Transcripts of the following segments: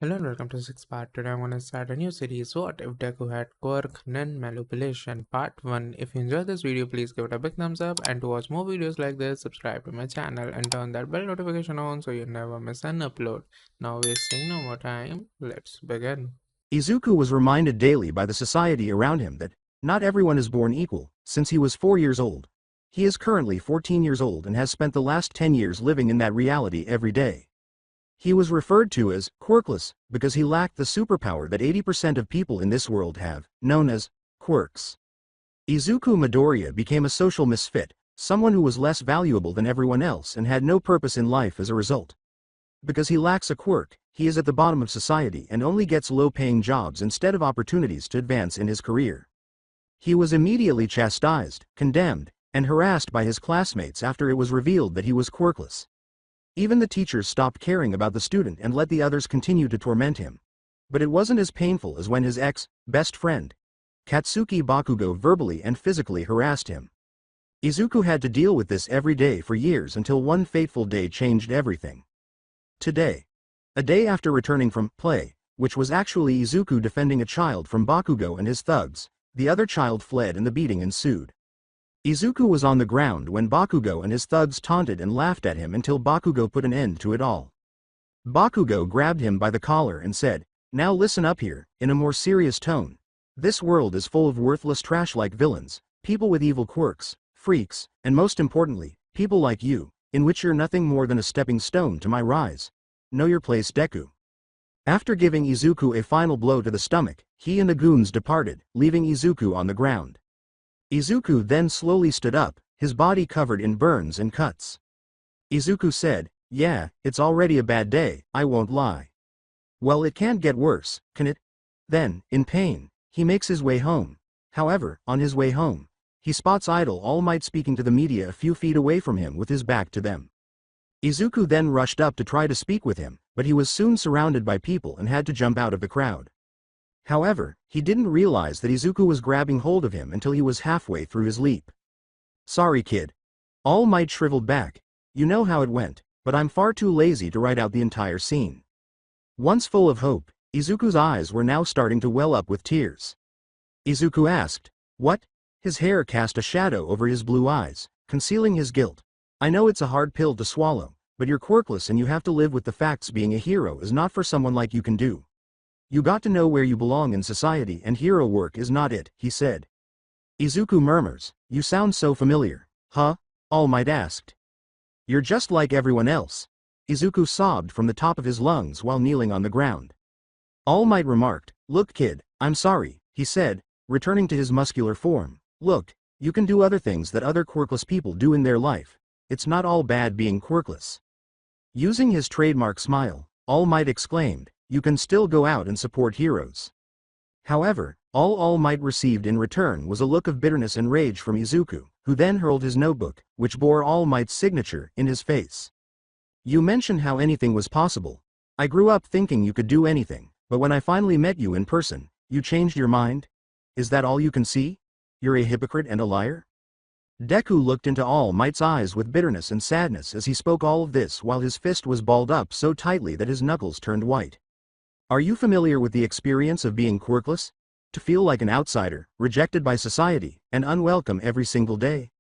Hello and welcome to Six Part. Today I'm going to start a new series. What if Deku had Quirk Nin Manipulation Part 1. If you enjoyed this video, please give it a big thumbs up, and to watch more videos like this, subscribe to my channel and turn that bell notification on so you never miss an upload. Now wasting no more time, let's begin. Izuku was reminded daily by the society around him that not everyone is born equal, since he was 4 years old. He is currently 14 years old and has spent the last 10 years living in that reality every day. He was referred to as quirkless because he lacked the superpower that 80% of people in this world have, known as quirks. Izuku Midoriya became a social misfit, someone who was less valuable than everyone else and had no purpose in life as a result. Because he lacks a quirk, he is at the bottom of society and only gets low-paying jobs instead of opportunities to advance in his career. He was immediately chastised, condemned, and harassed by his classmates after it was revealed that he was quirkless. Even the teachers stopped caring about the student and let the others continue to torment him. But it wasn't as painful as when his best friend, Katsuki Bakugo, verbally and physically harassed him. Izuku had to deal with this every day for years until one fateful day changed everything. Today. A day after returning from play, which was actually Izuku defending a child from Bakugo and his thugs, the other child fled and the beating ensued. Izuku was on the ground when Bakugo and his thugs taunted and laughed at him until Bakugo put an end to it all. Bakugo grabbed him by the collar and said, "Now listen up here," in a more serious tone. "This world is full of worthless trash like villains, people with evil quirks, freaks, and most importantly, people like you, in which you're nothing more than a stepping stone to my rise. Know your place, Deku." After giving Izuku a final blow to the stomach, he and the goons departed, leaving Izuku on the ground. Izuku then slowly stood up, his body covered in burns and cuts. Izuku said, "Yeah, it's already a bad day, I won't lie." "Well, it can't get worse, can it?" Then, in pain, he makes his way home. However, on his way home, he spots Idol All Might speaking to the media a few feet away from him with his back to them. Izuku then rushed up to try to speak with him, but he was soon surrounded by people and had to jump out of the crowd. However, he didn't realize that Izuku was grabbing hold of him until he was halfway through his leap. "Sorry, kid." All Might shriveled back. "You know how it went, but I'm far too lazy to write out the entire scene." Once full of hope, Izuku's eyes were now starting to well up with tears. Izuku asked, "What?" His hair cast a shadow over his blue eyes, concealing his guilt. "I know it's a hard pill to swallow, but you're quirkless and you have to live with the facts. Being a hero is not for someone like you can do. You got to know where you belong in society and hero work is not it," he said. Izuku murmurs, "You sound so familiar." "Huh?" All Might asked. "You're just like everyone else." Izuku sobbed from the top of his lungs while kneeling on the ground. All Might remarked, "Look, kid, I'm sorry," he said, returning to his muscular form. "Look, you can do other things that other quirkless people do in their life. It's not all bad being quirkless." Using his trademark smile, All Might exclaimed, "You can still go out and support heroes." However, All Might received in return was a look of bitterness and rage from Izuku, who then hurled his notebook, which bore All Might's signature, in his face. "You mentioned how anything was possible. I grew up thinking you could do anything, but when I finally met you in person, you changed your mind? Is that all you can see? You're a hypocrite and a liar?" Deku looked into All Might's eyes with bitterness and sadness as he spoke all of this while his fist was balled up so tightly that his knuckles turned white. "Are you familiar with the experience of being quirkless? To feel like an outsider, rejected by society, and unwelcome every single day?"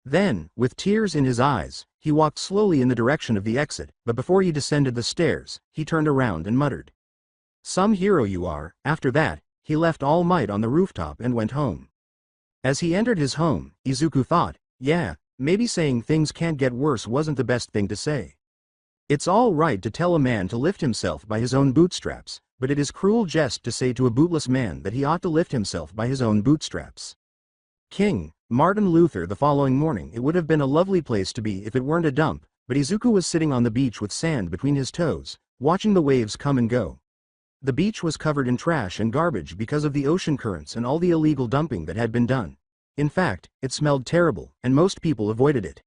Then, with tears in his eyes, he walked slowly in the direction of the exit, but before he descended the stairs, he turned around and muttered, "Some hero you are." After that, he left All Might on the rooftop and went home. As he entered his home, Izuku thought, yeah, maybe saying things can't get worse wasn't the best thing to say. It's all right to tell a man to lift himself by his own bootstraps, but it is cruel jest to say to a bootless man that he ought to lift himself by his own bootstraps. King Martin Luther. The following morning, it would have been a lovely place to be if it weren't a dump, but Izuku was sitting on the beach with sand between his toes, watching the waves come and go. The beach was covered in trash and garbage because of the ocean currents and all the illegal dumping that had been done. In fact, it smelled terrible, and most people avoided it.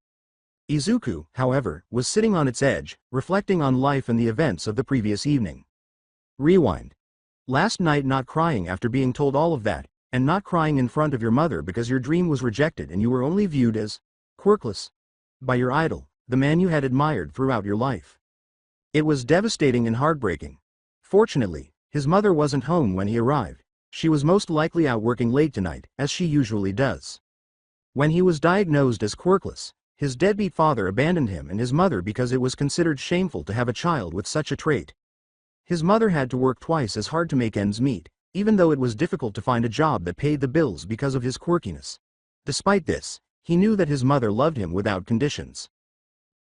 Izuku, however, was sitting on its edge, reflecting on life and the events of the previous evening. Rewind. Last night, not crying after being told all of that, and not crying in front of your mother because your dream was rejected and you were only viewed as quirkless by your idol, the man you had admired throughout your life. It was devastating and heartbreaking. Fortunately, his mother wasn't home when he arrived. She was most likely out working late tonight, as she usually does. When he was diagnosed as quirkless, his deadbeat father abandoned him and his mother because it was considered shameful to have a child with such a trait. His mother had to work twice as hard to make ends meet, even though it was difficult to find a job that paid the bills because of his quirkiness. Despite this, he knew that his mother loved him without conditions.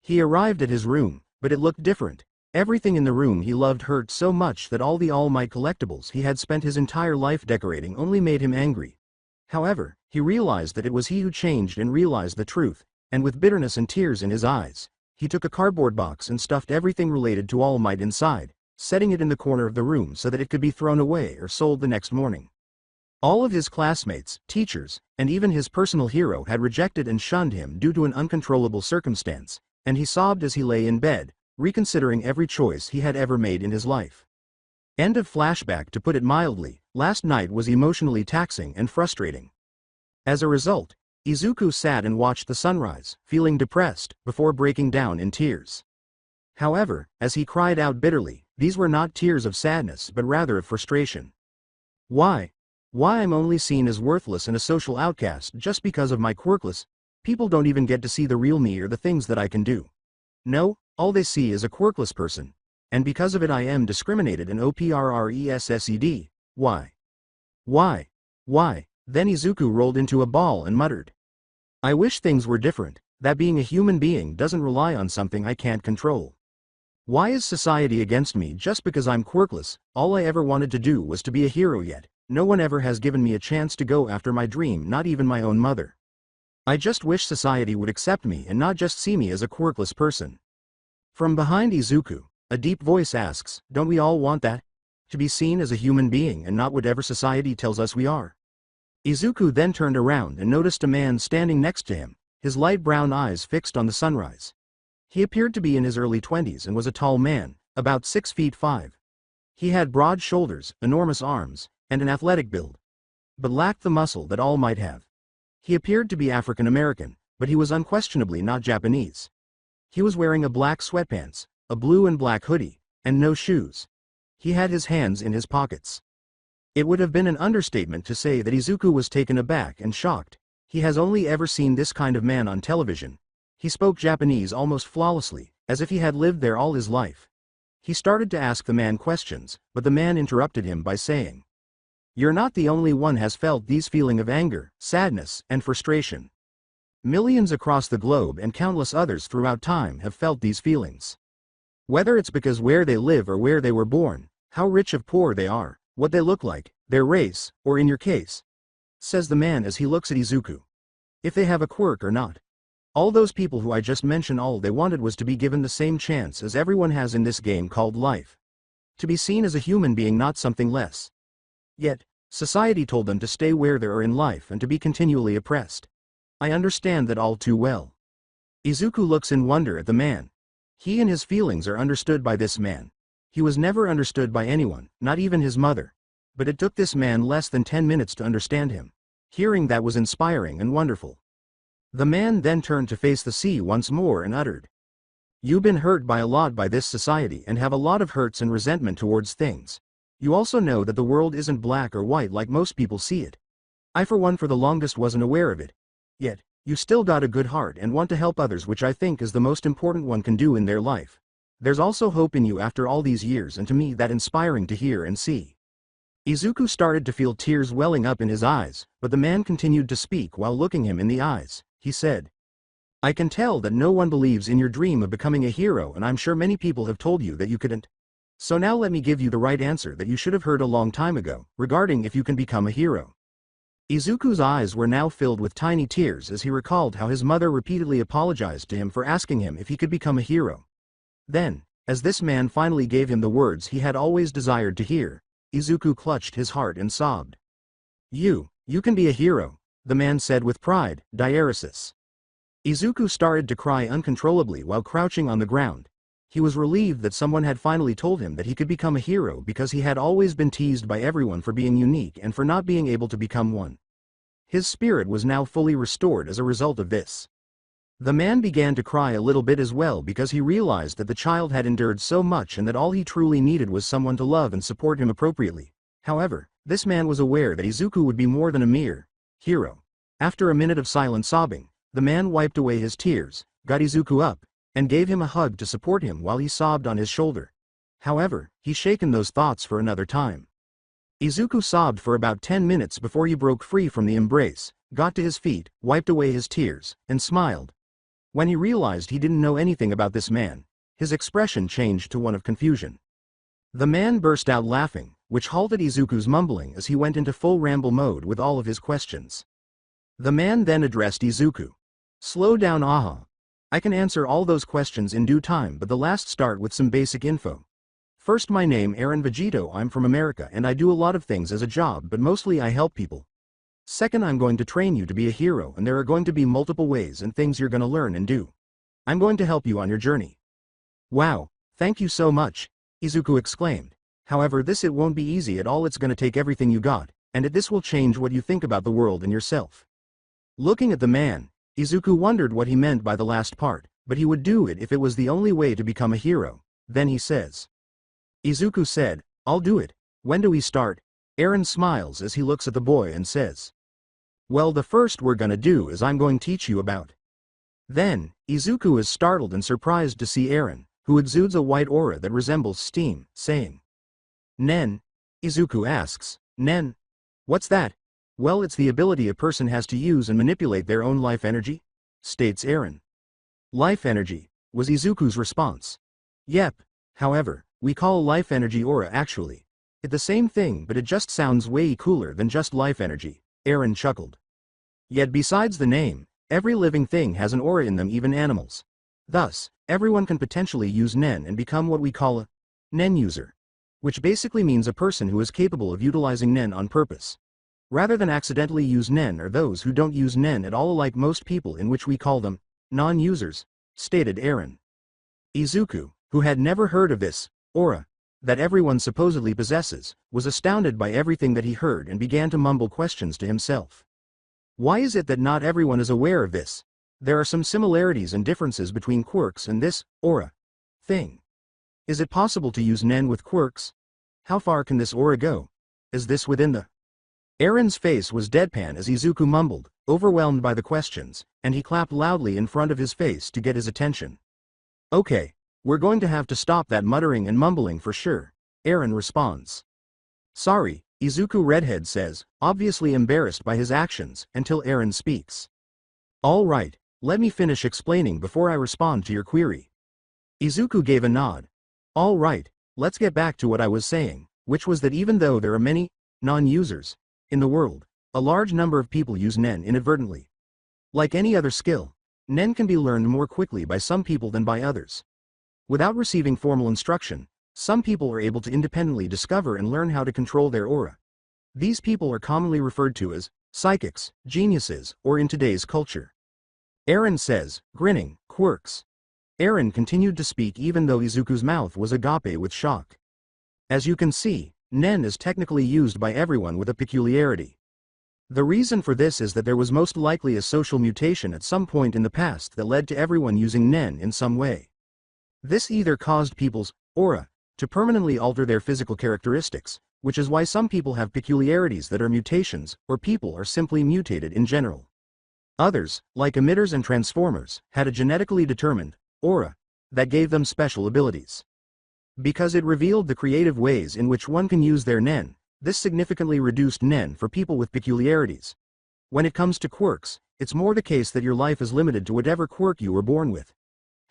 He arrived at his room, but it looked different. Everything in the room he loved hurt so much that all the All Might collectibles he had spent his entire life decorating only made him angry. However, he realized that it was he who changed and realized the truth, and with bitterness and tears in his eyes, he took a cardboard box and stuffed everything related to All Might inside, setting it in the corner of the room so that it could be thrown away or sold the next morning. All of his classmates, teachers, and even his personal hero had rejected and shunned him due to an uncontrollable circumstance, and he sobbed as he lay in bed, reconsidering every choice he had ever made in his life. End of flashback. To put it mildly, last night was emotionally taxing and frustrating. As a result, Izuku sat and watched the sunrise, feeling depressed, before breaking down in tears. However, as he cried out bitterly, these were not tears of sadness but rather of frustration. Why? Why I'm only seen as worthless and a social outcast just because of my quirkless? People don't even get to see the real me or the things that I can do. No, all they see is a quirkless person. And because of it I am discriminated and oppressed. Why? Why? Why? Then Izuku rolled into a ball and muttered. I wish things were different, that being a human being doesn't rely on something I can't control. Why is society against me just because I'm quirkless? All I ever wanted to do was to be a hero, yet no one ever has given me a chance to go after my dream, not even my own mother. I just wish society would accept me and not just see me as a quirkless person. From behind Izuku, a deep voice asks, don't we all want that? To be seen as a human being and not whatever society tells us we are. Izuku then turned around and noticed a man standing next to him, his light brown eyes fixed on the sunrise. He appeared to be in his early 20s and was a tall man, about 6'5". He had broad shoulders, enormous arms, and an athletic build, but lacked the muscle that All Might have. He appeared to be African American, but he was unquestionably not Japanese. He was wearing a black sweatpants, a blue and black hoodie, and no shoes. He had his hands in his pockets. It would have been an understatement to say that Izuku was taken aback and shocked. He has only ever seen this kind of man on television. He spoke Japanese almost flawlessly, as if he had lived there all his life. He started to ask the man questions, but the man interrupted him by saying, "You're not the only one has felt these feelings of anger, sadness, and frustration. Millions across the globe and countless others throughout time have felt these feelings. Whether it's because where they live or where they were born, how rich or poor they are, what they look like, their race, or in your case," says the man as he looks at Izuku. "If they have a quirk or not. All those people who I just mentioned, all they wanted was to be given the same chance as everyone has in this game called life. To be seen as a human being, not something less. Yet, society told them to stay where they are in life and to be continually oppressed. I understand that all too well." Izuku looks in wonder at the man. He and his feelings are understood by this man. He was never understood by anyone, not even his mother. But it took this man less than 10 minutes to understand him. Hearing that was inspiring and wonderful. The man then turned to face the sea once more and uttered, "You've been hurt by a lot by this society and have a lot of hurts and resentment towards things. You also know that the world isn't black or white like most people see it. I for one for the longest wasn't aware of it. Yet, you still got a good heart and want to help others, which I think is the most important one can do in their life. There's also hope in you after all these years, and to me that's inspiring to hear and see." Izuku started to feel tears welling up in his eyes, but the man continued to speak while looking him in the eyes. He said, "I can tell that no one believes in your dream of becoming a hero, and I'm sure many people have told you that you couldn't. So now let me give you the right answer that you should have heard a long time ago, regarding if you can become a hero." Izuku's eyes were now filled with tiny tears as he recalled how his mother repeatedly apologized to him for asking him if he could become a hero. Then, as this man finally gave him the words he had always desired to hear, Izuku clutched his heart and sobbed. You can be a hero," the man said with pride, diaresis. Izuku started to cry uncontrollably while crouching on the ground. He was relieved that someone had finally told him that he could become a hero, because he had always been teased by everyone for being unique and for not being able to become one. His spirit was now fully restored as a result of this. The man began to cry a little bit as well because he realized that the child had endured so much and that all he truly needed was someone to love and support him appropriately. However, this man was aware that Izuku would be more than a mere hero. After a minute of silent sobbing, the man wiped away his tears, got Izuku up, and gave him a hug to support him while he sobbed on his shoulder. However, he shaken those thoughts for another time. Izuku sobbed for about 10 minutes before he broke free from the embrace, got to his feet, wiped away his tears, and smiled. When he realized he didn't know anything about this man, his expression changed to one of confusion. The man burst out laughing, which halted Izuku's mumbling as he went into full ramble mode with all of his questions. The man then addressed Izuku. Slow down, aha. I can answer all those questions in due time, but the last start with some basic info. First, my name Aaron Vegito, I'm from America and I do a lot of things as a job, but mostly I help people. Second, I'm going to train you to be a hero and there are going to be multiple ways and things you're going to learn and do. I'm going to help you on your journey. Wow, thank you so much, Izuku exclaimed. However, it won't be easy at all, it's going to take everything you got, and this will change what you think about the world and yourself. Looking at the man, Izuku wondered what he meant by the last part, but he would do it if it was the only way to become a hero. Then he says. Izuku said, I'll do it. When do we start? Aaron smiles as he looks at the boy and says. Well, the first we're gonna do is I'm going to teach you about. Then, Izuku is startled and surprised to see Aaron, who exudes a white aura that resembles steam, saying. Nen? Izuku asks, Nen? What's that? Well, it's the ability a person has to use and manipulate their own life energy, states Aaron. Life energy, was Izuku's response. Yep, however, we call life energy aura actually. It's the same thing, but it just sounds way cooler than just life energy, Aaron chuckled. Yet besides the name, every living thing has an aura in them, even animals. Thus, everyone can potentially use Nen and become what we call a Nen user, which basically means a person who is capable of utilizing Nen on purpose. Rather than accidentally use Nen are those who don't use Nen at all, like most people, in which we call them non-users, stated Aaron. Izuku, who had never heard of this aura that everyone supposedly possesses, was astounded by everything that he heard and began to mumble questions to himself. Why is it that not everyone is aware of this? There are some similarities and differences between quirks and this aura thing. Is it possible to use Nen with quirks? How far can this aura go? Is this within the... Aaron's face was deadpan as Izuku mumbled, overwhelmed by the questions, and he clapped loudly in front of his face to get his attention. Okay, we're going to have to stop that muttering and mumbling for sure, Aaron responds. Sorry, Izuku Redhead says, obviously embarrassed by his actions, until Aaron speaks. All right, let me finish explaining before I respond to your query. Izuku gave a nod. All right, let's get back to what I was saying, which was that even though there are many non-users in the world, a large number of people use Nen inadvertently. Like any other skill, Nen can be learned more quickly by some people than by others. Without receiving formal instruction, some people are able to independently discover and learn how to control their aura. These people are commonly referred to as psychics, geniuses, or in today's culture. Aaron says, grinning, quirks. Aaron continued to speak even though Izuku's mouth was agape with shock. As you can see, Nen is technically used by everyone with a peculiarity. The reason for this is that there was most likely a social mutation at some point in the past that led to everyone using Nen in some way. This either caused people's aura to permanently alter their physical characteristics, which is why some people have peculiarities that are mutations, or people are simply mutated in general. Others, like emitters and transformers, had a genetically determined aura that gave them special abilities. Because it revealed the creative ways in which one can use their Nen, this significantly reduced Nen for people with peculiarities. When it comes to quirks, it's more the case that your life is limited to whatever quirk you were born with.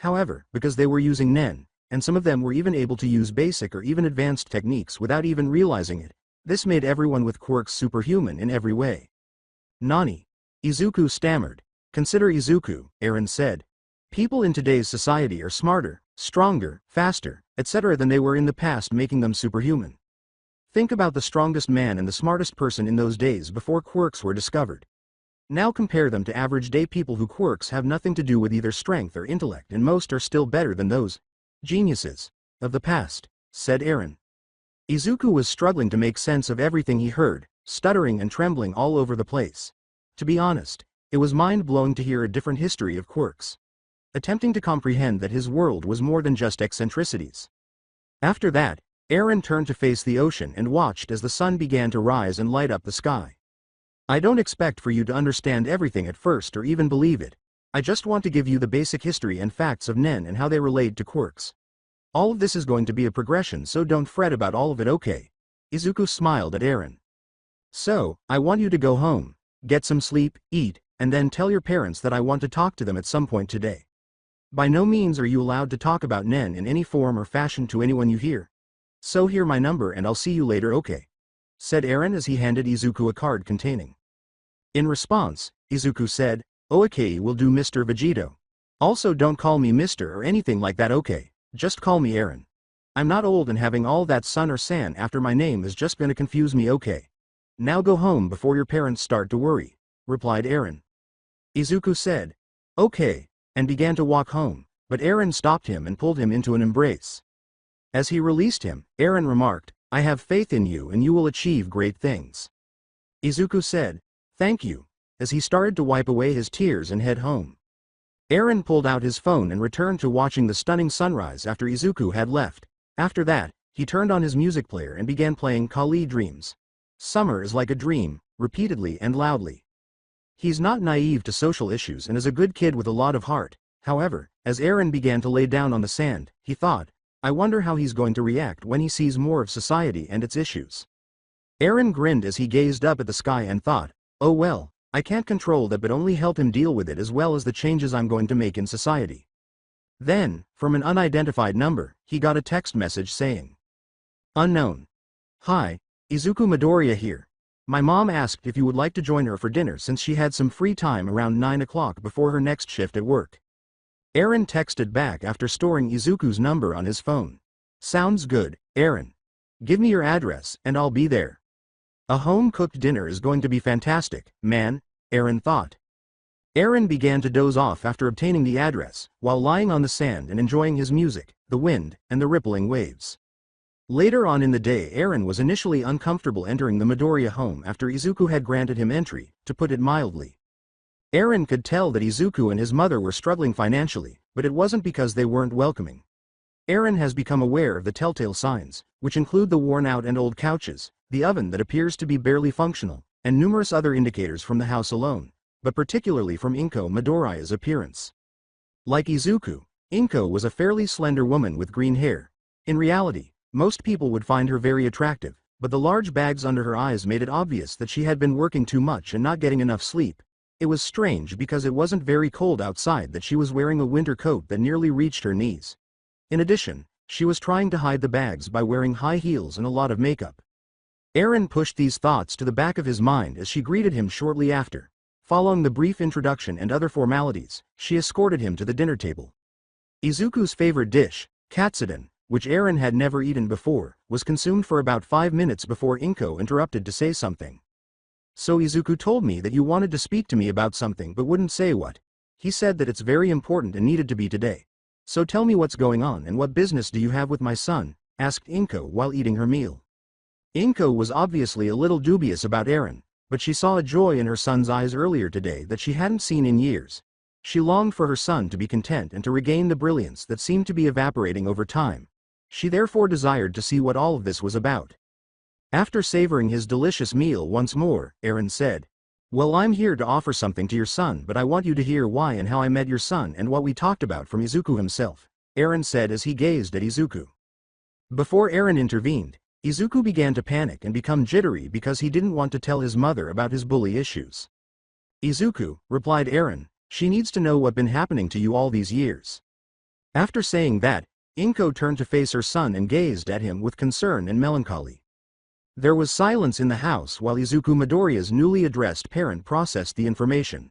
However, because they were using Nen, and some of them were even able to use basic or even advanced techniques without even realizing it, this made everyone with quirks superhuman in every way. Nani? Izuku stammered. Consider Izuku, Aaron said. People in today's society are smarter, stronger, faster, etc. than they were in the past, making them superhuman. Think about the strongest man and the smartest person in those days before quirks were discovered. Now compare them to average day people who quirks have nothing to do with either strength or intellect, and most are still better than those geniuses of the past, said Aaron. Izuku was struggling to make sense of everything he heard, stuttering and trembling all over the place. To be honest, It was mind-blowing to hear a different history of quirks. Attempting to comprehend that his world was more than just eccentricities. After that, Eren turned to face the ocean and watched as the sun began to rise and light up the sky. I don't expect for you to understand everything at first or even believe it. I just want to give you the basic history and facts of Nen and how they relate to quirks. All of this is going to be a progression, so don't fret about all of it, okay? Izuku smiled at Eren. So, I want you to go home, get some sleep, eat, and then tell your parents that I want to talk to them at some point today. By no means are you allowed to talk about Nen in any form or fashion to anyone you hear. So hear my number and I'll see you later, okay? Said Eren as he handed Izuku a card containing. In response, Izuku said, "Okay, will do, Mr. Vegito. Also don't call me Mr. or anything like that, okay? Just call me Eren. I'm not old and having all that sun or san after my name is just gonna confuse me, okay? Now go home before your parents start to worry," replied Eren. Izuku said, "Okay," and began to walk home, but Eren stopped him and pulled him into an embrace. As he released him, Eren remarked, "I have faith in you and you will achieve great things." Izuku said, "Thank you," as he started to wipe away his tears and head home. Eren pulled out his phone and returned to watching the stunning sunrise after Izuku had left. After that, he turned on his music player and began playing Kali Dreams. Summer is like a dream, repeatedly and loudly. He's not naive to social issues and is a good kid with a lot of heart. However, as Eren began to lay down on the sand, he thought, I wonder how he's going to react when he sees more of society and its issues. Eren grinned as he gazed up at the sky and thought, oh well, I can't control that but only help him deal with it as well as the changes I'm going to make in society. Then, from an unidentified number, he got a text message saying, Unknown. Hi, Izuku Midoriya here. My mom asked if you would like to join her for dinner since she had some free time around 9 o'clock before her next shift at work. Eren texted back after storing Izuku's number on his phone. Sounds good, Eren. Give me your address and I'll be there. A home-cooked dinner is going to be fantastic, man, Eren thought. Eren began to doze off after obtaining the address, while lying on the sand and enjoying his music, the wind, and the rippling waves. Later on in the day, Eren was initially uncomfortable entering the Midoriya home after Izuku had granted him entry, to put it mildly. Eren could tell that Izuku and his mother were struggling financially, but it wasn't because they weren't welcoming. Eren has become aware of the telltale signs, which include the worn-out and old couches, the oven that appears to be barely functional, and numerous other indicators from the house alone, but particularly from Inko Midoriya's appearance. Like Izuku, Inko was a fairly slender woman with green hair. In reality, most people would find her very attractive, but the large bags under her eyes made it obvious that she had been working too much and not getting enough sleep. It was strange because it wasn't very cold outside that she was wearing a winter coat that nearly reached her knees. In addition, she was trying to hide the bags by wearing high heels and a lot of makeup. Eren pushed these thoughts to the back of his mind as she greeted him shortly after. Following the brief introduction and other formalities, she escorted him to the dinner table. Izuku's favorite dish, katsudon, which Eren had never eaten before, was consumed for about 5 minutes before Inko interrupted to say something. So Izuku told me that you wanted to speak to me about something but wouldn't say what. He said that it's very important and needed to be today. So tell me what's going on and what business do you have with my son, asked Inko while eating her meal. Inko was obviously a little dubious about Eren, but she saw a joy in her son's eyes earlier today that she hadn't seen in years. She longed for her son to be content and to regain the brilliance that seemed to be evaporating over time. She therefore desired to see what all of this was about. After savoring his delicious meal once more, Eren said, Well, I'm here to offer something to your son, but I want you to hear why and how I met your son and what we talked about from Izuku himself, Eren said as he gazed at Izuku. Before Eren intervened, Izuku began to panic and become jittery because he didn't want to tell his mother about his bully issues. Izuku, replied Eren, she needs to know what's been happening to you all these years. After saying that, Inko turned to face her son and gazed at him with concern and melancholy. There was silence in the house while Izuku Midoriya's newly addressed parent processed the information.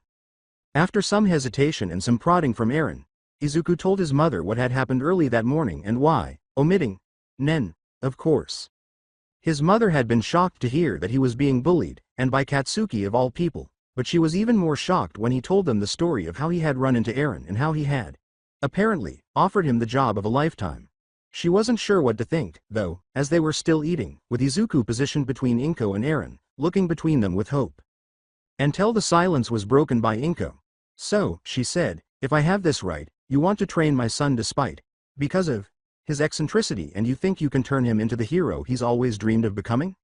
After some hesitation and some prodding from Eren, Izuku told his mother what had happened early that morning and why, omitting Nen, of course. His mother had been shocked to hear that he was being bullied, and by Katsuki of all people, but she was even more shocked when he told them the story of how he had run into Eren and how he had, apparently, offered him the job of a lifetime. She wasn't sure what to think, though, as they were still eating, with Izuku positioned between Inko and Eren, looking between them with hope. Until the silence was broken by Inko. So, she said, if I have this right, you want to train my son despite, because of, his eccentricity, and you think you can turn him into the hero he's always dreamed of becoming?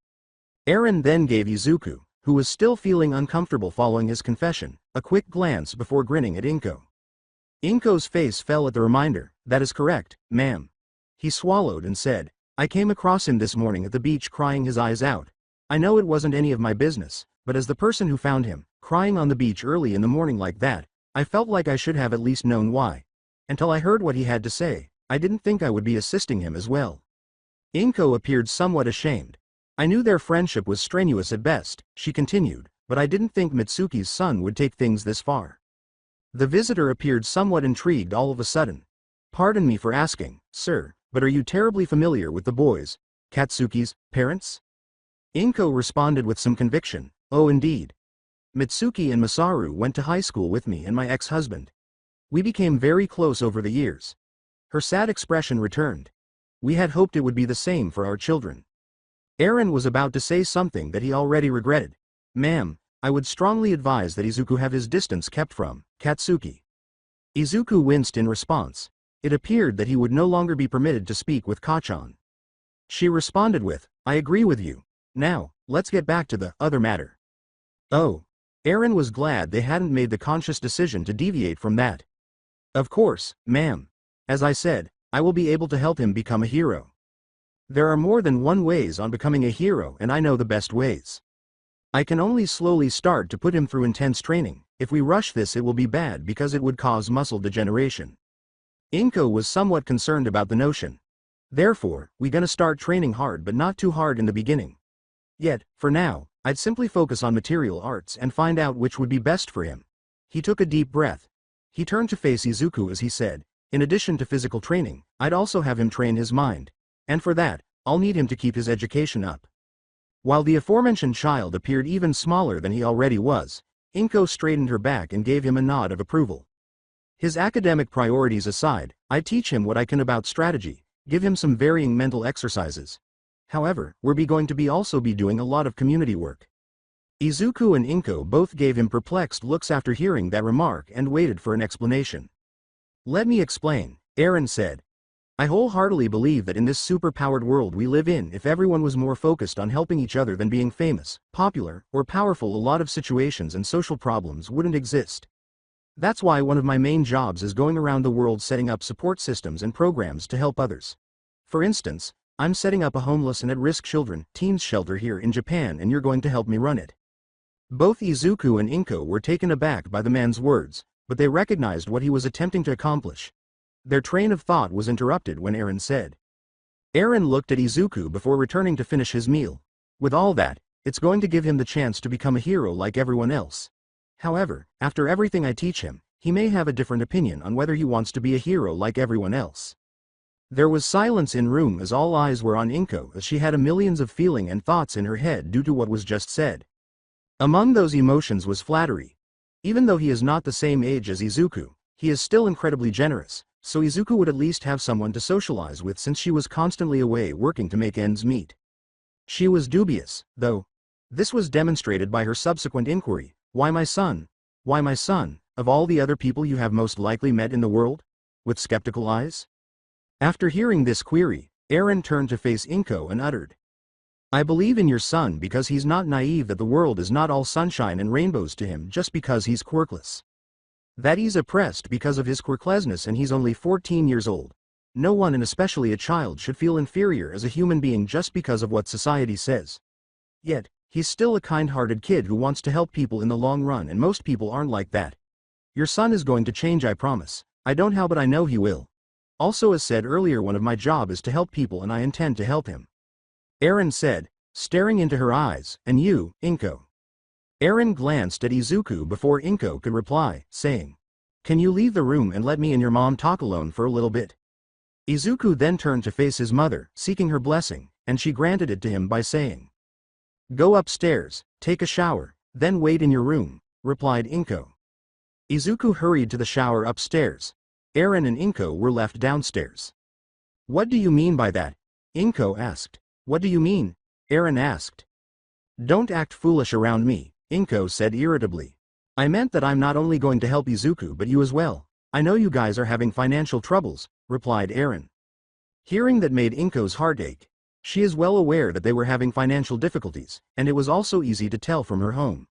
Eren then gave Izuku, who was still feeling uncomfortable following his confession, a quick glance before grinning at Inko. Inko's face fell at the reminder. That is correct, ma'am. He swallowed and said, I came across him this morning at the beach crying his eyes out. I know it wasn't any of my business, but as the person who found him, crying on the beach early in the morning like that, I felt like I should have at least known why. Until I heard what he had to say, I didn't think I would be assisting him as well. Inko appeared somewhat ashamed. I knew their friendship was strenuous at best, she continued, but I didn't think Mitsuki's son would take things this far. The visitor appeared somewhat intrigued all of a sudden. Pardon me for asking, sir, but are you terribly familiar with the boys, Katsuki's, parents? Inko responded with some conviction, oh indeed. Mitsuki and Masaru went to high school with me and my ex-husband. We became very close over the years. Her sad expression returned. We had hoped it would be the same for our children. Eren was about to say something that he already regretted. Ma'am, I would strongly advise that Izuku have his distance kept from Katsuki. Izuku winced in response. It appeared that he would no longer be permitted to speak with Kachan. She responded with, I agree with you. Now, let's get back to the other matter. Oh. Eren was glad they hadn't made the conscious decision to deviate from that. Of course, ma'am. As I said, I will be able to help him become a hero. There are more than one ways on becoming a hero, and I know the best ways. I can only slowly start to put him through intense training. If we rush this it will be bad because it would cause muscle degeneration. Inko was somewhat concerned about the notion. Therefore, we gonna start training hard but not too hard in the beginning. Yet, for now, I'd simply focus on material arts and find out which would be best for him. He took a deep breath. He turned to face Izuku as he said, in addition to physical training, I'd also have him train his mind. And for that, I'll need him to keep his education up. While the aforementioned child appeared even smaller than he already was, Inko straightened her back and gave him a nod of approval. His academic priorities aside, I teach him what I can about strategy, give him some varying mental exercises. However, we're going to be also doing a lot of community work. Izuku and Inko both gave him perplexed looks after hearing that remark and waited for an explanation. Let me explain, Eren said. I wholeheartedly believe that in this super-powered world we live in, if everyone was more focused on helping each other than being famous, popular, or powerful, a lot of situations and social problems wouldn't exist. That's why one of my main jobs is going around the world setting up support systems and programs to help others. For instance, I'm setting up a homeless and at-risk children, teens shelter here in Japan, and you're going to help me run it. Both Izuku and Inko were taken aback by the man's words, but they recognized what he was attempting to accomplish. Their train of thought was interrupted when Eren said. Eren looked at Izuku before returning to finish his meal. With all that, it's going to give him the chance to become a hero like everyone else. However, after everything I teach him, he may have a different opinion on whether he wants to be a hero like everyone else. There was silence in room as all eyes were on Inko, as she had a millions of feeling and thoughts in her head due to what was just said. Among those emotions was flattery. Even though he is not the same age as Izuku, he is still incredibly generous, so Izuku would at least have someone to socialize with since she was constantly away working to make ends meet. She was dubious, though. This was demonstrated by her subsequent inquiry, why my son? Why my son, of all the other people you have most likely met in the world? With skeptical eyes? After hearing this query, Eren turned to face Inko and uttered. I believe in your son because he's not naive, that the world is not all sunshine and rainbows to him just because he's quirkless. That he's oppressed because of his quirklessness, and he's only 14 years old. No one, and especially a child, should feel inferior as a human being just because of what society says. Yet, he's still a kind-hearted kid who wants to help people in the long run, and most people aren't like that. Your son is going to change, I promise. I don't know how, but I know he will. Also, as said earlier, one of my job is to help people, and I intend to help him. Eren said, staring into her eyes. And you, Inko? Eren glanced at Izuku before Inko could reply, saying, can you leave the room and let me and your mom talk alone for a little bit? Izuku then turned to face his mother, seeking her blessing, and she granted it to him by saying, go upstairs, take a shower, then wait in your room, replied Inko. Izuku hurried to the shower upstairs. Eren and Inko were left downstairs. What do you mean by that? Inko asked. What do you mean? Eren asked. Don't act foolish around me. Inko said irritably. I meant that I'm not only going to help Izuku but you as well. I know you guys are having financial troubles, replied Eren. Hearing that made Inko's heart ache. She is well aware that they were having financial difficulties, and it was also easy to tell from her home.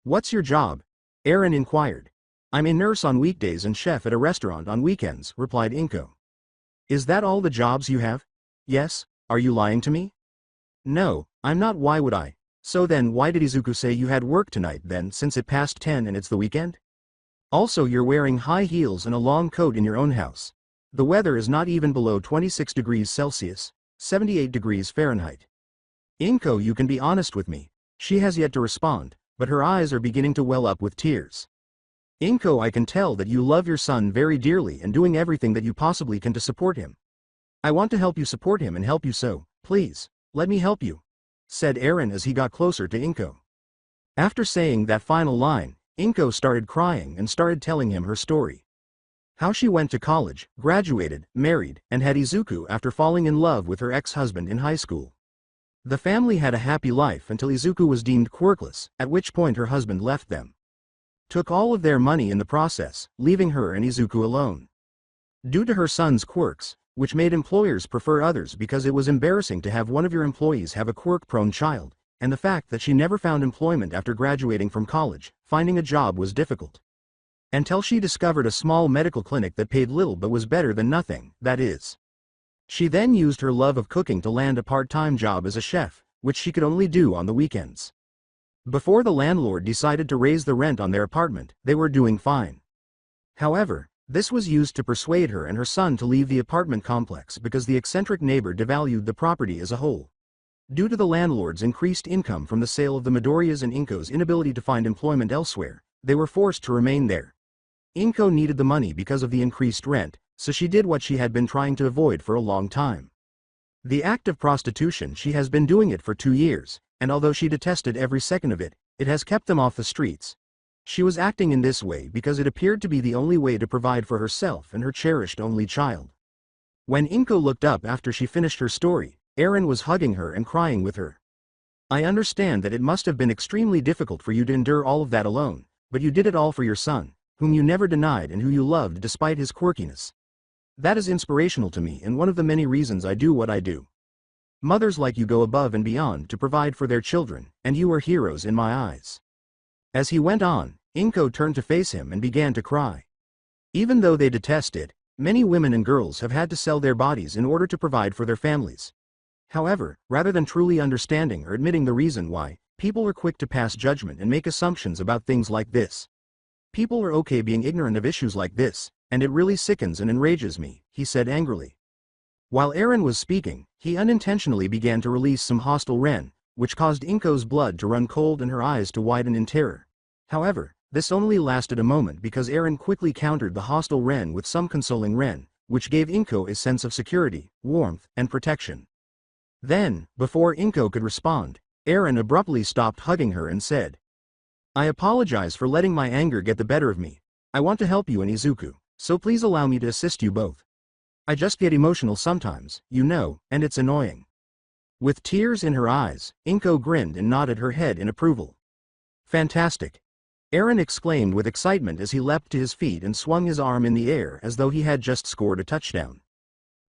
What's your job? Eren inquired. I'm a nurse on weekdays and chef at a restaurant on weekends, replied Inko. Is that all the jobs you have? Yes, are you lying to me? No, I'm not. Why would I? So then why did Izuku say you had work tonight then, since it passed 10 and it's the weekend? Also you're wearing high heels and a long coat in your own house. The weather is not even below 26 degrees Celsius, 78 degrees Fahrenheit. Inko, you can be honest with me. She has yet to respond, but her eyes are beginning to well up with tears. Inko, I can tell that you love your son very dearly and doing everything that you possibly can to support him. I want to help you support him and help you, so, please, let me help you, said Eren as he got closer to Inko. After saying that final line, Inko started crying and started telling him her story. How she went to college, graduated, married, and had Izuku after falling in love with her ex-husband in high school. The family had a happy life until Izuku was deemed quirkless, at which point her husband left them. Took all of their money in the process, leaving her and Izuku alone. Due to her son's quirks, which made employers prefer others because it was embarrassing to have one of your employees have a quirk-prone child, and the fact that she never found employment after graduating from college, finding a job was difficult. Until she discovered a small medical clinic that paid little but was better than nothing, that is. She then used her love of cooking to land a part-time job as a chef, which she could only do on the weekends. Before the landlord decided to raise the rent on their apartment, they were doing fine. However, this was used to persuade her and her son to leave the apartment complex because the eccentric neighbor devalued the property as a whole. Due to the landlord's increased income from the sale of the Midoriya's and Inko's inability to find employment elsewhere, they were forced to remain there. Inko needed the money because of the increased rent, so she did what she had been trying to avoid for a long time. The act of prostitution. She has been doing it for 2 years, and although she detested every second of it, it has kept them off the streets. She was acting in this way because it appeared to be the only way to provide for herself and her cherished only child. When Inko looked up after she finished her story, Eren was hugging her and crying with her. I understand that it must have been extremely difficult for you to endure all of that alone, but you did it all for your son, whom you never denied and who you loved despite his quirkiness. That is inspirational to me and one of the many reasons I do what I do. Mothers like you go above and beyond to provide for their children, and you are heroes in my eyes. As he went on, Inko turned to face him and began to cry. Even though they detest it, many women and girls have had to sell their bodies in order to provide for their families. However, rather than truly understanding or admitting the reason why, people are quick to pass judgment and make assumptions about things like this. People are okay being ignorant of issues like this, and it really sickens and enrages me, he said angrily. While Eren was speaking, he unintentionally began to release some hostile ren, which caused Inko's blood to run cold and her eyes to widen in terror. However, this only lasted a moment because Eren quickly countered the hostile ren with some consoling ren, which gave Inko a sense of security, warmth, and protection. Then, before Inko could respond, Eren abruptly stopped hugging her and said, I apologize for letting my anger get the better of me. I want to help you and Izuku, so please allow me to assist you both. I just get emotional sometimes, you know, and it's annoying. With tears in her eyes, Inko grinned and nodded her head in approval. Fantastic! Eren exclaimed with excitement as he leapt to his feet and swung his arm in the air as though he had just scored a touchdown.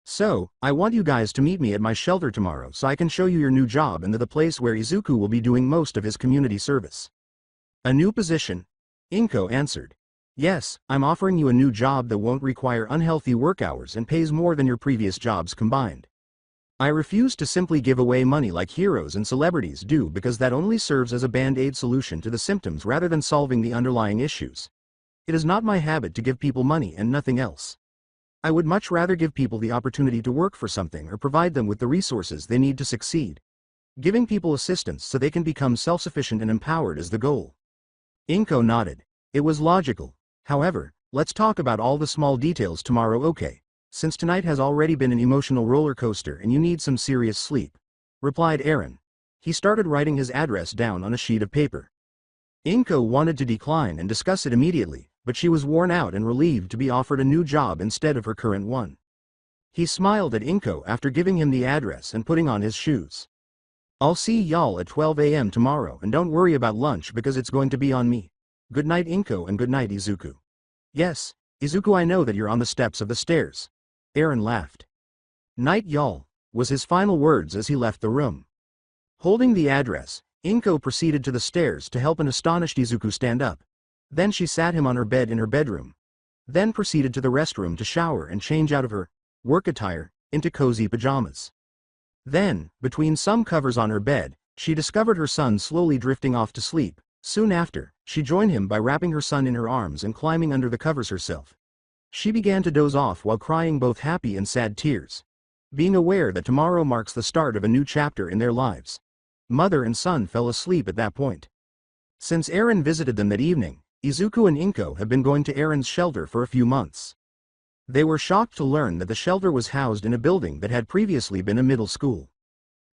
So, I want you guys to meet me at my shelter tomorrow so I can show you your new job and the place where Izuku will be doing most of his community service. A new position? Inko answered. Yes, I'm offering you a new job that won't require unhealthy work hours and pays more than your previous jobs combined. I refuse to simply give away money like heroes and celebrities do because that only serves as a band-aid solution to the symptoms rather than solving the underlying issues. It is not my habit to give people money and nothing else. I would much rather give people the opportunity to work for something or provide them with the resources they need to succeed. Giving people assistance so they can become self-sufficient and empowered is the goal. Inko nodded. It was logical. However, let's talk about all the small details tomorrow, okay? Since tonight has already been an emotional roller coaster and you need some serious sleep, replied Eren. He started writing his address down on a sheet of paper. Inko wanted to decline and discuss it immediately, but she was worn out and relieved to be offered a new job instead of her current one. He smiled at Inko after giving him the address and putting on his shoes. I'll see y'all at 12 a.m. tomorrow, and don't worry about lunch because it's going to be on me. Good night, Inko, and good night, Izuku. Yes, Izuku, I know that you're on the steps of the stairs. Eren laughed. Night, y'all, was his final words as he left the room. Holding the address, Inko proceeded to the stairs to help an astonished Izuku stand up. Then she sat him on her bed in her bedroom. Then proceeded to the restroom to shower and change out of her work attire into cozy pajamas. Then, between some covers on her bed, she discovered her son slowly drifting off to sleep. Soon after, she joined him by wrapping her son in her arms and climbing under the covers herself. She began to doze off while crying both happy and sad tears, being aware that tomorrow marks the start of a new chapter in their lives. Mother and son fell asleep at that point. Since Eren visited them that evening, Izuku and Inko have been going to Eren's shelter for a few months. They were shocked to learn that the shelter was housed in a building that had previously been a middle school.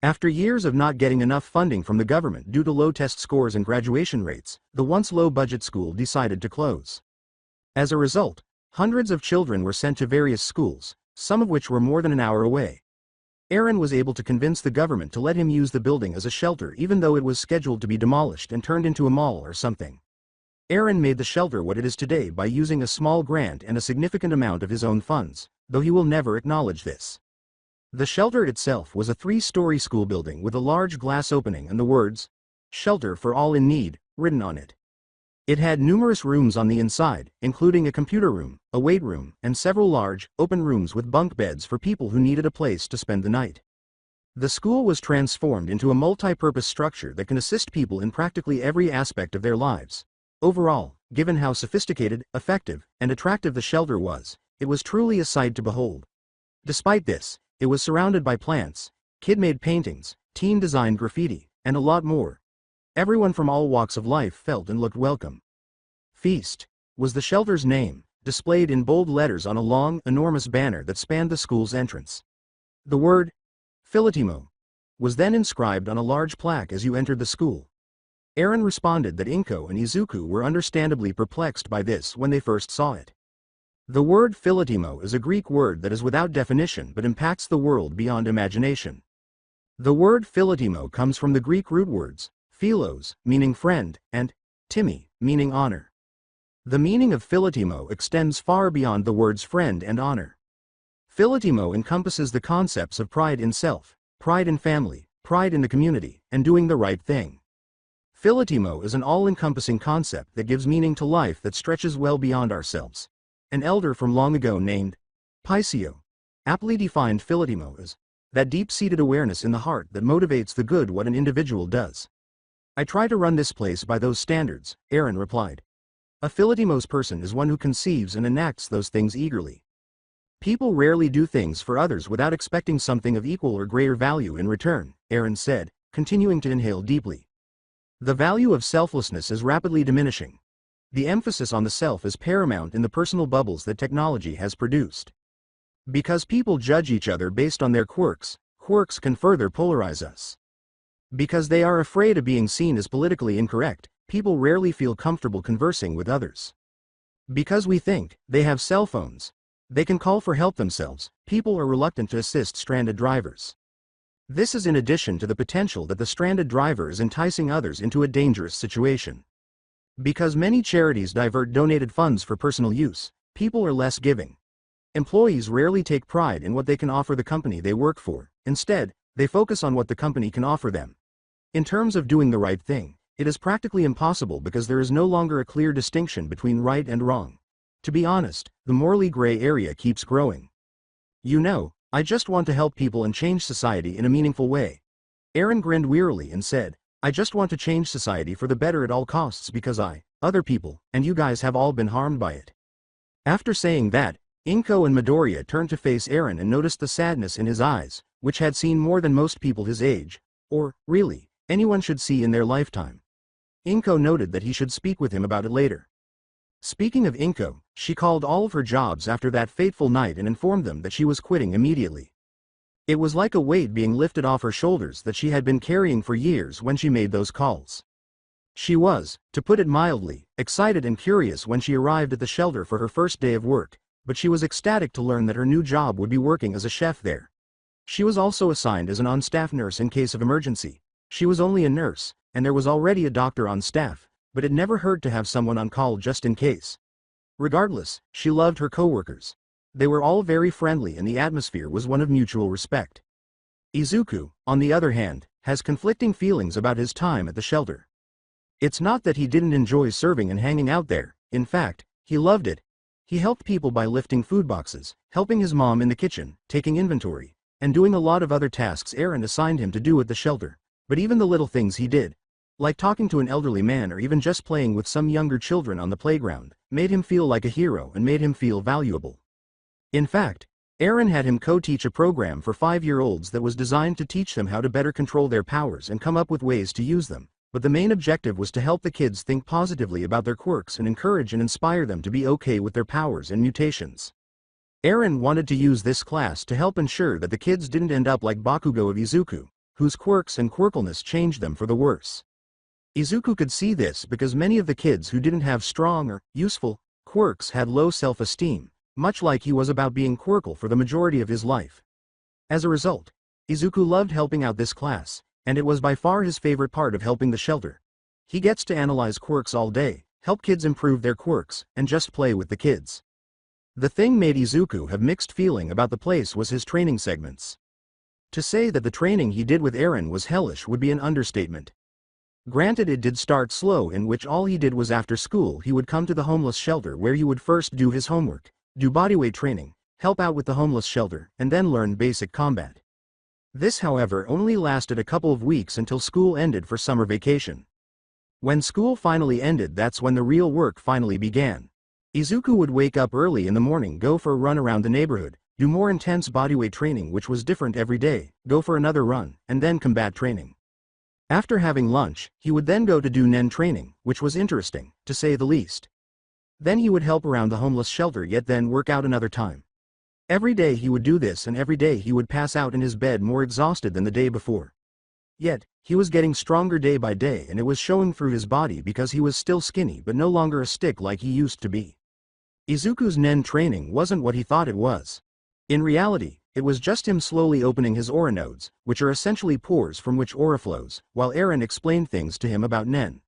After years of not getting enough funding from the government due to low test scores and graduation rates, the once low-budget school decided to close. As a result, hundreds of children were sent to various schools, some of which were more than an hour away. Eren was able to convince the government to let him use the building as a shelter even though it was scheduled to be demolished and turned into a mall or something. Eren made the shelter what it is today by using a small grant and a significant amount of his own funds, though he will never acknowledge this. The shelter itself was a 3-story school building with a large glass opening and the words, "Shelter for all in need," written on it. It had numerous rooms on the inside, including a computer room, a weight room, and several large, open rooms with bunk beds for people who needed a place to spend the night. The school was transformed into a multi-purpose structure that can assist people in practically every aspect of their lives. Overall, given how sophisticated, effective, and attractive the shelter was, it was truly a sight to behold. Despite this, it was surrounded by plants, kid-made paintings, teen-designed graffiti, and a lot more. Everyone from all walks of life felt and looked welcome. Feast was the shelter's name, displayed in bold letters on a long, enormous banner that spanned the school's entrance. The word, Philotimo, was then inscribed on a large plaque as you entered the school. Eren responded that Inko and Izuku were understandably perplexed by this when they first saw it. The word Philotimo is a Greek word that is without definition but impacts the world beyond imagination. The word Philotimo comes from the Greek root words, philos, meaning friend, and timi, meaning honor. The meaning of Philotimo extends far beyond the words friend and honor. Philotimo encompasses the concepts of pride in self, pride in family, pride in the community, and doing the right thing. Philotimo is an all-encompassing concept that gives meaning to life that stretches well beyond ourselves. An elder from long ago named Paisio aptly defined Philotimo as that deep-seated awareness in the heart that motivates the good what an individual does. I try to run this place by those standards, Eren replied. A Philotimos person is one who conceives and enacts those things eagerly. People rarely do things for others without expecting something of equal or greater value in return, Eren said, continuing to inhale deeply. The value of selflessness is rapidly diminishing. The emphasis on the self is paramount in the personal bubbles that technology has produced. Because people judge each other based on their quirks, quirks can further polarize us. Because they are afraid of being seen as politically incorrect, people rarely feel comfortable conversing with others. Because we think they have cell phones, they can call for help themselves, people are reluctant to assist stranded drivers. This is in addition to the potential that the stranded driver is enticing others into a dangerous situation. Because many charities divert donated funds for personal use, people are less giving. Employees rarely take pride in what they can offer the company they work for. Instead, they focus on what the company can offer them. In terms of doing the right thing, it is practically impossible because there is no longer a clear distinction between right and wrong. To be honest, the morally gray area keeps growing. You know, I just want to help people and change society in a meaningful way. Eren grinned wearily and said, I just want to change society for the better at all costs because I, other people, and you guys have all been harmed by it. After saying that, Inko and Midoriya turned to face Eren and noticed the sadness in his eyes, which had seen more than most people his age, or, really, anyone should see in their lifetime. Inko noted that he should speak with him about it later. Speaking of Inko, she called all of her jobs after that fateful night and informed them that she was quitting immediately. It was like a weight being lifted off her shoulders that she had been carrying for years when she made those calls. She was, to put it mildly, excited and curious when she arrived at the shelter for her first day of work, but she was ecstatic to learn that her new job would be working as a chef there. She was also assigned as an on-staff nurse in case of emergency, She was only a nurse, and there was already a doctor on staff, but it never hurt to have someone on call just in case. Regardless, she loved her coworkers. They were all very friendly and the atmosphere was one of mutual respect. Izuku, on the other hand, has conflicting feelings about his time at the shelter. It's not that he didn't enjoy serving and hanging out there, in fact, he loved it. He helped people by lifting food boxes, helping his mom in the kitchen, taking inventory, and doing a lot of other tasks Eren assigned him to do at the shelter. But even the little things he did, like talking to an elderly man or even just playing with some younger children on the playground, made him feel like a hero and made him feel valuable. In fact, Eren had him co-teach a program for 5-year-olds that was designed to teach them how to better control their powers and come up with ways to use them, but the main objective was to help the kids think positively about their quirks and encourage and inspire them to be okay with their powers and mutations. Eren wanted to use this class to help ensure that the kids didn't end up like Bakugo of Izuku, whose quirks and quirkleness changed them for the worse. Izuku could see this because many of the kids who didn't have strong or useful quirks had low self-esteem, much like he was about being quirkle for the majority of his life. As a result, Izuku loved helping out this class, and it was by far his favorite part of helping the shelter. He gets to analyze quirks all day, help kids improve their quirks, and just play with the kids. The thing made Izuku have mixed feeling about the place was his training segments. To say that the training he did with Eren was hellish would be an understatement. Granted, it did start slow, in which all he did was after school he would come to the homeless shelter where he would first do his homework, do bodyweight training, help out with the homeless shelter, and then learn basic combat. This, however, only lasted a couple of weeks until school ended for summer vacation. When school finally ended, that's when the real work finally began. Izuku would wake up early in the morning, go for a run around the neighborhood, do more intense bodyweight training which was different every day, go for another run, and then combat training. After having lunch, he would then go to do nen training, which was interesting, to say the least. Then he would help around the homeless shelter, yet then work out another time. Every day he would do this, and every day he would pass out in his bed more exhausted than the day before. Yet, he was getting stronger day by day, and it was showing through his body because he was still skinny but no longer a stick like he used to be. Izuku's nen training wasn't what he thought it was. In reality, it was just him slowly opening his aura nodes, which are essentially pores from which aura flows, while Eren explained things to him about nen.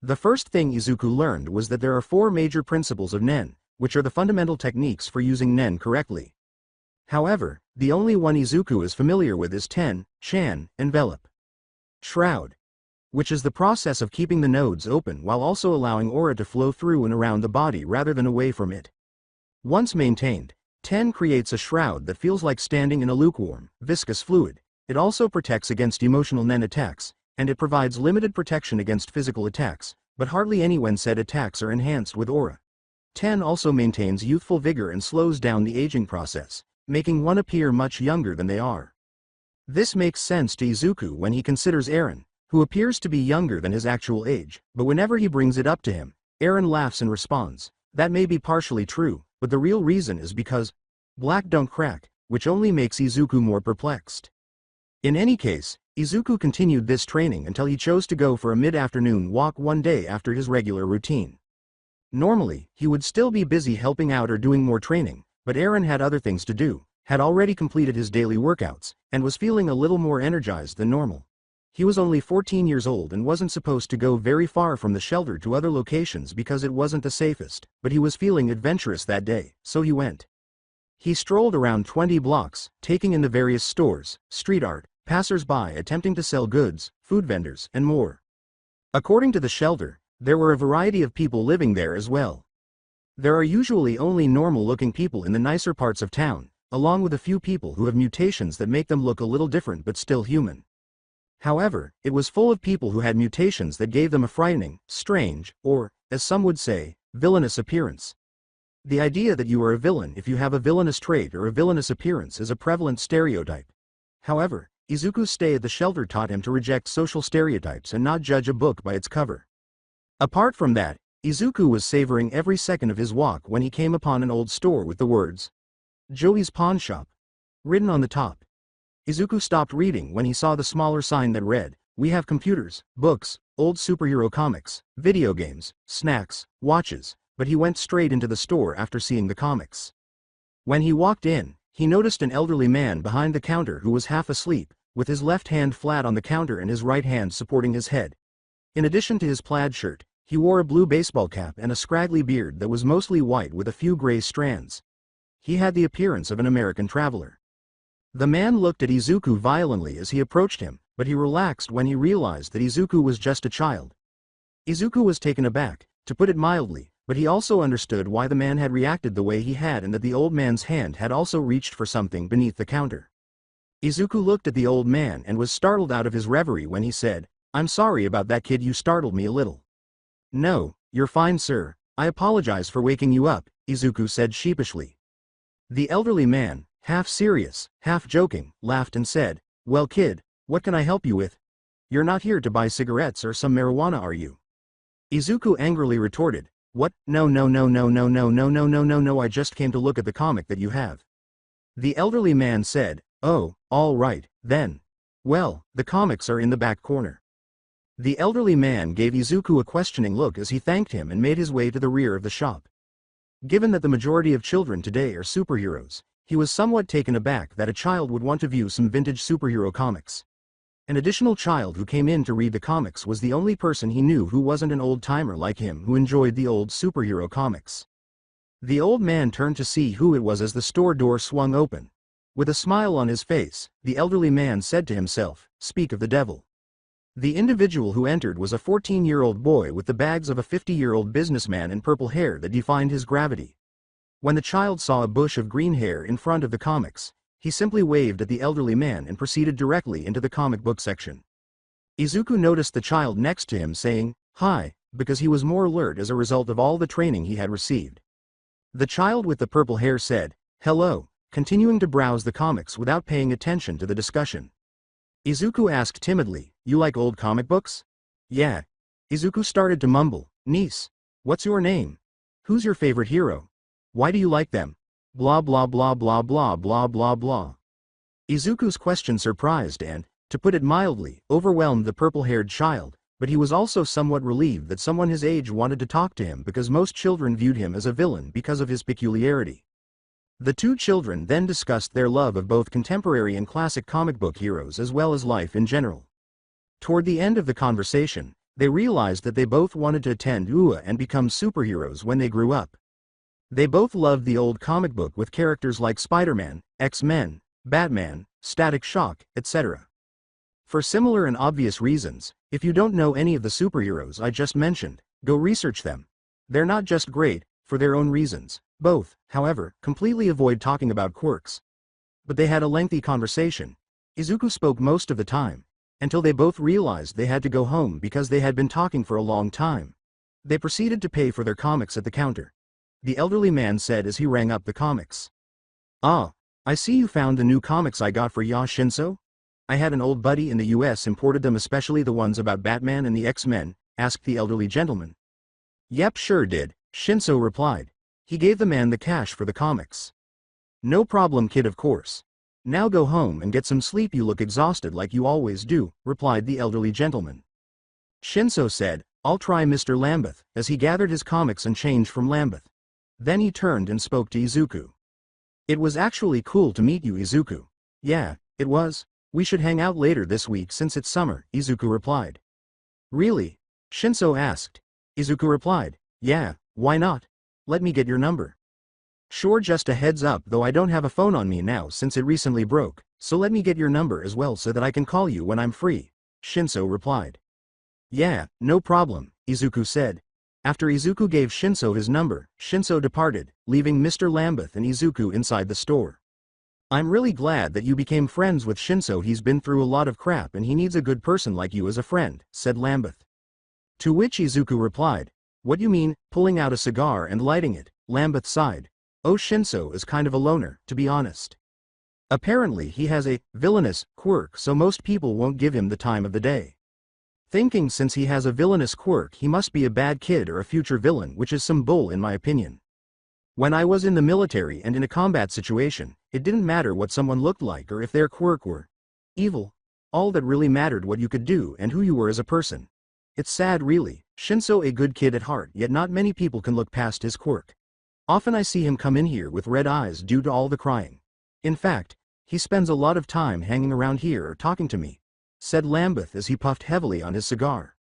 The first thing Izuku learned was that there are 4 major principles of nen, which are the fundamental techniques for using nen correctly. However, the only one Izuku is familiar with is Chan, envelop. Shroud, which is the process of keeping the nodes open while also allowing aura to flow through and around the body rather than away from it. Once maintained, Ten creates a shroud that feels like standing in a lukewarm, viscous fluid. It also protects against emotional nen attacks, and it provides limited protection against physical attacks, but hardly any when said attacks are enhanced with aura. Ten also maintains youthful vigor and slows down the aging process, making one appear much younger than they are. This makes sense to Izuku when he considers Eren, who appears to be younger than his actual age, but whenever he brings it up to him, Eren laughs and responds, "That may be partially true, but the real reason is because black don't crack," which only makes Izuku more perplexed. In any case, Izuku continued this training until he chose to go for a mid-afternoon walk one day after his regular routine. Normally, he would still be busy helping out or doing more training, but Eren had other things to do, had already completed his daily workouts, and was feeling a little more energized than normal. He was only 14 years old and wasn't supposed to go very far from the shelter to other locations because it wasn't the safest, but he was feeling adventurous that day, so he went. He strolled around 20 blocks, taking in the various stores, street art, passers-by attempting to sell goods, food vendors, and more. According to the shelter, there were a variety of people living there as well. There are usually only normal-looking people in the nicer parts of town, along with a few people who have mutations that make them look a little different but still human. However, it was full of people who had mutations that gave them a frightening, strange, or, as some would say, villainous appearance. The idea that you are a villain if you have a villainous trait or a villainous appearance is a prevalent stereotype. However, Izuku's stay at the shelter taught him to reject social stereotypes and not judge a book by its cover. Apart from that, Izuku was savoring every second of his walk when he came upon an old store with the words, "Joey's Pawn Shop," written on the top. Izuku stopped reading when he saw the smaller sign that read, "We have computers, books, old superhero comics, video games, snacks, watches," but he went straight into the store after seeing the comics. When he walked in, he noticed an elderly man behind the counter who was half asleep, with his left hand flat on the counter and his right hand supporting his head. In addition to his plaid shirt, he wore a blue baseball cap and a scraggly beard that was mostly white with a few gray strands. He had the appearance of an American traveler. The man looked at Izuku violently as he approached him, but he relaxed when he realized that Izuku was just a child. Izuku was taken aback, to put it mildly, but he also understood why the man had reacted the way he had and that the old man's hand had also reached for something beneath the counter. Izuku looked at the old man and was startled out of his reverie when he said, "I'm sorry about that, kid, you startled me a little." "No, you're fine, sir. I apologize for waking you up," Izuku said sheepishly. The elderly man, half serious, half joking, laughed and said, "Well, kid, what can I help you with? You're not here to buy cigarettes or some marijuana, are you?" Izuku angrily retorted, "What? No, no, no, no, no, no, no, no, no, no, no, I just came to look at the comic that you have." The elderly man said, "Oh, all right, then. Well, the comics are in the back corner." The elderly man gave Izuku a questioning look as he thanked him and made his way to the rear of the shop. Given that the majority of children today are superheroes, he was somewhat taken aback that a child would want to view some vintage superhero comics. An additional child who came in to read the comics was the only person he knew who wasn't an old-timer like him who enjoyed the old superhero comics. The old man turned to see who it was as the store door swung open. With a smile on his face, the elderly man said to himself, "Speak of the devil." The individual who entered was a 14-year-old boy with the bags of a 50-year-old businessman and purple hair that defined his gravity. When the child saw a bush of green hair in front of the comics, he simply waved at the elderly man and proceeded directly into the comic book section. Izuku noticed the child next to him saying, "Hi," because he was more alert as a result of all the training he had received. The child with the purple hair said, "Hello," continuing to browse the comics without paying attention to the discussion. Izuku asked timidly, "You like old comic books?" "Yeah." Izuku started to mumble, "Niece. What's your name? Who's your favorite hero? Why do you like them? Blah blah blah blah blah blah blah blah." Izuku's question surprised and, to put it mildly, overwhelmed the purple-haired child, but he was also somewhat relieved that someone his age wanted to talk to him because most children viewed him as a villain because of his peculiarity. The two children then discussed their love of both contemporary and classic comic book heroes as well as life in general. Toward the end of the conversation, they realized that they both wanted to attend UA and become superheroes when they grew up. They both loved the old comic book with characters like Spider-Man, X-Men, Batman, Static Shock, etc. For similar and obvious reasons, if you don't know any of the superheroes I just mentioned, go research them. They're not just great, for their own reasons. Both, however, completely avoid talking about quirks. But they had a lengthy conversation. Izuku spoke most of the time, until they both realized they had to go home because they had been talking for a long time. They proceeded to pay for their comics at the counter. The elderly man said as he rang up the comics. "Ah, I see you found the new comics I got for ya, Shinzo? I had an old buddy in the US imported them, especially the ones about Batman and the X-Men," asked the elderly gentleman. "Yep, sure did," Shinzo replied. He gave the man the cash for the comics. "No problem, kid, of course. Now go home and get some sleep, you look exhausted like you always do," replied the elderly gentleman. Shinzo said, "I'll try, Mr. Lambeth," as he gathered his comics and changed from Lambeth. Then he turned and spoke to Izuku. "It was actually cool to meet you, Izuku." "Yeah, it was. We should hang out later this week since it's summer," Izuku replied. "Really?" Shinzo asked. Izuku replied, "Yeah, why not? Let me get your number." "Sure, just a heads up though, I don't have a phone on me now since it recently broke, so let me get your number as well so that I can call you when I'm free," Shinzo replied. "Yeah, no problem," Izuku said. After Izuku gave Shinzo his number, Shinzo departed, leaving Mr. Lambeth and Izuku inside the store. "I'm really glad that you became friends with Shinzo. He's been through a lot of crap and he needs a good person like you as a friend," said Lambeth. To which Izuku replied, "What you mean?" Pulling out a cigar and lighting it, Lambeth sighed. "Oh, Shinzo is kind of a loner, to be honest. Apparently he has a villainous quirk, so most people won't give him the time of the day. Thinking since he has a villainous quirk he must be a bad kid or a future villain, which is some bull in my opinion. When I was in the military and in a combat situation, it didn't matter what someone looked like or if their quirk were evil. All that really mattered what you could do and who you were as a person. It's sad really, Shinzo a good kid at heart, yet not many people can look past his quirk. Often I see him come in here with red eyes due to all the crying. In fact, He spends a lot of time hanging around here or talking to me," said Lambeth as he puffed heavily on his cigar.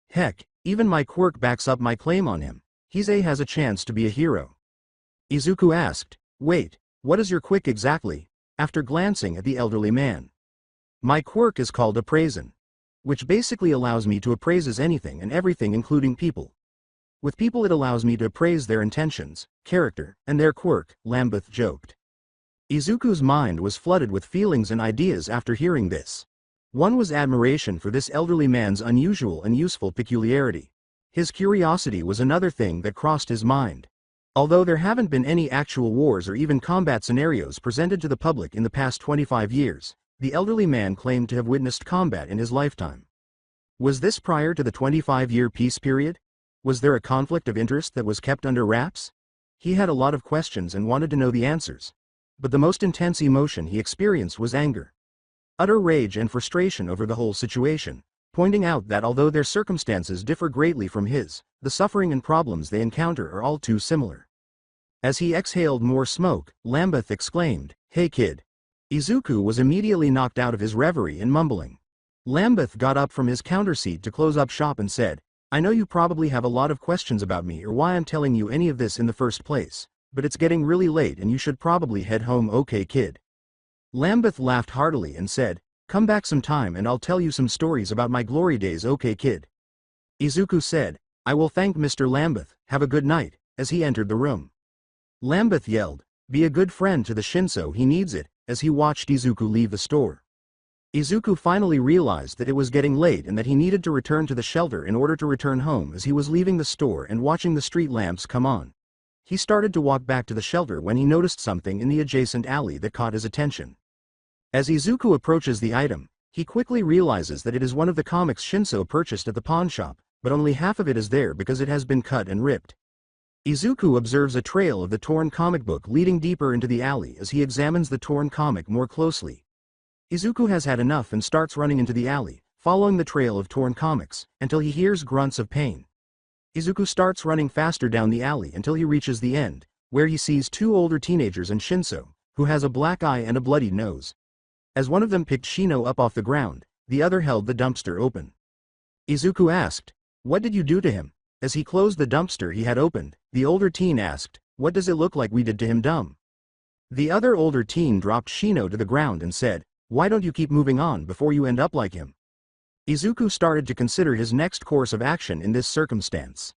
"Heck, even my quirk backs up my claim on him. He has a chance to be a hero." Izuku asked, "Wait, what is your quirk exactly?" after glancing at the elderly man. "My quirk is called Appraising, which basically allows me to appraise anything and everything including people. With people it allows me to appraise their intentions, character, and their quirk," Lambeth joked. Izuku's mind was flooded with feelings and ideas after hearing this. One was admiration for this elderly man's unusual and useful peculiarity. His curiosity was another thing that crossed his mind. Although there haven't been any actual wars or even combat scenarios presented to the public in the past 25 years, the elderly man claimed to have witnessed combat in his lifetime. Was this prior to the 25-year peace period? Was there a conflict of interest that was kept under wraps? He had a lot of questions and wanted to know the answers. But the most intense emotion he experienced was anger. Utter rage and frustration over the whole situation, pointing out that although their circumstances differ greatly from his, the suffering and problems they encounter are all too similar. As he exhaled more smoke, Lambeth exclaimed, "Hey kid." Izuku was immediately knocked out of his reverie and mumbling. Lambeth got up from his counter seat to close up shop and said, "I know you probably have a lot of questions about me or why I'm telling you any of this in the first place, but it's getting really late and you should probably head home, okay kid?" Lambeth laughed heartily and said, "Come back sometime and I'll tell you some stories about my glory days, okay kid?" Izuku said, "I will thank Mr. Lambeth, have a good night," as he entered the room. Lambeth yelled, "Be a good friend to the Shinzo, he needs it," as he watched Izuku leave the store. Izuku finally realized that it was getting late and that he needed to return to the shelter in order to return home. As he was leaving the store and watching the street lamps come on, he started to walk back to the shelter when he noticed something in the adjacent alley that caught his attention. As Izuku approaches the item, he quickly realizes that it is one of the comics Shinzo purchased at the pawn shop, but only half of it is there because it has been cut and ripped. Izuku observes a trail of the torn comic book leading deeper into the alley as he examines the torn comic more closely. Izuku has had enough and starts running into the alley, following the trail of torn comics, until he hears grunts of pain. Izuku starts running faster down the alley until he reaches the end, where he sees two older teenagers and Shinzo, who has a black eye and a bloody nose. As one of them picked Shino up off the ground, the other held the dumpster open. Izuku asked, "What did you do to him?" As he closed the dumpster he had opened, the older teen asked, "What does it look like we did to him, dumb?" The other older teen dropped Shino to the ground and said, "Why don't you keep moving on before you end up like him?" Izuku started to consider his next course of action in this circumstance.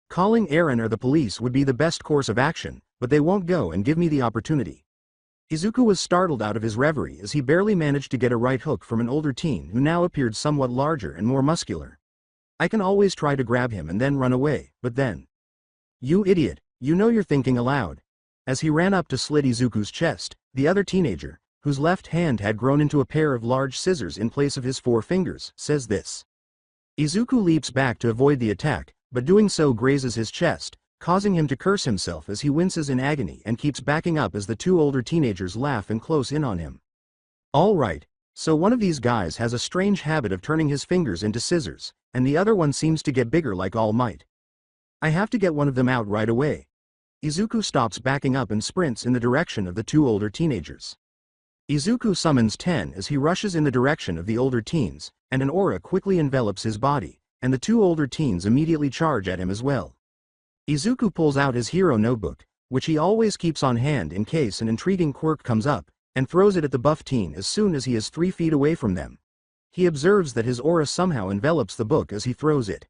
Calling Eren or the police would be the best course of action, but they won't go and give me the opportunity. Izuku was startled out of his reverie as he barely managed to get a right hook from an older teen who now appeared somewhat larger and more muscular. "I can always try to grab him and then run away, but then—" "You idiot, you know you're thinking aloud." As he ran up to slit Izuku's chest, the other teenager, whose left hand had grown into a pair of large scissors in place of his 4 fingers, says this. Izuku leaps back to avoid the attack, but doing so grazes his chest, causing him to curse himself as he winces in agony and keeps backing up as the 2 older teenagers laugh and close in on him. "All right, so one of these guys has a strange habit of turning his fingers into scissors, and the other one seems to get bigger like All Might. I have to get one of them out right away." Izuku stops backing up and sprints in the direction of the 2 older teenagers. Izuku summons Ten as he rushes in the direction of the older teens, and an aura quickly envelops his body, and the 2 older teens immediately charge at him as well. Izuku pulls out his hero notebook, which he always keeps on hand in case an intriguing quirk comes up, and throws it at the buff teen as soon as he is 3 feet away from them. He observes that his aura somehow envelops the book as he throws it.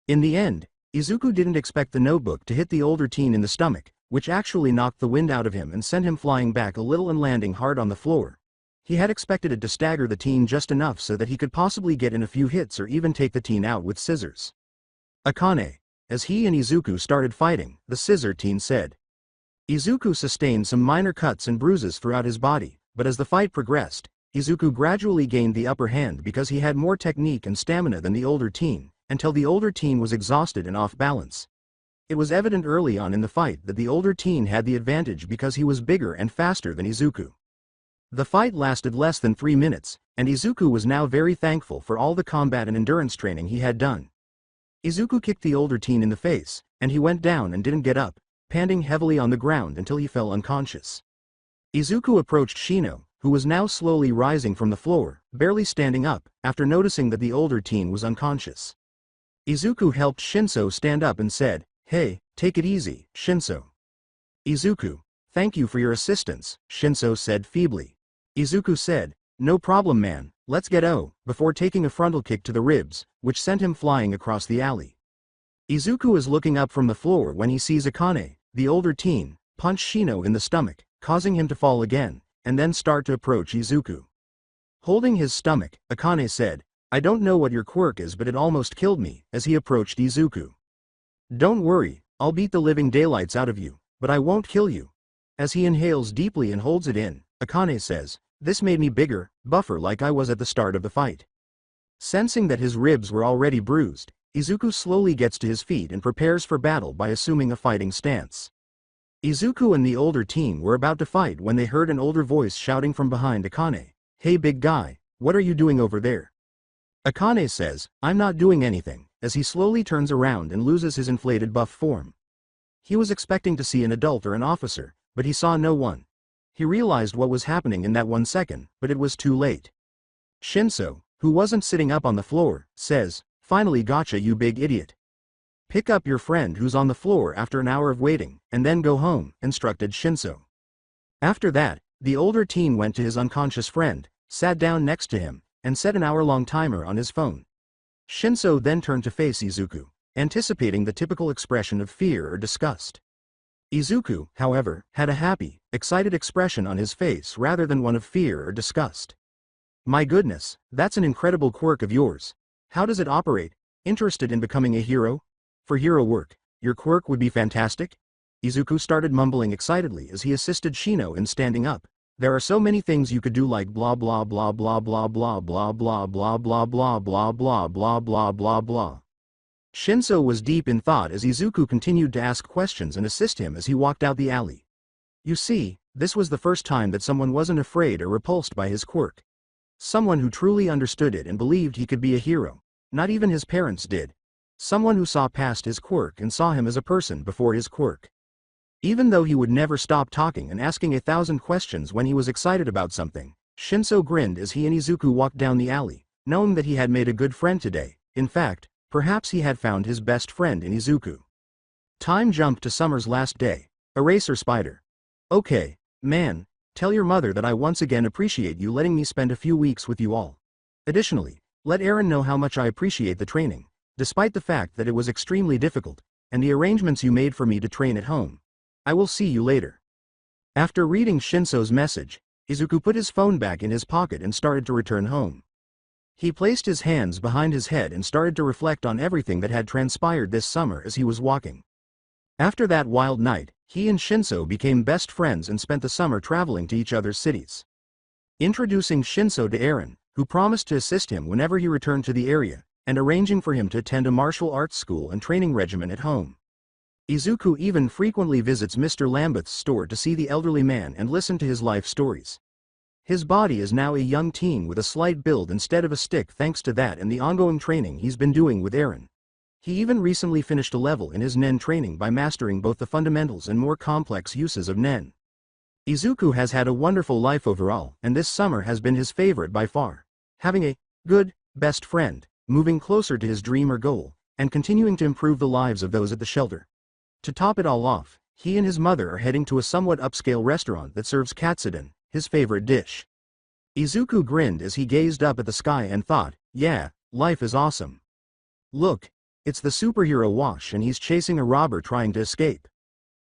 In the end, Izuku didn't expect the notebook to hit the older teen in the stomach, which actually knocked the wind out of him and sent him flying back a little and landing hard on the floor. He had expected it to stagger the teen just enough so that he could possibly get in a few hits or even take the teen out with scissors. "Akane." As he and Izuku started fighting, the scissor teen said. Izuku sustained some minor cuts and bruises throughout his body, but as the fight progressed, Izuku gradually gained the upper hand because he had more technique and stamina than the older teen, until the older teen was exhausted and off balance. It was evident early on in the fight that the older teen had the advantage because he was bigger and faster than Izuku. The fight lasted less than 3 minutes, and Izuku was now very thankful for all the combat and endurance training he had done. Izuku kicked the older teen in the face, and he went down and didn't get up, panting heavily on the ground until he fell unconscious. Izuku approached Shino, who was now slowly rising from the floor, barely standing up, after noticing that the older teen was unconscious. Izuku helped Shinzo stand up and said, "Hey, take it easy, Shinzo." "Izuku, thank you for your assistance," Shinzo said feebly. Izuku said, "No problem man, let's get O," before taking a frontal kick to the ribs, which sent him flying across the alley. Izuku is looking up from the floor when he sees Akane, the older teen, punch Shino in the stomach, causing him to fall again, and then start to approach Izuku. Holding his stomach, Akane said, "I don't know what your quirk is but it almost killed me," as he approached Izuku. "Don't worry, I'll beat the living daylights out of you, but I won't kill you." As he inhales deeply and holds it in, Akane says, "This made me bigger, buffer like I was at the start of the fight." Sensing that his ribs were already bruised, Izuku slowly gets to his feet and prepares for battle by assuming a fighting stance. Izuku and the older teen were about to fight when they heard an older voice shouting from behind Akane, "Hey big guy, what are you doing over there?" Akane says, "I'm not doing anything," as he slowly turns around and loses his inflated buff form. He was expecting to see an adult or an officer, but he saw no one. He realized what was happening in that 1 second, but it was too late. Shinzo, who wasn't sitting up on the floor, says, "Finally gotcha you big idiot. Pick up your friend who's on the floor after an hour of waiting, and then go home," instructed Shinzo. After that, the older teen went to his unconscious friend, sat down next to him, and set an hour-long timer on his phone. Shinzo then turned to face Izuku, anticipating the typical expression of fear or disgust. Izuku, however, had a happy, excited expression on his face rather than one of fear or disgust. "My goodness, that's an incredible quirk of yours. How does it operate? Interested in becoming a hero? For hero work, your quirk would be fantastic?" Izuku started mumbling excitedly as he assisted Shino in standing up. "There are so many things you could do like blah blah blah blah blah blah blah blah blah blah blah blah blah blah blah blah blah." Shinzo was deep in thought as Izuku continued to ask questions and assist him as he walked out the alley. You see, this was the first time that someone wasn't afraid or repulsed by his quirk. Someone who truly understood it and believed he could be a hero. Not even his parents did. Someone who saw past his quirk and saw him as a person before his quirk. Even though he would never stop talking and asking 1,000 questions when he was excited about something, Shinzo grinned as he and Izuku walked down the alley, knowing that he had made a good friend today. In fact, perhaps he had found his best friend in Izuku. Time jumped to summer's last day. Eraser Spider. "Okay, man, tell your mother that I once again appreciate you letting me spend a few weeks with you all. Additionally, let Aaron know how much I appreciate the training, despite the fact that it was extremely difficult, and the arrangements you made for me to train at home. I will see you later." After reading Shinso's message, Izuku put his phone back in his pocket and started to return home. He placed his hands behind his head and started to reflect on everything that had transpired this summer as he was walking. After that wild night, he and Shinzo became best friends and spent the summer traveling to each other's cities. Introducing Shinzo to Aaron, who promised to assist him whenever he returned to the area, and arranging for him to attend a martial arts school and training regimen at home. Izuku even frequently visits Mr. Lambeth's store to see the elderly man and listen to his life stories. His body is now a young teen with a slight build instead of a stick thanks to that and the ongoing training he's been doing with Aaron. He even recently finished a level in his Nen training by mastering both the fundamentals and more complex uses of Nen. Izuku has had a wonderful life overall, and this summer has been his favorite by far. Having a good, best friend, moving closer to his dream or goal, and continuing to improve the lives of those at the shelter. To top it all off, he and his mother are heading to a somewhat upscale restaurant that serves katsudon, his favorite dish. Izuku grinned as he gazed up at the sky and thought, yeah, life is awesome. Look, it's the superhero Wash and he's chasing a robber trying to escape.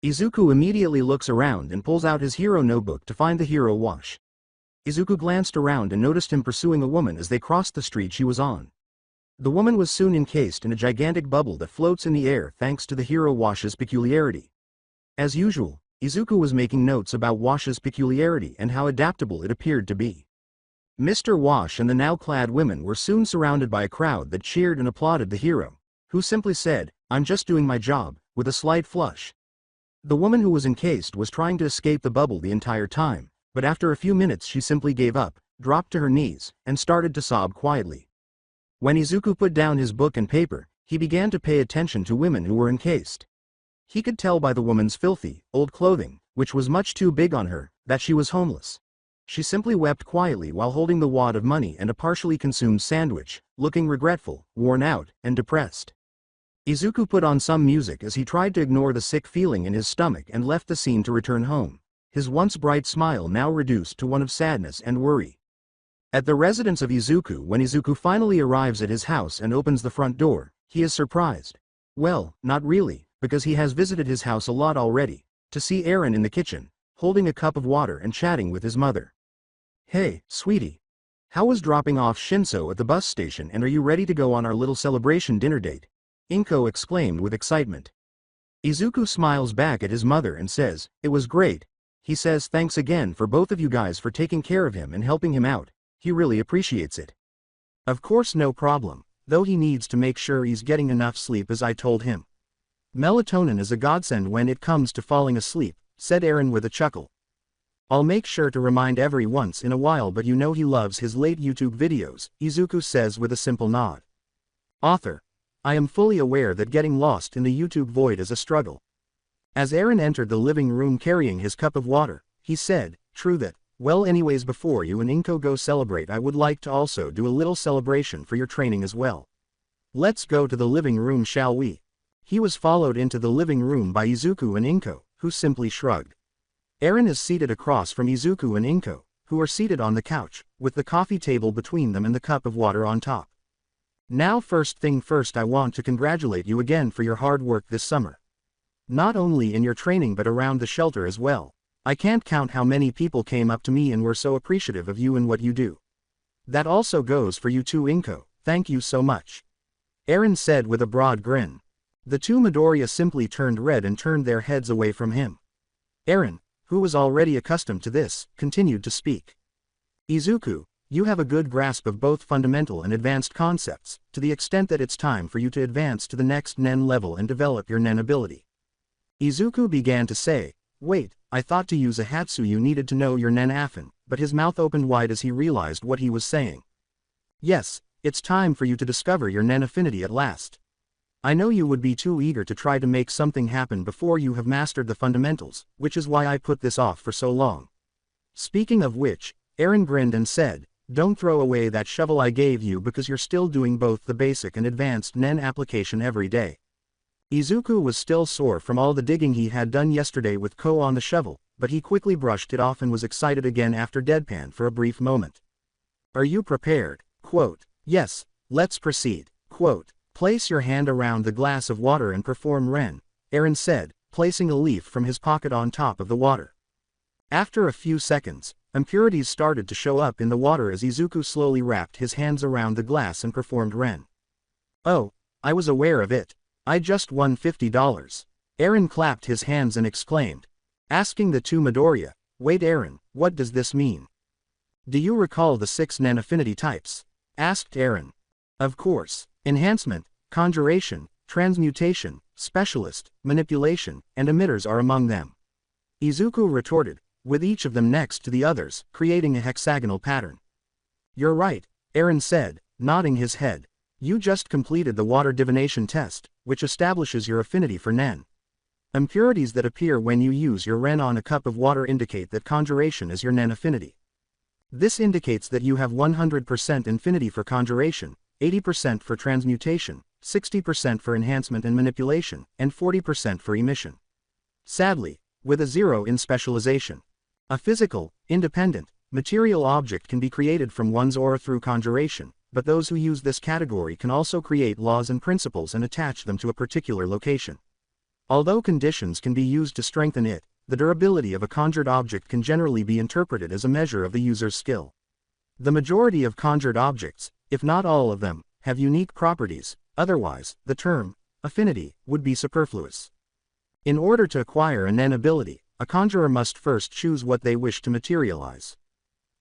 Izuku immediately looks around and pulls out his hero notebook to find the hero Wash. Izuku glanced around and noticed him pursuing a woman as they crossed the street she was on. The woman was soon encased in a gigantic bubble that floats in the air thanks to the hero Wash's peculiarity. As usual, Izuku was making notes about Wash's peculiarity and how adaptable it appeared to be. Mr. Wash and the now-clad women were soon surrounded by a crowd that cheered and applauded the hero, who simply said, "I'm just doing my job," with a slight flush. The woman who was encased was trying to escape the bubble the entire time, but after a few minutes she simply gave up, dropped to her knees, and started to sob quietly. When Izuku put down his book and paper, he began to pay attention to women who were encased. He could tell by the woman's filthy, old clothing, which was much too big on her, that she was homeless. She simply wept quietly while holding the wad of money and a partially consumed sandwich, looking regretful, worn out, and depressed. Izuku put on some music as he tried to ignore the sick feeling in his stomach and left the scene to return home, his once bright smile now reduced to one of sadness and worry. At the residence of Izuku, when Izuku finally arrives at his house and opens the front door, he is surprised. Well, not really, because he has visited his house a lot already, to see Eren in the kitchen, holding a cup of water and chatting with his mother. "Hey, sweetie. How was dropping off Shinzo at the bus station, and are you ready to go on our little celebration dinner date?" Inko exclaimed with excitement. Izuku smiles back at his mother and says, "It was great." He says thanks again for both of you guys for taking care of him and helping him out. He really appreciates it. Of course, no problem, though he needs to make sure he's getting enough sleep, as I told him. Melatonin is a godsend when it comes to falling asleep, said Eren with a chuckle. I'll make sure to remind every once in a while, but you know he loves his late YouTube videos, Izuku says with a simple nod. Author. I am fully aware that getting lost in the YouTube void is a struggle. As Eren entered the living room carrying his cup of water, he said, "True that. Well, anyways, before you and Inko go celebrate, I would like to also do a little celebration for your training as well. Let's go to the living room, shall we?" He was followed into the living room by Izuku and Inko, who simply shrugged. Eren is seated across from Izuku and Inko, who are seated on the couch, with the coffee table between them and the cup of water on top. Now, first thing first, I want to congratulate you again for your hard work this summer. Not only in your training but around the shelter as well. I can't count how many people came up to me and were so appreciative of you and what you do. That also goes for you too, Inko. Thank you so much. Eren said with a broad grin. The two Midoriya simply turned red and turned their heads away from him. Eren, who was already accustomed to this, continued to speak. Izuku, you have a good grasp of both fundamental and advanced concepts, to the extent that it's time for you to advance to the next Nen level and develop your Nen ability. Izuku began to say, "Wait, I thought to use a Hatsu you needed to know your Nen Affin," but his mouth opened wide as he realized what he was saying. "Yes, it's time for you to discover your Nen affinity at last. I know you would be too eager to try to make something happen before you have mastered the fundamentals, which is why I put this off for so long." Speaking of which, Eren grinned and said, "Don't throw away that shovel I gave you, because you're still doing both the basic and advanced Nen application every day." Izuku was still sore from all the digging he had done yesterday with Ko on the shovel, but he quickly brushed it off and was excited again after deadpan for a brief moment. "Are you prepared?" Quote, "Yes, let's proceed." Quote, "Place your hand around the glass of water and perform Ren," Eren said, placing a leaf from his pocket on top of the water. After a few seconds, impurities started to show up in the water as Izuku slowly wrapped his hands around the glass and performed Ren. "Oh, I was aware of it. I just won $50. Eren clapped his hands and exclaimed, asking the two Midoriya, "Wait, Eren, what does this mean?" "Do you recall the 6 Nen affinity types?" asked Eren. "Of course. Enhancement, conjuration, transmutation, specialist, manipulation, and emitters are among them," Izuku retorted, with each of them next to the others, creating a hexagonal pattern. "You're right," Eren said, nodding his head. "You just completed the water divination test, which establishes your affinity for Nen. Impurities that appear when you use your Ren on a cup of water indicate that conjuration is your Nen affinity. This indicates that you have 100% affinity for conjuration, 80% for transmutation, 60% for enhancement and manipulation, and 40% for emission. Sadly, with a 0 in specialization. A physical, independent, material object can be created from one's aura through conjuration, but those who use this category can also create laws and principles and attach them to a particular location. Although conditions can be used to strengthen it, the durability of a conjured object can generally be interpreted as a measure of the user's skill. The majority of conjured objects, if not all of them, have unique properties, otherwise, the term affinity would be superfluous. In order to acquire a Nen ability, a conjurer must first choose what they wish to materialize.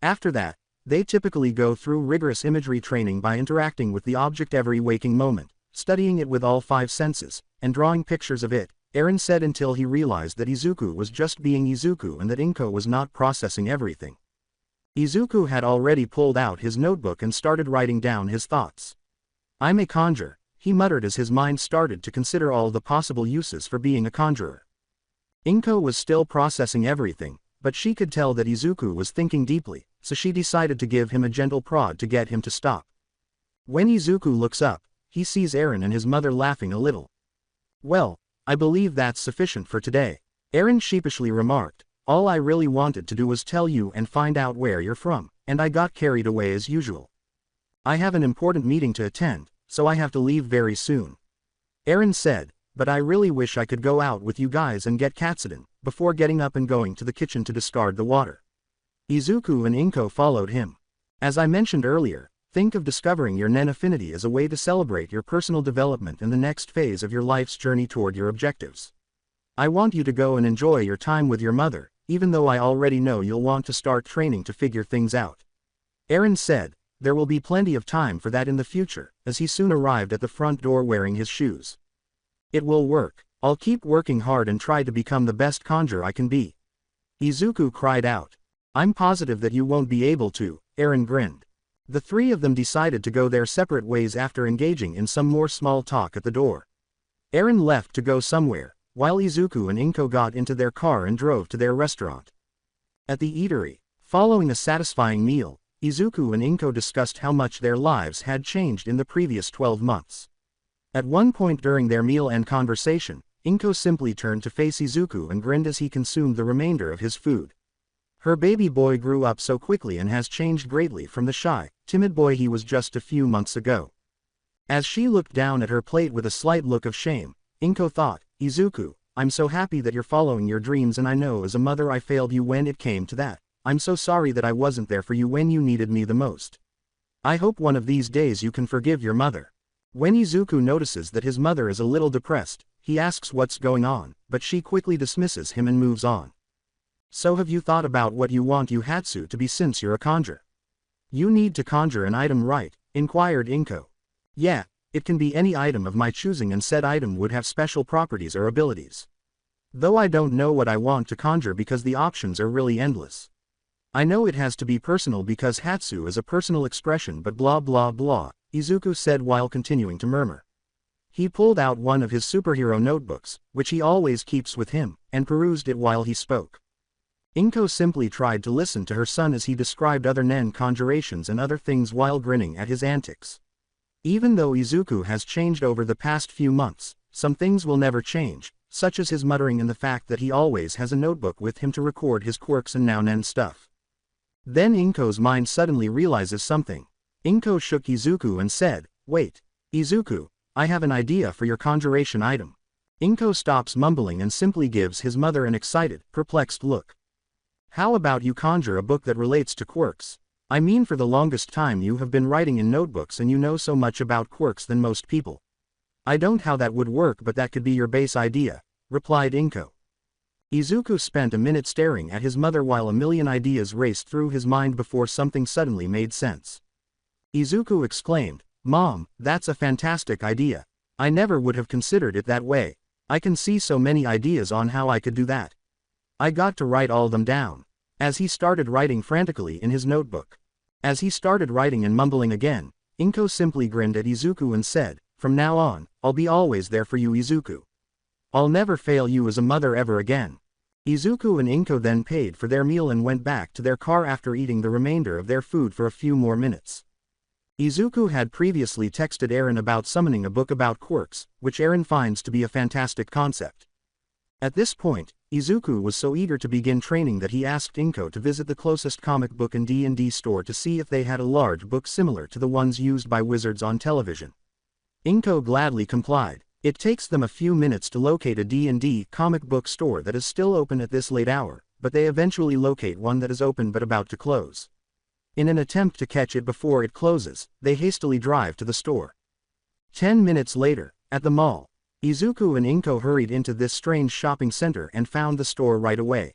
After that, they typically go through rigorous imagery training by interacting with the object every waking moment, studying it with all 5 senses, and drawing pictures of it, Eren said, until he realized that Izuku was just being Izuku and that Inko was not processing everything. Izuku had already pulled out his notebook and started writing down his thoughts. "I may conjure," he muttered as his mind started to consider all the possible uses for being a conjurer. Inko was still processing everything, but she could tell that Izuku was thinking deeply, so she decided to give him a gentle prod to get him to stop. When Izuku looks up, he sees Eren and his mother laughing a little. "Well, I believe that's sufficient for today," Eren sheepishly remarked. "All I really wanted to do was tell you and find out where you're from, and I got carried away as usual. I have an important meeting to attend, so I have to leave very soon." Eren said, "But I really wish I could go out with you guys and get Katsuden," before getting up and going to the kitchen to discard the water. Izuku and Inko followed him. As I mentioned earlier, think of discovering your Nen affinity as a way to celebrate your personal development in the next phase of your life's journey toward your objectives. I want you to go and enjoy your time with your mother, even though I already know you'll want to start training to figure things out." Eren said, "There will be plenty of time for that in the future," as he soon arrived at the front door wearing his shoes. "It will work. I'll keep working hard and try to become the best conjurer I can be." Izuku cried out. "I'm positive that you won't be able to," Eren grinned. The three of them decided to go their separate ways after engaging in some more small talk at the door. Eren left to go somewhere, while Izuku and Inko got into their car and drove to their restaurant. At the eatery, following a satisfying meal, Izuku and Inko discussed how much their lives had changed in the previous 12 months. At one point during their meal and conversation, Inko simply turned to face Izuku and grinned as he consumed the remainder of his food. Her baby boy grew up so quickly and has changed greatly from the shy, timid boy he was just a few months ago. As she looked down at her plate with a slight look of shame, Inko thought, "Izuku, I'm so happy that you're following your dreams, and I know as a mother I failed you when it came to that. I'm so sorry that I wasn't there for you when you needed me the most. I hope one of these days you can forgive your mother." When Izuku notices that his mother is a little depressed, he asks what's going on, but she quickly dismisses him and moves on. "So have you thought about what you want Hatsu to be since you're a conjurer?" "You need to conjure an item, right?" inquired Inko. "Yeah, it can be any item of my choosing, and said item would have special properties or abilities. Though I don't know what I want to conjure because the options are really endless. I know it has to be personal because Hatsu is a personal expression, but blah blah blah," Izuku said while continuing to murmur. He pulled out one of his superhero notebooks, which he always keeps with him, and perused it while he spoke. Inko simply tried to listen to her son as he described other Nen conjurations and other things while grinning at his antics. Even though Izuku has changed over the past few months, some things will never change, such as his muttering and the fact that he always has a notebook with him to record his quirks and now Nen stuff. Then Inko's mind suddenly realizes something. Inko shook Izuku and said, "Wait, Izuku, I have an idea for your conjuration item." Inko stops mumbling and simply gives his mother an excited, perplexed look. "How about you conjure a book that relates to quirks? I mean, for the longest time you have been writing in notebooks and you know so much about quirks than most people. I don't know how that would work, but that could be your base idea," replied Inko. Izuku spent a minute staring at his mother while a million ideas raced through his mind before something suddenly made sense. Izuku exclaimed, "Mom, that's a fantastic idea. I never would have considered it that way. I can see so many ideas on how I could do that. I got to write all them down." As he started writing frantically in his notebook. As he started writing and mumbling again, Inko simply grinned at Izuku and said, "From now on, I'll be always there for you, Izuku. I'll never fail you as a mother ever again." Izuku and Inko then paid for their meal and went back to their car after eating the remainder of their food for a few more minutes. Izuku had previously texted Eren about summoning a book about quirks, which Eren finds to be a fantastic concept. At this point, Izuku was so eager to begin training that he asked Inko to visit the closest comic book and D&D store to see if they had a large book similar to the ones used by wizards on television. Inko gladly complied. It takes them a few minutes to locate a D&D comic book store that is still open at this late hour, but they eventually locate one that is open but about to close. In an attempt to catch it before it closes, they hastily drive to the store. 10 minutes later, at the mall, Izuku and Inko hurried into this strange shopping center and found the store right away.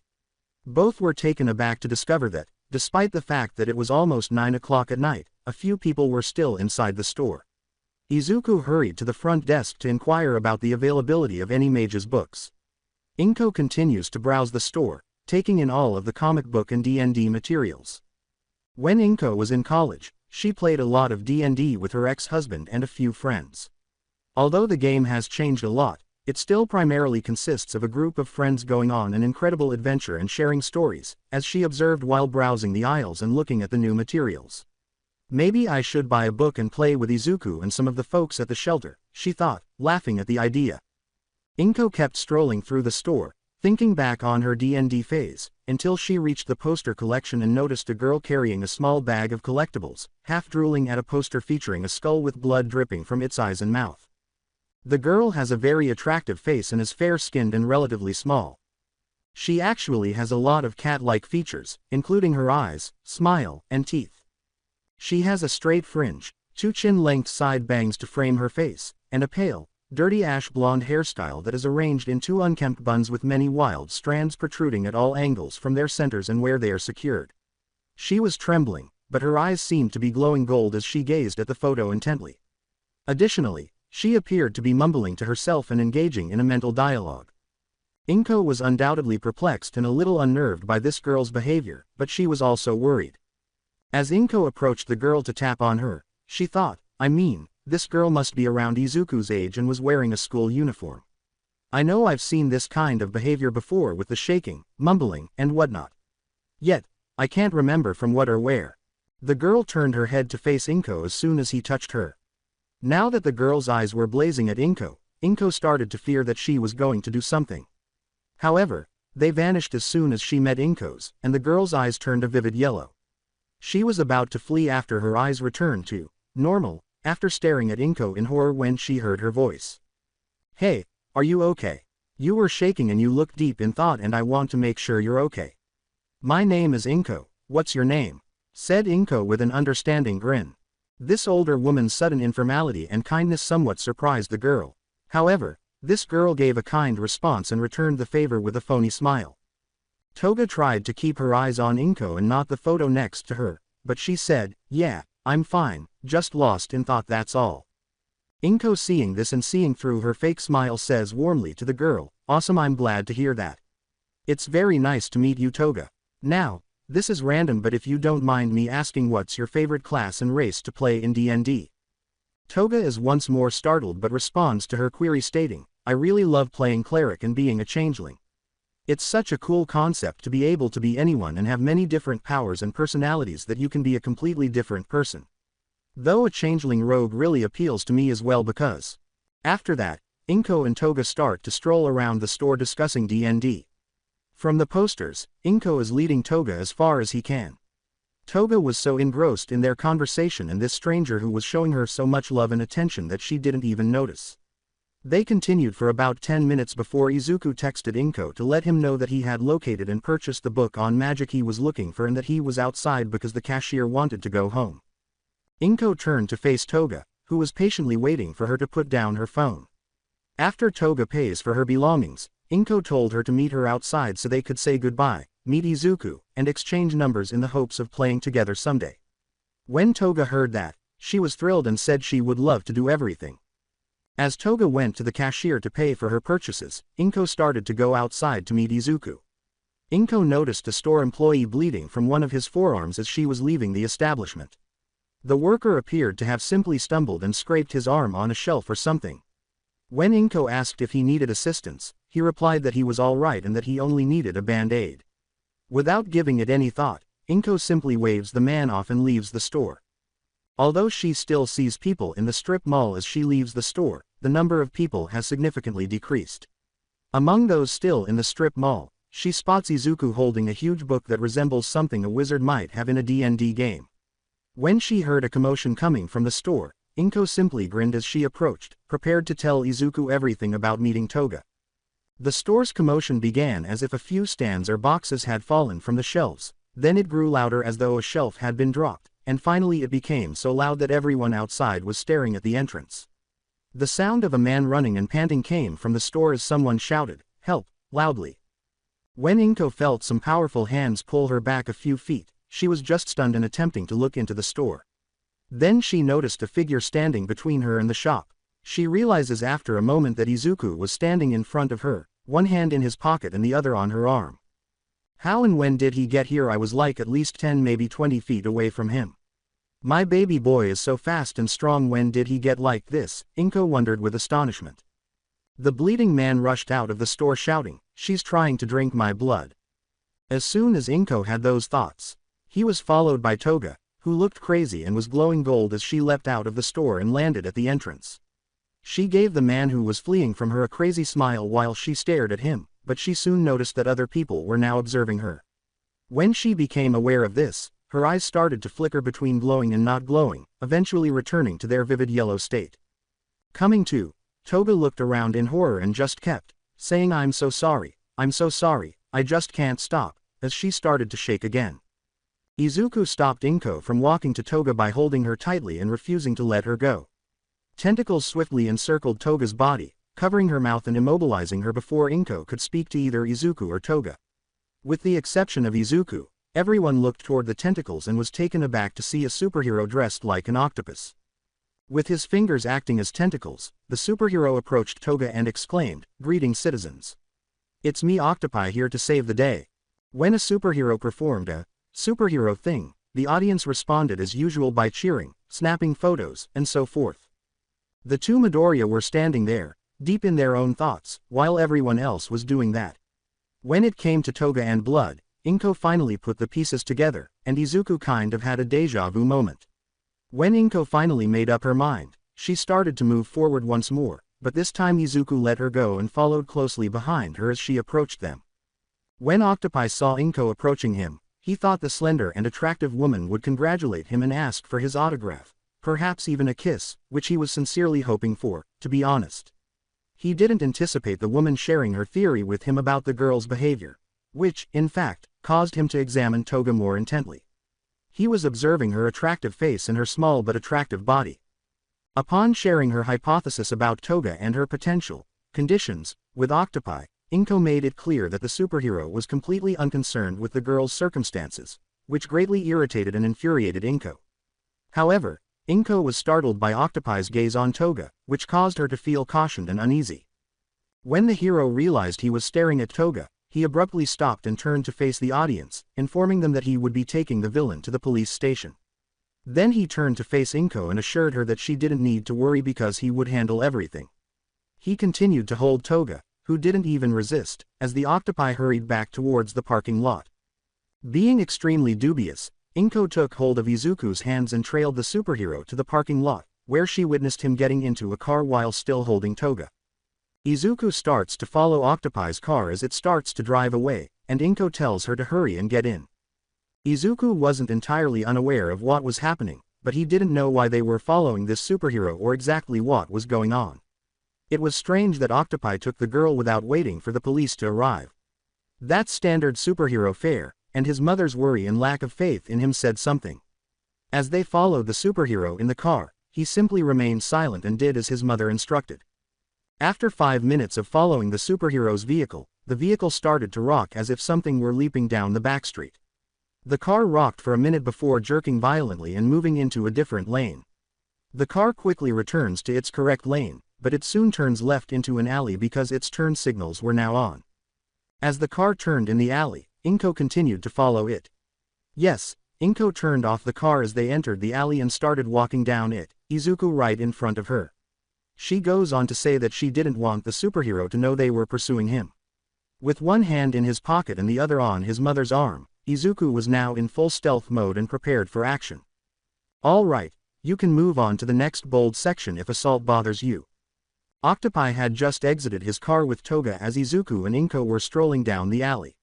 Both were taken aback to discover that, despite the fact that it was almost 9 o'clock at night, a few people were still inside the store. Izuku hurried to the front desk to inquire about the availability of any mage's books. Inko continues to browse the store, taking in all of the comic book and D&D materials. When Inko was in college, she played a lot of D&D with her ex-husband and a few friends. Although the game has changed a lot, it still primarily consists of a group of friends going on an incredible adventure and sharing stories, as she observed while browsing the aisles and looking at the new materials. Maybe I should buy a book and play with Izuku and some of the folks at the shelter, she thought, laughing at the idea. Inko kept strolling through the store, thinking back on her D&D phase, until she reached the poster collection and noticed a girl carrying a small bag of collectibles, half drooling at a poster featuring a skull with blood dripping from its eyes and mouth. The girl has a very attractive face and is fair-skinned and relatively small. She actually has a lot of cat-like features, including her eyes, smile, and teeth. She has a straight fringe, 2 chin-length side bangs to frame her face, and a pale, dirty ash blonde hairstyle that is arranged in 2 unkempt buns with many wild strands protruding at all angles from their centers and where they are secured. She was trembling, but her eyes seemed to be glowing gold as she gazed at the photo intently. Additionally, she appeared to be mumbling to herself and engaging in a mental dialogue. Inko was undoubtedly perplexed and a little unnerved by this girl's behavior, but she was also worried. As Inko approached the girl to tap on her, she thought, this girl must be around Izuku's age and was wearing a school uniform. I know I've seen this kind of behavior before with the shaking, mumbling, and whatnot. Yet, I can't remember from what or where. The girl turned her head to face Inko as soon as he touched her. Now that the girl's eyes were blazing at Inko, Inko started to fear that she was going to do something. However, they vanished as soon as she met Inko's, and the girl's eyes turned a vivid yellow. She was about to flee after her eyes returned to normal, after staring at Inko in horror when she heard her voice. Hey, are you okay? You were shaking and you looked deep in thought and I want to make sure you're okay. My name is Inko, what's your name? Said Inko with an understanding grin. This older woman's sudden informality and kindness somewhat surprised the girl. However, this girl gave a kind response and returned the favor with a phony smile. Toga tried to keep her eyes on Inko and not the photo next to her, but she said, yeah, I'm fine, just lost in thought, that's all. Inko, seeing this and seeing through her fake smile, says warmly to the girl, awesome, I'm glad to hear that. It's very nice to meet you, Toga. Now, this is random, but if you don't mind me asking, what's your favorite class and race to play in D&D? Toga is once more startled but responds to her query stating, I really love playing cleric and being a changeling. It's such a cool concept to be able to be anyone and have many different powers and personalities that you can be a completely different person. Though a changeling rogue really appeals to me as well because. After that, Inko and Toga start to stroll around the store discussing D&D. From the posters, Inko is leading Toga as far as he can. Toga was so engrossed in their conversation and this stranger who was showing her so much love and attention that she didn't even notice. They continued for about 10 minutes before Izuku texted Inko to let him know that he had located and purchased the book on magic he was looking for and that he was outside because the cashier wanted to go home. Inko turned to face Toga, who was patiently waiting for her to put down her phone. After Toga pays for her belongings, Inko told her to meet her outside so they could say goodbye, meet Izuku, and exchange numbers in the hopes of playing together someday. When Toga heard that, she was thrilled and said she would love to do everything. As Toga went to the cashier to pay for her purchases, Inko started to go outside to meet Izuku. Inko noticed a store employee bleeding from one of his forearms as she was leaving the establishment. The worker appeared to have simply stumbled and scraped his arm on a shelf or something. When Inko asked if he needed assistance, he replied that he was all right and that he only needed a band-aid. Without giving it any thought, Inko simply waves the man off and leaves the store. Although she still sees people in the strip mall as she leaves the store, the number of people has significantly decreased. Among those still in the strip mall, she spots Izuku holding a huge book that resembles something a wizard might have in a D&D game. When she heard a commotion coming from the store, Inko simply grinned as she approached, prepared to tell Izuku everything about meeting Toga. The store's commotion began as if a few stands or boxes had fallen from the shelves, then it grew louder as though a shelf had been dropped, and finally it became so loud that everyone outside was staring at the entrance. The sound of a man running and panting came from the store as someone shouted, "Help!" loudly. When Inko felt some powerful hands pull her back a few feet, she was just stunned and attempting to look into the store. Then she noticed a figure standing between her and the shop. She realizes after a moment that Izuku was standing in front of her, one hand in his pocket and the other on her arm. How and when did he get here? I was like at least 10 maybe 20 feet away from him. My baby boy is so fast and strong, when did he get like this? Inko wondered with astonishment. The bleeding man rushed out of the store shouting, she's trying to drink my blood. As soon as Inko had those thoughts, he was followed by Toga, who looked crazy and was glowing gold as she leapt out of the store and landed at the entrance. She gave the man who was fleeing from her a crazy smile while she stared at him, but she soon noticed that other people were now observing her. When she became aware of this, her eyes started to flicker between glowing and not glowing, eventually returning to their vivid yellow state. Coming to, Toga looked around in horror and just kept saying, I'm so sorry, I just can't stop, as she started to shake again. Izuku stopped Inko from walking to Toga by holding her tightly and refusing to let her go. Tentacles swiftly encircled Toga's body, covering her mouth and immobilizing her before Inko could speak to either Izuku or Toga. With the exception of Izuku, everyone looked toward the tentacles and was taken aback to see a superhero dressed like an octopus. With his fingers acting as tentacles, the superhero approached Toga and exclaimed, "Greetings, citizens. It's me, Octopi, here to save the day." When a superhero performed a superhero thing, the audience responded as usual by cheering, snapping photos, and so forth. The two Midoriya were standing there, deep in their own thoughts, while everyone else was doing that. When it came to Toga and blood, Inko finally put the pieces together, and Izuku kind of had a deja vu moment. When Inko finally made up her mind, she started to move forward once more, but this time Izuku let her go and followed closely behind her as she approached them. When Octopi saw Inko approaching him, he thought the slender and attractive woman would congratulate him and ask for his autograph, perhaps even a kiss, which he was sincerely hoping for, to be honest. He didn't anticipate the woman sharing her theory with him about the girl's behavior, which, in fact, caused him to examine Toga more intently. He was observing her attractive face and her small but attractive body. Upon sharing her hypothesis about Toga and her potential conditions with Octopi, Inko made it clear that the superhero was completely unconcerned with the girl's circumstances, which greatly irritated and infuriated Inko. However, Inko was startled by Octopi's gaze on Toga, which caused her to feel cautioned and uneasy. When the hero realized he was staring at Toga, he abruptly stopped and turned to face the audience, informing them that he would be taking the villain to the police station. Then he turned to face Inko and assured her that she didn't need to worry because he would handle everything. He continued to hold Toga, who didn't even resist, as the octopi hurried back towards the parking lot. Being extremely dubious, Inko took hold of Izuku's hands and trailed the superhero to the parking lot, where she witnessed him getting into a car while still holding Toga. Izuku starts to follow Octopi's car as it starts to drive away, and Inko tells her to hurry and get in. Izuku wasn't entirely unaware of what was happening, but he didn't know why they were following this superhero or exactly what was going on. It was strange that Octopi took the girl without waiting for the police to arrive. That's standard superhero fare, and his mother's worry and lack of faith in him said something. As they followed the superhero in the car, he simply remained silent and did as his mother instructed. After 5 minutes of following the superhero's vehicle, the vehicle started to rock as if something were leaping down the backstreet. The car rocked for a minute before jerking violently and moving into a different lane. The car quickly returns to its correct lane, but it soon turns left into an alley because its turn signals were now on. As the car turned in the alley, Inko continued to follow it. Yes, Inko turned off the car as they entered the alley and started walking down it, Izuku right in front of her. She goes on to say that she didn't want the superhero to know they were pursuing him. With one hand in his pocket and the other on his mother's arm, Izuku was now in full stealth mode and prepared for action. All right, you can move on to the next bold section if assault bothers you. Octopi had just exited his car with Toga as Izuku and Inko were strolling down the alley.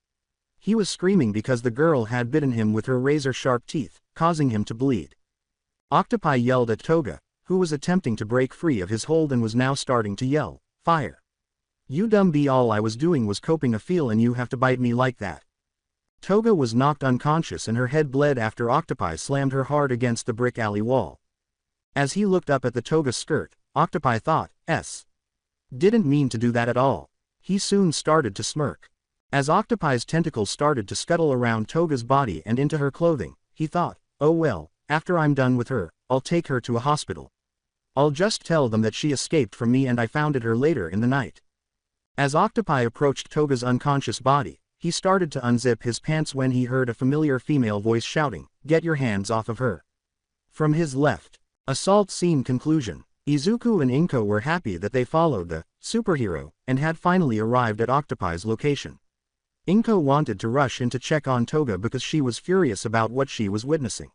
He was screaming because the girl had bitten him with her razor-sharp teeth, causing him to bleed. Octopi yelled at Toga, who was attempting to break free of his hold and was now starting to yell, "Fire! You dumb bee, all I was doing was coping a feel and you have to bite me like that." Toga was knocked unconscious and her head bled after Octopi slammed her hard against the brick alley wall. As he looked up at the Toga skirt, Octopi thought, didn't mean to do that at all. He soon started to smirk. As Octopi's tentacles started to scuttle around Toga's body and into her clothing, he thought, oh well, after I'm done with her, I'll take her to a hospital. I'll just tell them that she escaped from me and I founded her later in the night. As Octopi approached Toga's unconscious body, he started to unzip his pants when he heard a familiar female voice shouting, "Get your hands off of her." From his left. Assault scene conclusion. Izuku and Inko were happy that they followed the superhero and had finally arrived at Octopi's location. Inko wanted to rush in to check on Toga because she was furious about what she was witnessing.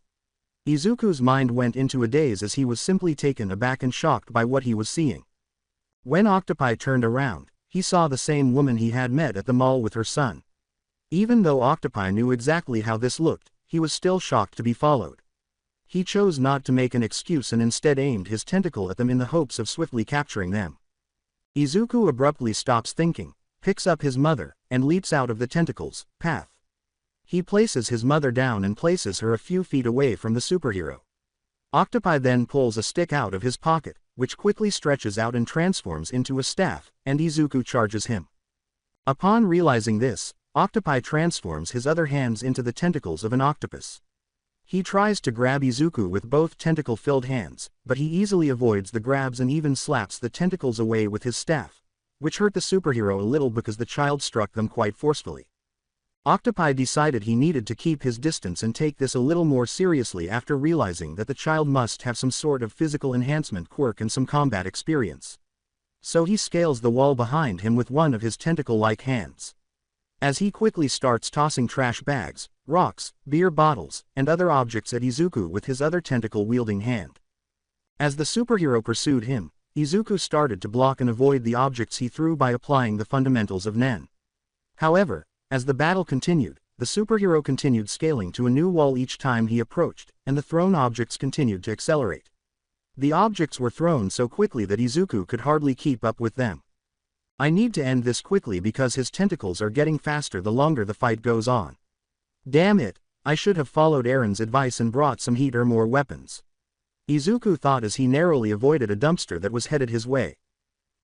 Izuku's mind went into a daze as he was simply taken aback and shocked by what he was seeing. When Octopi turned around, he saw the same woman he had met at the mall with her son. Even though Octopi knew exactly how this looked, he was still shocked to be followed. He chose not to make an excuse and instead aimed his tentacle at them in the hopes of swiftly capturing them. Izuku abruptly stops thinking, picks up his mother, and leaps out of the tentacle's path. He places his mother down and places her a few feet away from the superhero. Octopi then pulls a stick out of his pocket, which quickly stretches out and transforms into a staff, and Izuku charges him. Upon realizing this, Octopi transforms his other hands into the tentacles of an octopus. He tries to grab Izuku with both tentacle-filled hands, but he easily avoids the grabs and even slaps the tentacles away with his staff, which hurt the superhero a little because the child struck them quite forcefully. Octopi decided he needed to keep his distance and take this a little more seriously after realizing that the child must have some sort of physical enhancement quirk and some combat experience. So he scales the wall behind him with one of his tentacle-like hands. As he quickly starts tossing trash bags, rocks, beer bottles, and other objects at Izuku with his other tentacle-wielding hand. As the superhero pursued him, Izuku started to block and avoid the objects he threw by applying the fundamentals of Nen. However, as the battle continued, the superhero continued scaling to a new wall each time he approached, and the thrown objects continued to accelerate. The objects were thrown so quickly that Izuku could hardly keep up with them. I need to end this quickly because his tentacles are getting faster the longer the fight goes on. Damn it, I should have followed Aaron's advice and brought some heat or more weapons. Izuku thought as he narrowly avoided a dumpster that was headed his way.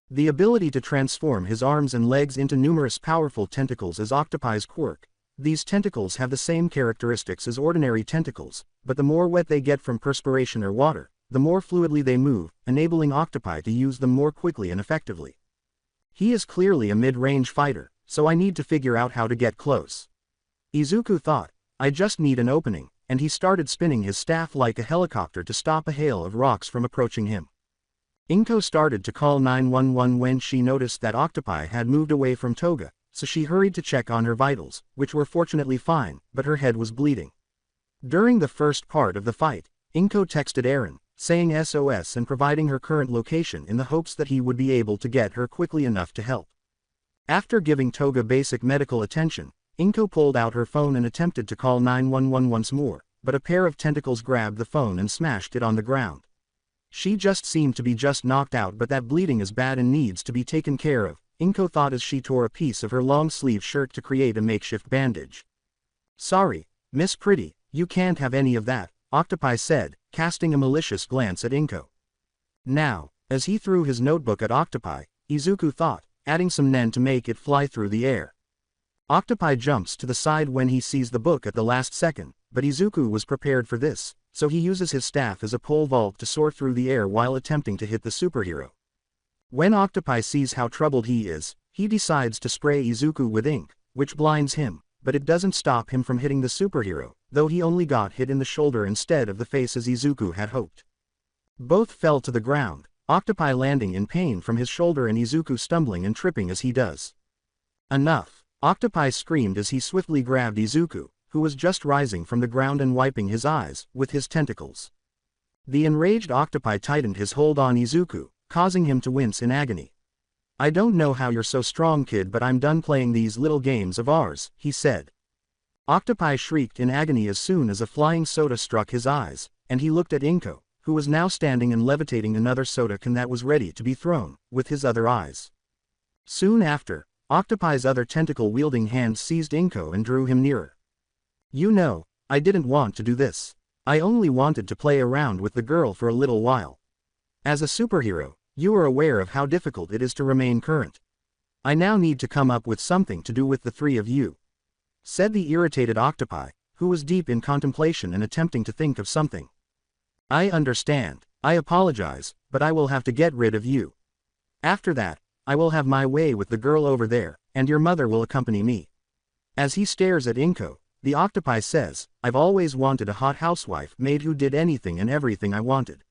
The ability to transform his arms and legs into numerous powerful tentacles is Octopi's quirk. These tentacles have the same characteristics as ordinary tentacles, but the more wet they get from perspiration or water, the more fluidly they move, enabling Octopi to use them more quickly and effectively. He is clearly a mid-range fighter, so I need to figure out how to get close. Izuku thought, I just need an opening, and he started spinning his staff like a helicopter to stop a hail of rocks from approaching him. Inko started to call 911 when she noticed that Octopi had moved away from Toga, so she hurried to check on her vitals, which were fortunately fine, but her head was bleeding. During the first part of the fight, Inko texted Aaron, saying SOS and providing her current location in the hopes that he would be able to get her quickly enough to help. After giving Toga basic medical attention, Inko pulled out her phone and attempted to call 911 once more, but a pair of tentacles grabbed the phone and smashed it on the ground. She just seemed to be just knocked out, but that bleeding is bad and needs to be taken care of, Inko thought as she tore a piece of her long-sleeve shirt to create a makeshift bandage. Sorry, Miss Pretty, you can't have any of that, Octopi said, casting a malicious glance at Inko. Now, as he threw his notebook at Octopi, Izuku thought, adding some nen to make it fly through the air. Octopi jumps to the side when he sees the book at the last second, but Izuku was prepared for this, so he uses his staff as a pole vault to soar through the air while attempting to hit the superhero. When Octopi sees how troubled he is, he decides to spray Izuku with ink, which blinds him, but it doesn't stop him from hitting the superhero, though he only got hit in the shoulder instead of the face as Izuku had hoped. Both fell to the ground, Octopi landing in pain from his shoulder and Izuku stumbling and tripping as he does. Enough, Octopi screamed as he swiftly grabbed Izuku, who was just rising from the ground and wiping his eyes with his tentacles. The enraged Octopi tightened his hold on Izuku, causing him to wince in agony. I don't know how you're so strong, kid, but I'm done playing these little games of ours, he said. Octopi shrieked in agony as soon as a flying soda struck his eyes, and he looked at Inko, who was now standing and levitating another soda can that was ready to be thrown, with his other eyes. Soon after, Octopi's other tentacle-wielding hand seized Inko and drew him nearer. You know, I didn't want to do this. I only wanted to play around with the girl for a little while. As a superhero, you are aware of how difficult it is to remain current. I now need to come up with something to do with the three of you, said the irritated Octopi, who was deep in contemplation and attempting to think of something. I understand, I apologize, but I will have to get rid of you. After that, I will have my way with the girl over there, and your mother will accompany me. As he stares at Inko, The octopi says, I've always wanted a hot housewife maid who did anything and everything I wanted.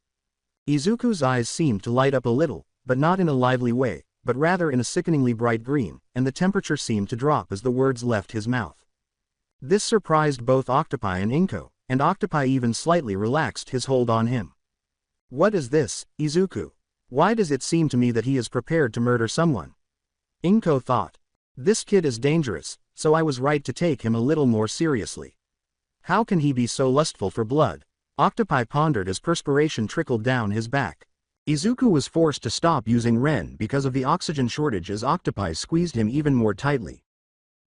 Izuku's eyes seemed to light up a little, but not in a lively way, but rather in a sickeningly bright green, and the temperature seemed to drop as the words left his mouth. This surprised both Octopi and Inko, and Octopi even slightly relaxed his hold on him. What is this, Izuku? Why does it seem to me that he is prepared to murder someone? Inko thought. This kid is dangerous, so I was right to take him a little more seriously. How can he be so lustful for blood? Octopi pondered as perspiration trickled down his back. Izuku was forced to stop using Ren because of the oxygen shortage as Octopi squeezed him even more tightly.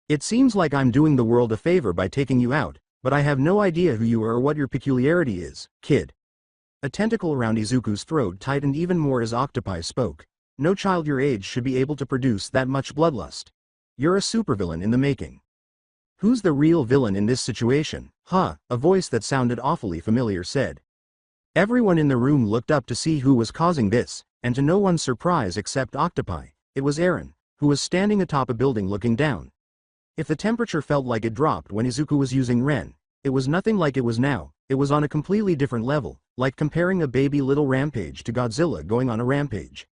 It seems like I'm doing the world a favor by taking you out, but I have no idea who you are or what your peculiarity is, kid. A tentacle around Izuku's throat tightened even more as Octopi spoke. No child your age should be able to produce that much bloodlust. You're a supervillain in the making. Who's the real villain in this situation, huh? A voice that sounded awfully familiar said. Everyone in the room looked up to see who was causing this, and to no one's surprise except Octopi, it was Eren, who was standing atop a building looking down. If the temperature felt like it dropped when Izuku was using Ren, it was nothing like it was now. It was on a completely different level, like comparing a baby little rampage to Godzilla going on a rampage.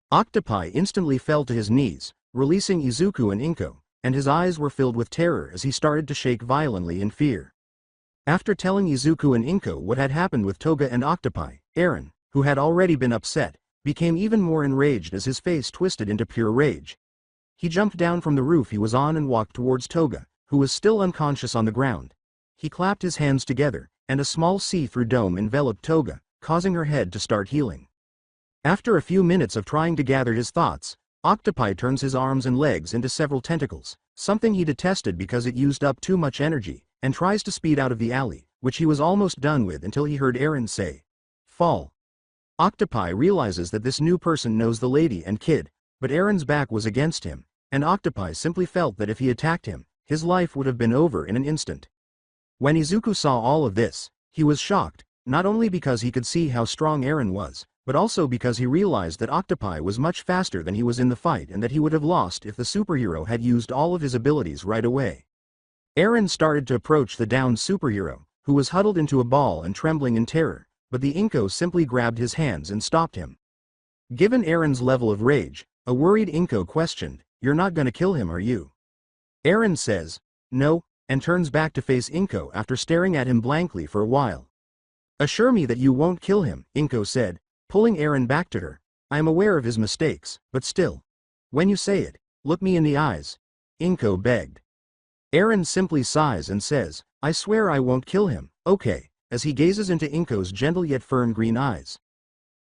Octopi instantly fell to his knees, releasing Izuku and Inko, and his eyes were filled with terror as he started to shake violently in fear. After telling Izuku and Inko what had happened with Toga and Octopi, Eren, who had already been upset, became even more enraged as his face twisted into pure rage. He jumped down from the roof he was on and walked towards Toga, who was still unconscious on the ground. He clapped his hands together, and a small see-through dome enveloped Toga, causing her head to start healing. After a few minutes of trying to gather his thoughts, Octopi turns his arms and legs into several tentacles, something he detested because it used up too much energy, and tries to speed out of the alley, which he was almost done with until he heard Eren say, "Fall." Octopi realizes that this new person knows the lady and kid, but Eren's back was against him, and Octopi simply felt that if he attacked him, his life would have been over in an instant. When Izuku saw all of this, he was shocked, not only because he could see how strong Eren was, but also because he realized that Octopi was much faster than he was in the fight and that he would have lost if the superhero had used all of his abilities right away. Eren started to approach the downed superhero, who was huddled into a ball and trembling in terror, but the Inko simply grabbed his hands and stopped him. Given Eren's level of rage, a worried Inko questioned, "You're not gonna kill him, are you?" Eren says, "No," and turns back to face Inko after staring at him blankly for a while. "Assure me that you won't kill him," Inko said, pulling Eren back to her. "I am aware of his mistakes, but still. When you say it, look me in the eyes," Inko begged. Eren simply sighs and says, "I swear I won't kill him, okay," as he gazes into Inko's gentle yet firm green eyes.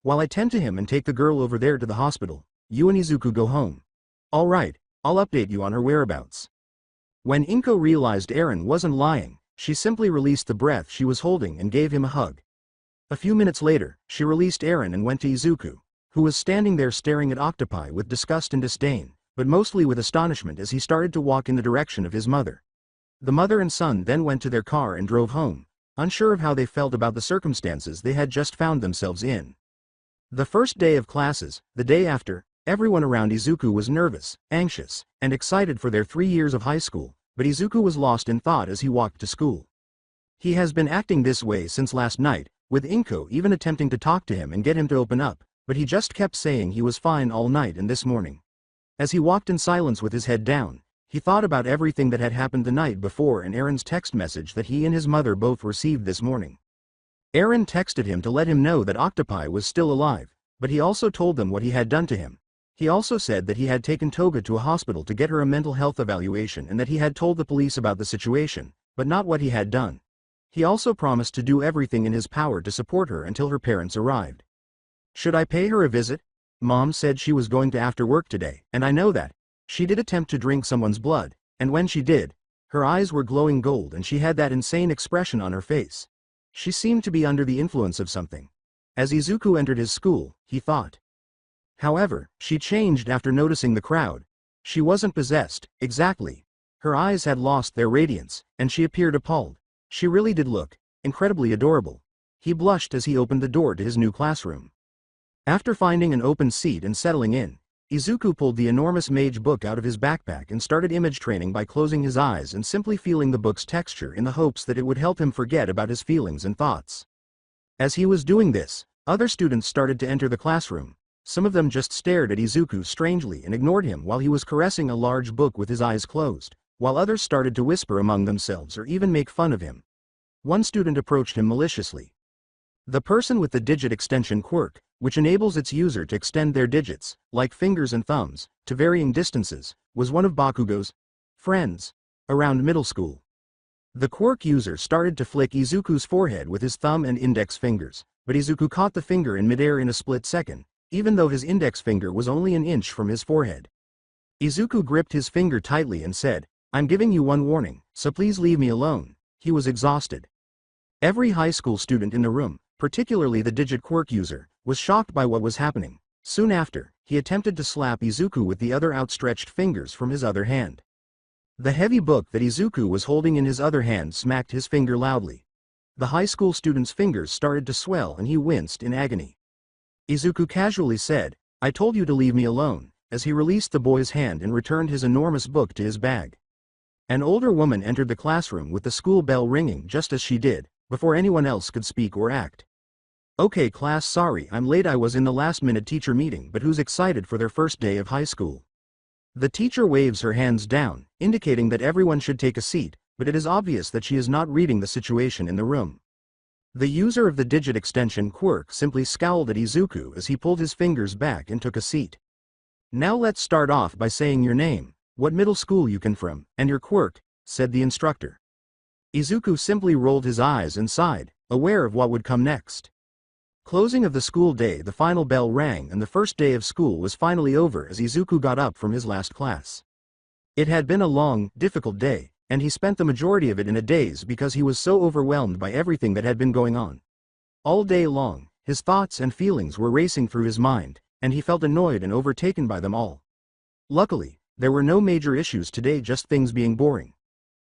"While I tend to him and take the girl over there to the hospital, you and Izuku go home. All right, I'll update you on her whereabouts." When Inko realized Eren wasn't lying, she simply released the breath she was holding and gave him a hug. A few minutes later, she released Eren and went to Izuku, who was standing there staring at Octopi with disgust and disdain, but mostly with astonishment as he started to walk in the direction of his mother. The mother and son then went to their car and drove home, unsure of how they felt about the circumstances they had just found themselves in. The first day of classes, the day after, everyone around Izuku was nervous, anxious, and excited for their 3 years of high school, but Izuku was lost in thought as he walked to school. He has been acting this way since last night, with Inko even attempting to talk to him and get him to open up, but he just kept saying he was fine all night and this morning. As he walked in silence with his head down, he thought about everything that had happened the night before and Eren's text message that he and his mother both received this morning. Eren texted him to let him know that Octopi was still alive, but he also told them what he had done to him. He also said that he had taken Toga to a hospital to get her a mental health evaluation and that he had told the police about the situation, but not what he had done. He also promised to do everything in his power to support her until her parents arrived. "Should I pay her a visit? Mom said she was going to after work today, and I know that. She did attempt to drink someone's blood, and when she did, her eyes were glowing gold and she had that insane expression on her face. She seemed to be under the influence of something." As Izuku entered his school, he thought. However, she changed after noticing the crowd. She wasn't possessed, exactly. Her eyes had lost their radiance, and she appeared appalled. She really did look incredibly adorable. He blushed as he opened the door to his new classroom. After finding an open seat and settling in, Izuku pulled the enormous mage book out of his backpack and started image training by closing his eyes and simply feeling the book's texture in the hopes that it would help him forget about his feelings and thoughts. As he was doing this, other students started to enter the classroom. Some of them just stared at Izuku strangely and ignored him while he was caressing a large book with his eyes closed, while others started to whisper among themselves or even make fun of him. One student approached him maliciously. The person with the digit extension Quirk, which enables its user to extend their digits, like fingers and thumbs, to varying distances, was one of Bakugo's friends around middle school. The Quirk user started to flick Izuku's forehead with his thumb and index fingers, but Izuku caught the finger in midair in a split second, even though his index finger was only an inch from his forehead. Izuku gripped his finger tightly and said, "I'm giving you one warning, so please leave me alone." He was exhausted. Every high school student in the room, particularly the digit Quirk user, was shocked by what was happening. Soon after, he attempted to slap Izuku with the other outstretched fingers from his other hand. The heavy book that Izuku was holding in his other hand smacked his finger loudly. The high school student's fingers started to swell and he winced in agony. Izuku casually said, "I told you to leave me alone," as he released the boy's hand and returned his enormous book to his bag. An older woman entered the classroom with the school bell ringing just as she did, before anyone else could speak or act. "Okay class, sorry I'm late, I was in the last-minute teacher meeting, but who's excited for their first day of high school?" The teacher waves her hands down, indicating that everyone should take a seat, but it is obvious that she is not reading the situation in the room. The user of the digit extension Quirk simply scowled at Izuku as he pulled his fingers back and took a seat. "Now let's start off by saying your name, what middle school you come from, and your quirk," said the instructor. Izuku simply rolled his eyes and sighed, aware of what would come next. Closing of the school day, the final bell rang and the first day of school was finally over as Izuku got up from his last class. It had been a long, difficult day, and he spent the majority of it in a daze because he was so overwhelmed by everything that had been going on. All day long, his thoughts and feelings were racing through his mind, and he felt annoyed and overtaken by them all. Luckily, there were no major issues today, just things being boring.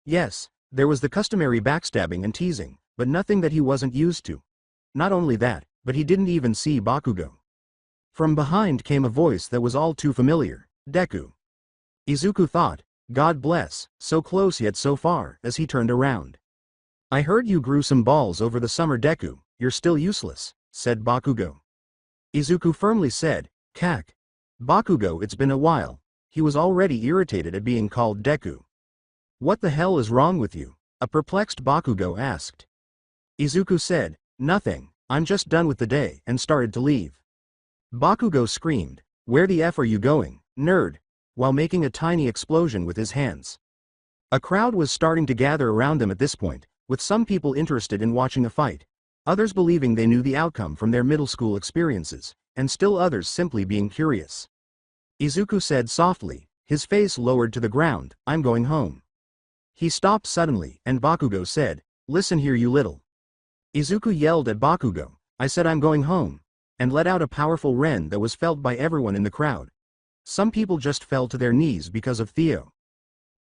Yes, there was the customary backstabbing and teasing, but nothing that he wasn't used to. Not only that, but he didn't even see Bakugo. From behind came a voice that was all too familiar, "Deku." Izuku thought, God bless, so close yet so far, as he turned around. "I heard you grew some balls over the summer, Deku, you're still useless," said Bakugo. Izuku firmly said, "Kak." "Bakugo, it's been a while." He was already irritated at being called Deku. "What the hell is wrong with you?" a perplexed Bakugo asked. Izuku said, "Nothing, I'm just done with the day," and started to leave. Bakugo screamed, "Where the F are you going, nerd?" while making a tiny explosion with his hands. A crowd was starting to gather around them at this point, with some people interested in watching a fight, others believing they knew the outcome from their middle school experiences, and still others simply being curious. Izuku said softly, his face lowered to the ground, "I'm going home." He stopped suddenly, and Bakugo said, "Listen here you little." Izuku yelled at Bakugo, "I said I'm going home," and let out a powerful ren that was felt by everyone in the crowd. Some people just fell to their knees because of Theo.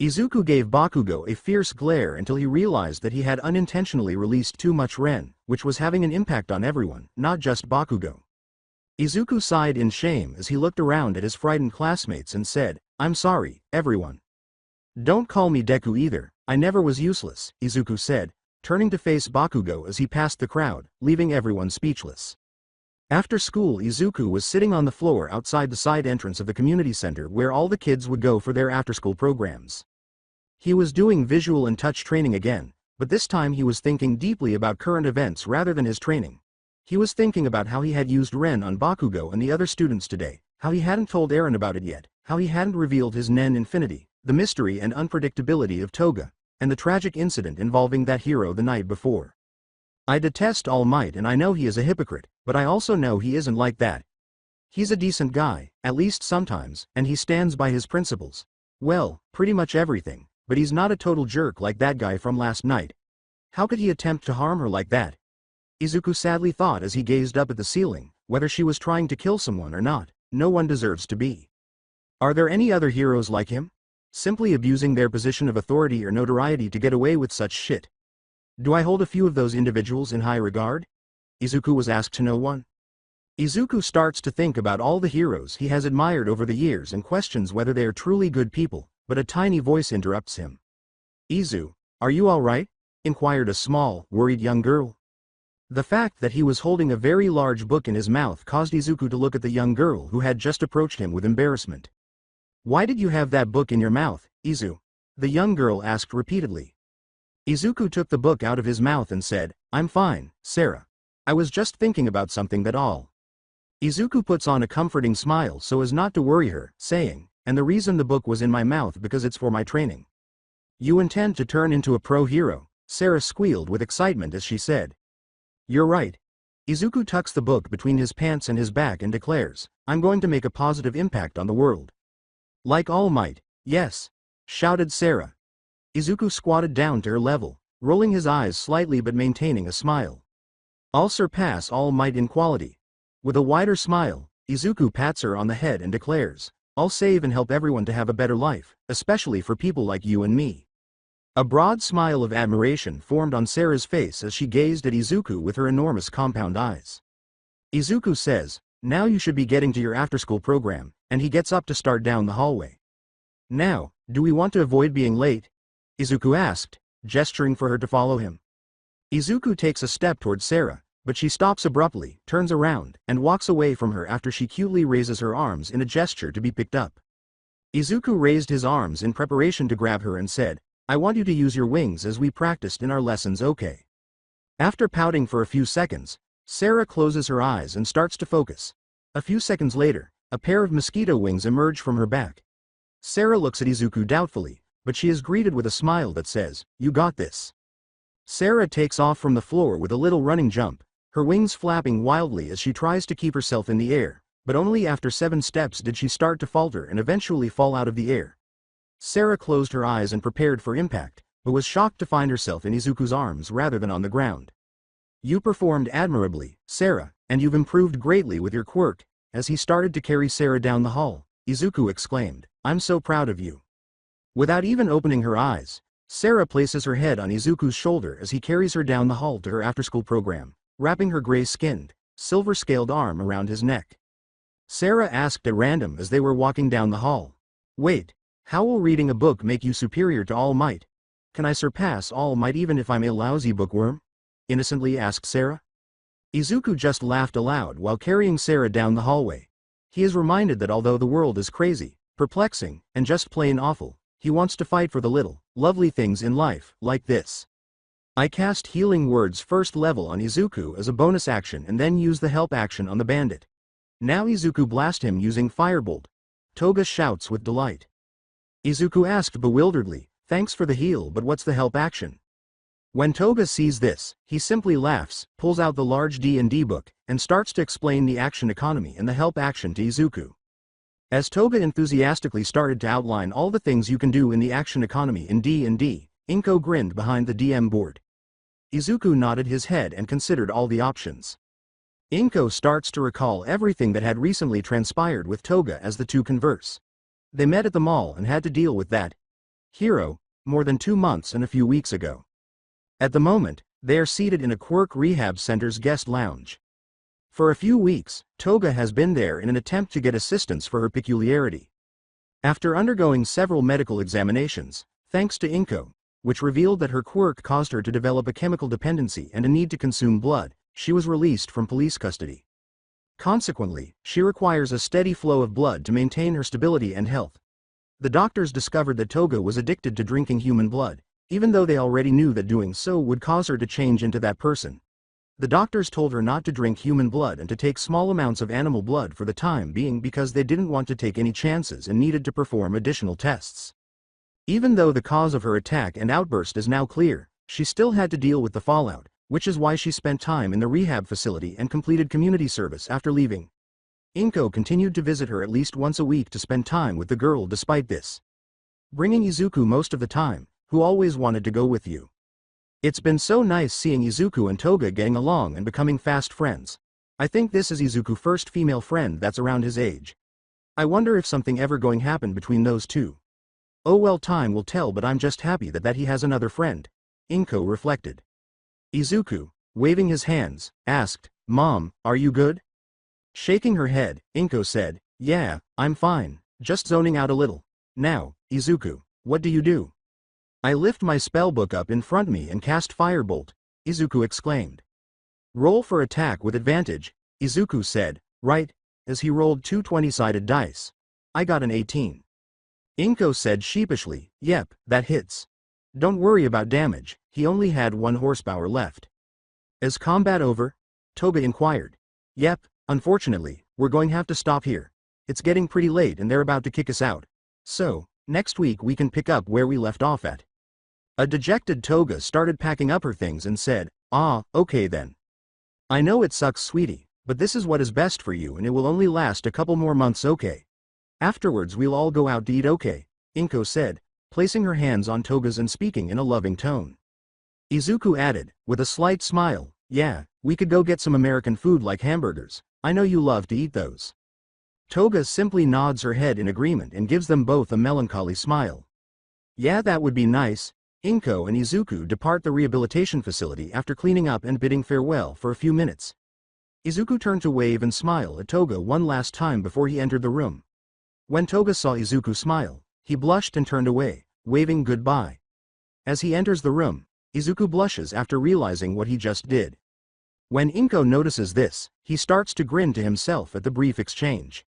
Izuku gave Bakugo a fierce glare until he realized that he had unintentionally released too much ren, which was having an impact on everyone, not just Bakugo. Izuku sighed in shame as he looked around at his frightened classmates and said, "I'm sorry, everyone. Don't call me Deku either, I never was useless," Izuku said, turning to face Bakugo as he passed the crowd, leaving everyone speechless. After school, Izuku was sitting on the floor outside the side entrance of the community center where all the kids would go for their after-school programs. He was doing visual and touch training again, but this time he was thinking deeply about current events rather than his training. He was thinking about how he had used Ren on Bakugo and the other students today, how he hadn't told Eren about it yet, how he hadn't revealed his Nen Infinity, the mystery and unpredictability of Toga, and the tragic incident involving that hero the night before. "I detest All Might and I know he is a hypocrite, but I also know he isn't like that. He's a decent guy, at least sometimes, and he stands by his principles. Well, pretty much everything, but he's not a total jerk like that guy from last night. How could he attempt to harm her like that?" Izuku sadly thought as he gazed up at the ceiling, whether she was trying to kill someone or not, no one deserves to be. Are there any other heroes like him? Simply abusing their position of authority or notoriety to get away with such shit. Do I hold a few of those individuals in high regard? Izuku was asked to no one. Izuku starts to think about all the heroes he has admired over the years and questions whether they are truly good people, but a tiny voice interrupts him. "Izu, are you alright?" inquired a small, worried young girl. The fact that he was holding a very large book in his mouth caused Izuku to look at the young girl who had just approached him with embarrassment. "Why did you have that book in your mouth, Izu?" the young girl asked repeatedly. Izuku took the book out of his mouth and said, "I'm fine, Sarah. I was just thinking about something that all." Izuku puts on a comforting smile so as not to worry her, saying, "And the reason the book was in my mouth because it's for my training." "You intend to turn into a pro hero?" Sarah squealed with excitement as she said. "You're right." Izuku tucks the book between his pants and his back and declares, "I'm going to make a positive impact on the world." "Like All Might, yes," shouted Sarah. Izuku squatted down to her level, rolling his eyes slightly but maintaining a smile. "I'll surpass All Might in quality." With a wider smile, Izuku pats her on the head and declares, "I'll save and help everyone to have a better life, especially for people like you and me." A broad smile of admiration formed on Sarah's face as she gazed at Izuku with her enormous compound eyes. Izuku says, "Now you should be getting to your after-school program," and he gets up to start down the hallway. "Now, do we want to avoid being late?" Izuku asked, gesturing for her to follow him. Izuku takes a step towards Sarah, but she stops abruptly, turns around, and walks away from her after she cutely raises her arms in a gesture to be picked up. Izuku raised his arms in preparation to grab her and said, "I want you to use your wings as we practiced in our lessons, okay?" After pouting for a few seconds, Sarah closes her eyes and starts to focus. A few seconds later, a pair of mosquito wings emerge from her back. Sarah looks at Izuku doubtfully, but she is greeted with a smile that says, "You got this." Sarah takes off from the floor with a little running jump, her wings flapping wildly as she tries to keep herself in the air, but only after 7 steps did she start to falter and eventually fall out of the air. Sarah closed her eyes and prepared for impact, but was shocked to find herself in Izuku's arms rather than on the ground. "You performed admirably, Sarah, and you've improved greatly with your quirk." As he started to carry Sarah down the hall, Izuku exclaimed, "I'm so proud of you." Without even opening her eyes, Sarah places her head on Izuku's shoulder as he carries her down the hall to her after-school program, wrapping her gray-skinned, silver-scaled arm around his neck. Sarah asked at random as they were walking down the hall, "Wait, how will reading a book make you superior to All Might? Can I surpass All Might even if I'm a lousy bookworm?" innocently asked Sarah. Izuku just laughed aloud while carrying Sarah down the hallway. He is reminded that although the world is crazy, perplexing, and just plain awful, he wants to fight for the little, lovely things in life, like this. I cast Healing Word's first level on Izuku as a bonus action and then use the help action on the bandit. Now Izuku blast him using Firebolt. Toga shouts with delight. Izuku asked bewilderedly, "Thanks for the heal, but what's the help action?" When Toga sees this, he simply laughs, pulls out the large D&D book, and starts to explain the action economy and the help action to Izuku. As Toga enthusiastically started to outline all the things you can do in the action economy in D&D, Inko grinned behind the DM board. Izuku nodded his head and considered all the options. Inko starts to recall everything that had recently transpired with Toga as the two converse. They met at the mall and had to deal with that hero more than 2 months and a few weeks ago. At the moment, they are seated in a Quirk Rehab Center's guest lounge. For a few weeks, Toga has been there in an attempt to get assistance for her peculiarity. After undergoing several medical examinations, thanks to Inko, which revealed that her quirk caused her to develop a chemical dependency and a need to consume blood, she was released from police custody. Consequently, she requires a steady flow of blood to maintain her stability and health. The doctors discovered that Toga was addicted to drinking human blood, even though they already knew that doing so would cause her to change into that person. The doctors told her not to drink human blood and to take small amounts of animal blood for the time being because they didn't want to take any chances and needed to perform additional tests. Even though the cause of her attack and outburst is now clear, she still had to deal with the fallout, which is why she spent time in the rehab facility and completed community service after leaving. Inko continued to visit her at least once a week to spend time with the girl despite this. Bringing Izuku most of the time, who always wanted to go with you. It's been so nice seeing Izuku and Toga getting along and becoming fast friends. I think this is Izuku's first female friend that's around his age. I wonder if something ever going to happen between those two. Oh well, time will tell, but I'm just happy that he has another friend. Inko reflected. Izuku, waving his hands, asked, "Mom, are you good?" Shaking her head, Inko said, "Yeah, I'm fine, just zoning out a little. Now, Izuku, what do you do?" "I lift my spellbook up in front of me and cast Firebolt," Izuku exclaimed. "Roll for attack with advantage," Izuku said, right, as he rolled two 20-sided dice. "I got an 18. Inko said sheepishly, "Yep, that hits. Don't worry about damage, he only had 1 horsepower left." "Is combat over?" Toga inquired. "Yep, unfortunately, we're going to have to stop here. It's getting pretty late and they're about to kick us out. So, next week we can pick up where we left off at." A dejected Toga started packing up her things and said, "Ah, okay then. I know it sucks, sweetie, but this is what is best for you and it will only last a couple more months, okay? Afterwards we'll all go out to eat, okay?" Inko said, placing her hands on Toga's and speaking in a loving tone. Izuku added, with a slight smile, "Yeah, we could go get some American food like hamburgers, I know you love to eat those." Toga simply nods her head in agreement and gives them both a melancholy smile. "Yeah, that would be nice." Inko and Izuku depart the rehabilitation facility after cleaning up and bidding farewell for a few minutes. Izuku turned to wave and smile at Toga one last time before he entered the room. When Toga saw Izuku smile, he blushed and turned away, waving goodbye. As he enters the room, Izuku blushes after realizing what he just did. When Inko notices this, he starts to grin to himself at the brief exchange.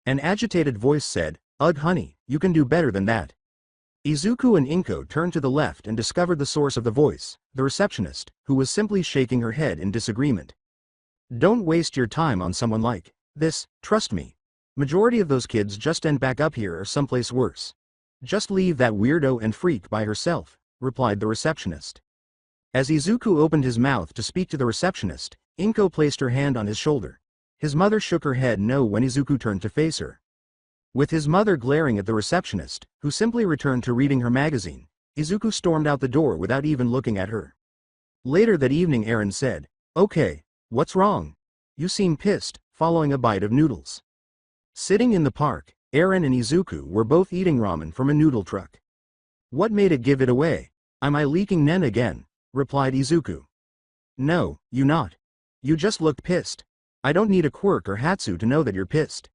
An agitated voice said, "Ugh honey, you can do better than that." Izuku and Inko turned to the left and discovered the source of the voice, the receptionist, who was simply shaking her head in disagreement. "Don't waste your time on someone like this, trust me. Majority of those kids just end back up here or someplace worse. Just leave that weirdo and freak by herself," replied the receptionist. As Izuku opened his mouth to speak to the receptionist, Inko placed her hand on his shoulder. His mother shook her head no when Izuku turned to face her. With his mother glaring at the receptionist, who simply returned to reading her magazine, Izuku stormed out the door without even looking at her. Later that evening Eren said, "Okay, what's wrong? You seem pissed," following a bite of noodles. Sitting in the park, Eren and Izuku were both eating ramen from a noodle truck. "What made it give it away? Am I leaking Nen again?" replied Izuku. "No, you not. You just looked pissed. I don't need a Quirk or Hatsu to know that you're pissed."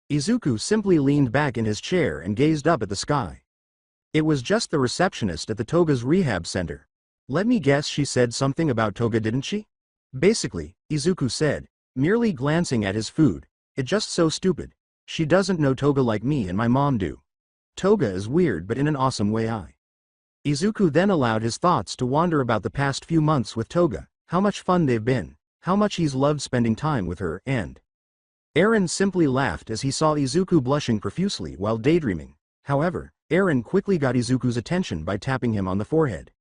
Izuku simply leaned back in his chair and gazed up at the sky. It was just the receptionist at the Toga's rehab center. "Let me guess, she said something about Toga, didn't she?" "Basically," Izuku said, merely glancing at his food, "it's just so stupid. She doesn't know Toga like me and my mom do. Toga is weird but in an awesome way." Izuku then allowed his thoughts to wander about the past few months with Toga, how much fun they've been, how much he's loved spending time with her, and Eren simply laughed as he saw Izuku blushing profusely while daydreaming. However, Eren quickly got Izuku's attention by tapping him on the forehead.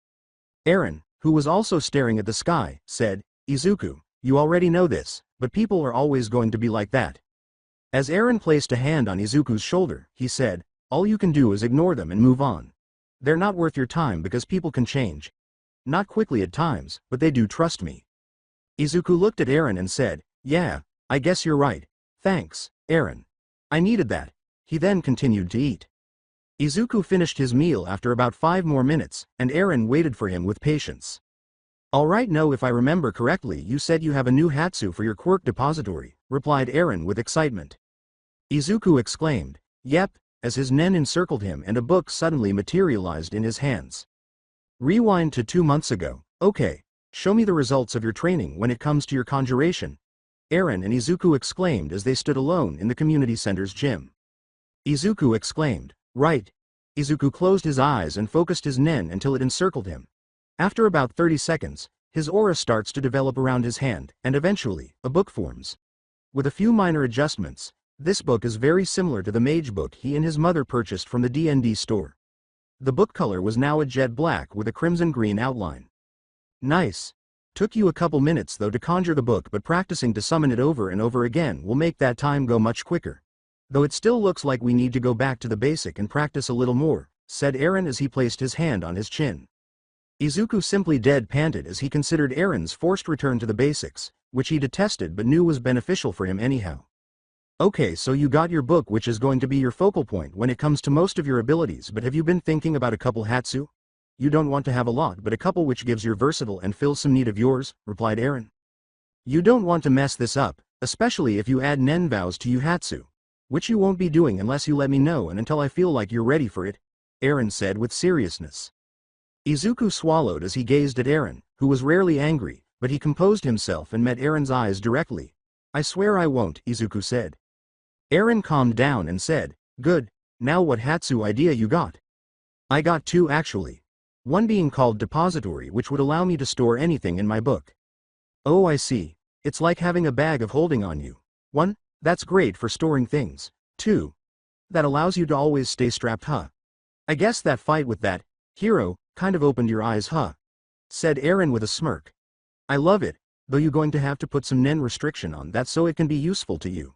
Eren, who was also staring at the sky, said, "Izuku, you already know this, but people are always going to be like that." As Eren placed a hand on Izuku's shoulder, he said, "All you can do is ignore them and move on. They're not worth your time because people can change. Not quickly at times, but they do, trust me." Izuku looked at Eren and said, "Yeah, I guess you're right. Thanks, Eren. I needed that." He then continued to eat. Izuku finished his meal after about 5 more minutes, and Eren waited for him with patience. "Alright, no, if I remember correctly you said you have a new Hatsu for your Quirk Depository," replied Eren with excitement. Izuku exclaimed, "Yep," as his Nen encircled him and a book suddenly materialized in his hands. Rewind to 2 months ago. "Okay, show me the results of your training when it comes to your conjuration," Eren and Izuku exclaimed as they stood alone in the community center's gym. Izuku exclaimed, "Right." Izuku closed his eyes and focused his Nen until it encircled him. After about 30 seconds, his aura starts to develop around his hand, and eventually, a book forms. With a few minor adjustments, this book is very similar to the mage book he and his mother purchased from the D&D store. The book color was now a jet black with a crimson-green outline. "Nice. Took you a couple minutes though to conjure the book, but practicing to summon it over and over again will make that time go much quicker. Though it still looks like we need to go back to the basic and practice a little more," said Eren as he placed his hand on his chin. Izuku simply dead-panted as he considered Eren's forced return to the basics, which he detested but knew was beneficial for him anyhow. "Okay, so you got your book which is going to be your focal point when it comes to most of your abilities, but have you been thinking about a couple Hatsu? You don't want to have a lot but a couple which gives your versatile and fills some need of yours," replied Eren. "You don't want to mess this up, especially if you add nen vows to Yuhatsu. Which you won't be doing unless you let me know and until I feel like you're ready for it, Eren said with seriousness. Izuku swallowed as he gazed at Eren, who was rarely angry, but he composed himself and met Eren's eyes directly. I swear I won't, Izuku said. Eren calmed down and said, good, now what Hatsu idea you got? I got two actually. One being called Depository, which would allow me to store anything in my book. Oh, I see. It's like having a bag of holding on you. 1. That's great for storing things. 2. That allows you to always stay strapped, huh? I guess that fight with that hero kind of opened your eyes, huh? Said Eren with a smirk. I love it, though you're going to have to put some nen restriction on that so it can be useful to you.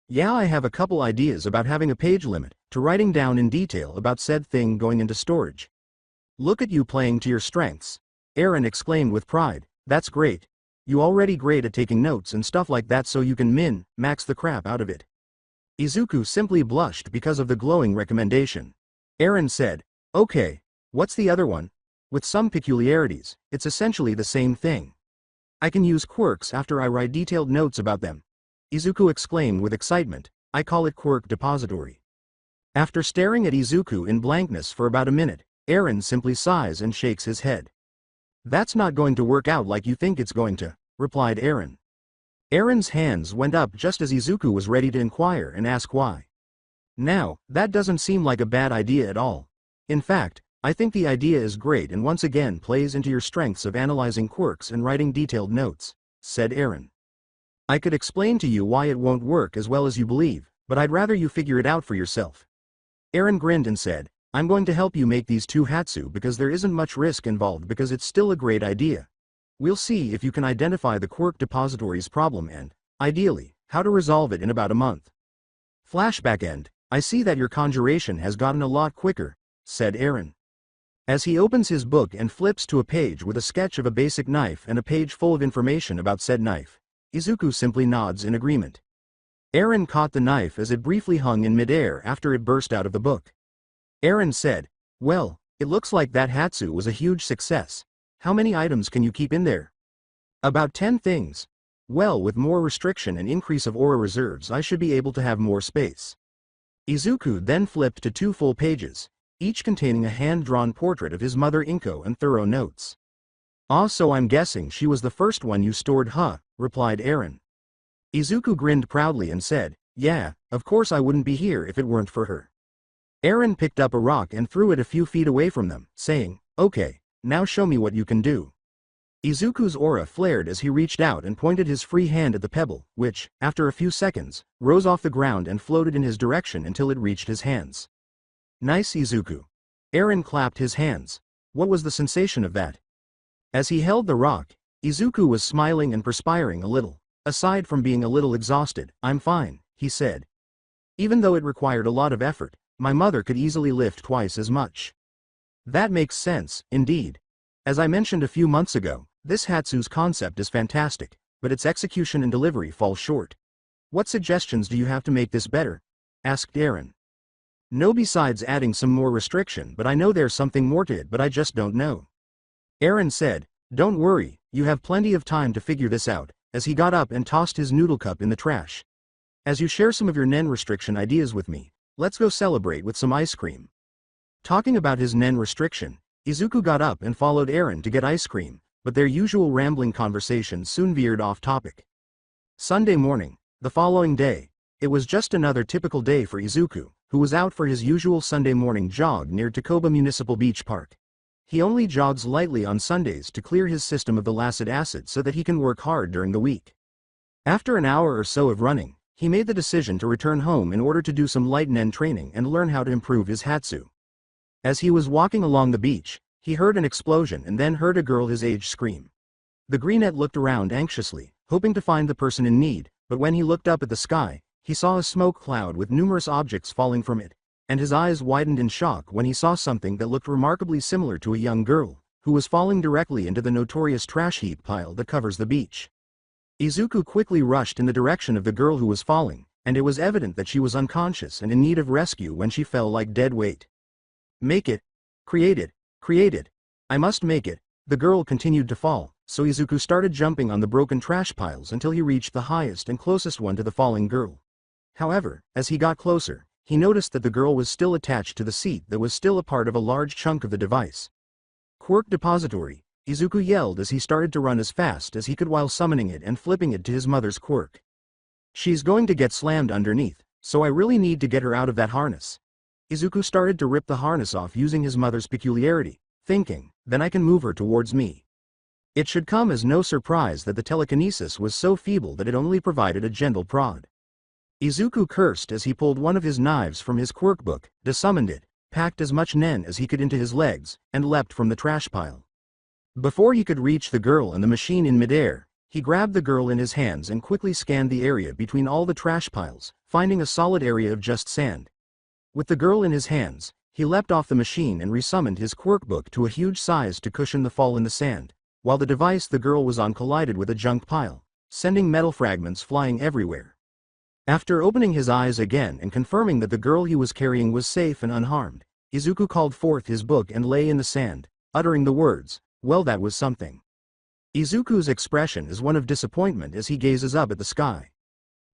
Yeah, I have a couple ideas about having a page limit, to writing down in detail about said thing going into storage. Look at you playing to your strengths. Eren exclaimed with pride, that's great. You already great at taking notes and stuff like that so you can max the crap out of it. Izuku simply blushed because of the glowing recommendation. Eren said, okay, what's the other one? With some peculiarities, it's essentially the same thing. I can use quirks after I write detailed notes about them. Izuku exclaimed with excitement, I call it Quirk Depository. After staring at Izuku in blankness for about a minute, Eren simply sighs and shakes his head. That's not going to work out like you think it's going to, replied Eren. Eren's hands went up just as Izuku was ready to inquire and ask why. Now, that doesn't seem like a bad idea at all. In fact, I think the idea is great and once again plays into your strengths of analyzing quirks and writing detailed notes, said Eren. I could explain to you why it won't work as well as you believe, but I'd rather you figure it out for yourself. Eren grinned and said, I'm going to help you make these two Hatsu because there isn't much risk involved because it's still a great idea. We'll see if you can identify the Quirk Depository's problem and, ideally, how to resolve it in about a month. Flashback end, I see that your conjuration has gotten a lot quicker, said Eren. As he opens his book and flips to a page with a sketch of a basic knife and a page full of information about said knife, Izuku simply nods in agreement. Eren caught the knife as it briefly hung in midair after it burst out of the book. Eren said, well, it looks like that Hatsu was a huge success. How many items can you keep in there? About 10 things. Well, with more restriction and increase of aura reserves I should be able to have more space. Izuku then flipped to 2 full pages, each containing a hand-drawn portrait of his mother Inko and thorough notes. Ah, so I'm guessing she was the first one you stored, huh? Replied Eren. Izuku grinned proudly and said, yeah, of course I wouldn't be here if it weren't for her. Eren picked up a rock and threw it a few feet away from them, saying, okay, now show me what you can do. Izuku's aura flared as he reached out and pointed his free hand at the pebble, which, after a few seconds, rose off the ground and floated in his direction until it reached his hands. Nice, Izuku. Eren clapped his hands. What was the sensation of that? As he held the rock, Izuku was smiling and perspiring a little. Aside from being a little exhausted, I'm fine, he said. Even though it required a lot of effort, my mother could easily lift twice as much. That makes sense, indeed. As I mentioned a few months ago, this Hatsu's concept is fantastic, but its execution and delivery fall short. What suggestions do you have to make this better? Asked Eren. No, besides adding some more restriction, but I know there's something more to it, but I just don't know. Eren said, don't worry, you have plenty of time to figure this out, as he got up and tossed his noodle cup in the trash. As you share some of your nen restriction ideas with me, let's go celebrate with some ice cream. Talking about his nen restriction, Izuku got up and followed Eren to get ice cream, but their usual rambling conversation soon veered off topic. Sunday morning, the following day, it was just another typical day for Izuku, who was out for his usual Sunday morning jog near Toga Municipal Beach Park. He only jogs lightly on Sundays to clear his system of the lactic acid so that he can work hard during the week. After an hour or so of running, he made the decision to return home in order to do some light nen training and learn how to improve his Hatsu. As he was walking along the beach, he heard an explosion and then heard a girl his age scream. The greenette looked around anxiously, hoping to find the person in need, but when he looked up at the sky, he saw a smoke cloud with numerous objects falling from it, and his eyes widened in shock when he saw something that looked remarkably similar to a young girl, who was falling directly into the notorious trash heap pile that covers the beach. Izuku quickly rushed in the direction of the girl who was falling, and it was evident that she was unconscious and in need of rescue when she fell like dead weight. Make it. Create it. Create it. I must make it. The girl continued to fall, so Izuku started jumping on the broken trash piles until he reached the highest and closest one to the falling girl. However, as he got closer, he noticed that the girl was still attached to the seat that was still a part of a large chunk of the device. Quirk Depository, Izuku yelled as he started to run as fast as he could while summoning it and flipping it to his mother's quirk. She's going to get slammed underneath, so I really need to get her out of that harness. Izuku started to rip the harness off using his mother's peculiarity, thinking, then I can move her towards me. It should come as no surprise that the telekinesis was so feeble that it only provided a gentle prod. Izuku cursed as he pulled one of his knives from his quirk book, desummoned it, packed as much nen as he could into his legs, and leapt from the trash pile. Before he could reach the girl and the machine in midair, he grabbed the girl in his hands and quickly scanned the area between all the trash piles, finding a solid area of just sand. With the girl in his hands, he leapt off the machine and resummoned his quirk book to a huge size to cushion the fall in the sand, while the device the girl was on collided with a junk pile, sending metal fragments flying everywhere. After opening his eyes again and confirming that the girl he was carrying was safe and unharmed, Izuku called forth his book and lay in the sand, uttering the words, "Well, that was something." Izuku's expression is one of disappointment as he gazes up at the sky.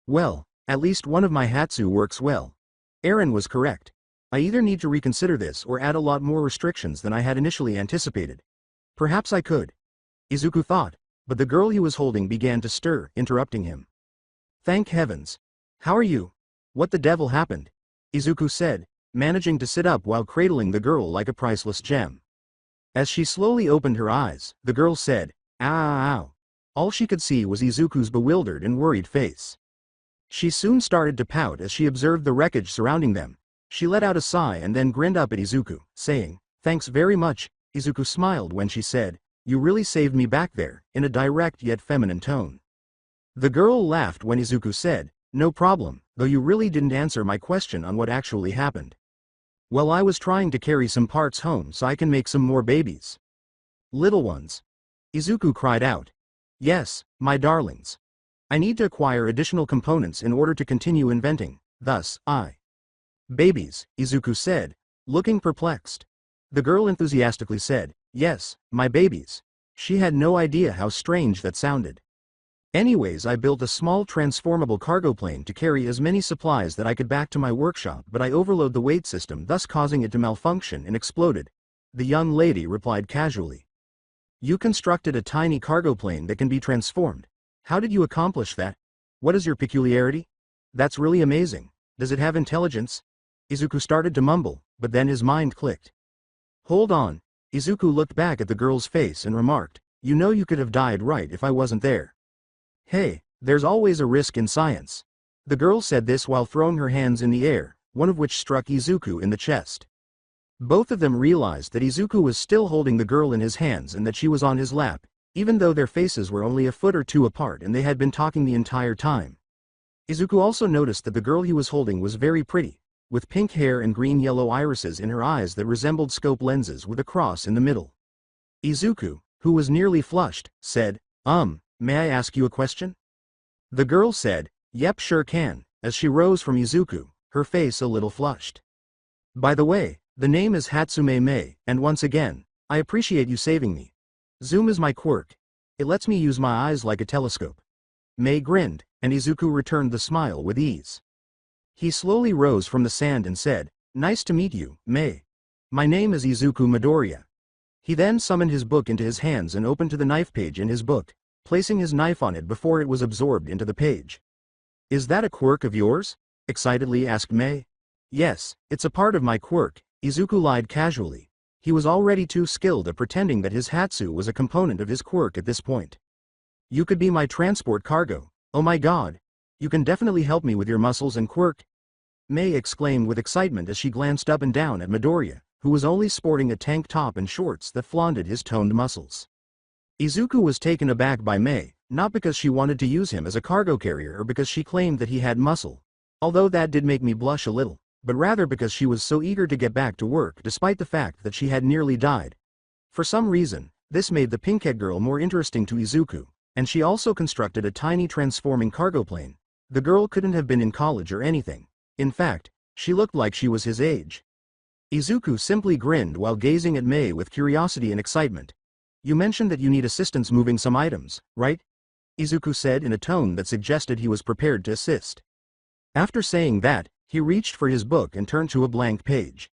Well, at least one of my Hatsu works well. Eren was correct. I either need to reconsider this or add a lot more restrictions than I had initially anticipated. Perhaps I could. Izuku thought, but the girl he was holding began to stir, interrupting him. Thank heavens. How are you? What the devil happened? Izuku said, managing to sit up while cradling the girl like a priceless gem. As she slowly opened her eyes, the girl said, "Ow, ow, ow." All she could see was Izuku's bewildered and worried face. She soon started to pout as she observed the wreckage surrounding them. She let out a sigh and then grinned up at Izuku, saying, "Thanks very much." Izuku smiled when she said, "You really saved me back there," in a direct yet feminine tone. The girl laughed when Izuku said, "No problem, though you really didn't answer my question on what actually happened." "Well, I was trying to carry some parts home so I can make some more babies." "Little ones?" Izuku cried out. "Yes, my darlings. I need to acquire additional components in order to continue inventing, thus, Babies," Izuku said, looking perplexed. The girl enthusiastically said, "Yes, my babies." She had no idea how strange that sounded. "Anyways, I built a small transformable cargo plane to carry as many supplies that I could back to my workshop, but I overloaded the weight system, thus causing it to malfunction and exploded," the young lady replied casually. "You constructed a tiny cargo plane that can be transformed. How did you accomplish that? What is your peculiarity? That's really amazing. Does it have intelligence?" Izuku started to mumble, but then his mind clicked. "Hold on." Izuku looked back at the girl's face and remarked, "You know you could have died right if I wasn't there." "Hey, there's always a risk in science." The girl said this while throwing her hands in the air, one of which struck Izuku in the chest. Both of them realized that Izuku was still holding the girl in his hands and that she was on his lap, even though their faces were only a foot or two apart and they had been talking the entire time. Izuku also noticed that the girl he was holding was very pretty, with pink hair and green-yellow irises in her eyes that resembled scope lenses with a cross in the middle. Izuku, who was nearly flushed, said, "May I ask you a question?" The girl said, "Yep, sure can," as she rose from Izuku, her face a little flushed. "By the way, the name is Hatsume Mei, and once again, I appreciate you saving me. Zoom is my quirk. It lets me use my eyes like a telescope." Mei grinned, and Izuku returned the smile with ease. He slowly rose from the sand and said, "Nice to meet you, Mei. My name is Izuku Midoriya." He then summoned his book into his hands and opened to the knife page in his book, placing his knife on it before it was absorbed into the page. "Is that a quirk of yours?" excitedly asked Mei. "Yes, it's a part of my quirk," Izuku lied casually. He was already too skilled at pretending that his Hatsu was a component of his quirk at this point. "You could be my transport cargo. Oh my god. You can definitely help me with your muscles and quirk," Mei exclaimed with excitement as she glanced up and down at Midoriya, who was only sporting a tank top and shorts that flaunted his toned muscles. Izuku was taken aback by Mei, not because she wanted to use him as a cargo carrier or because she claimed that he had muscle, although that did make me blush a little, but rather because she was so eager to get back to work despite the fact that she had nearly died. For some reason, this made the pink-haired girl more interesting to Izuku, and she also constructed a tiny transforming cargo plane. The girl couldn't have been in college or anything. In fact, she looked like she was his age. Izuku simply grinned while gazing at Mei with curiosity and excitement. You mentioned that you need assistance moving some items, right? Izuku said in a tone that suggested he was prepared to assist. After saying that, he reached for his book and turned to a blank page.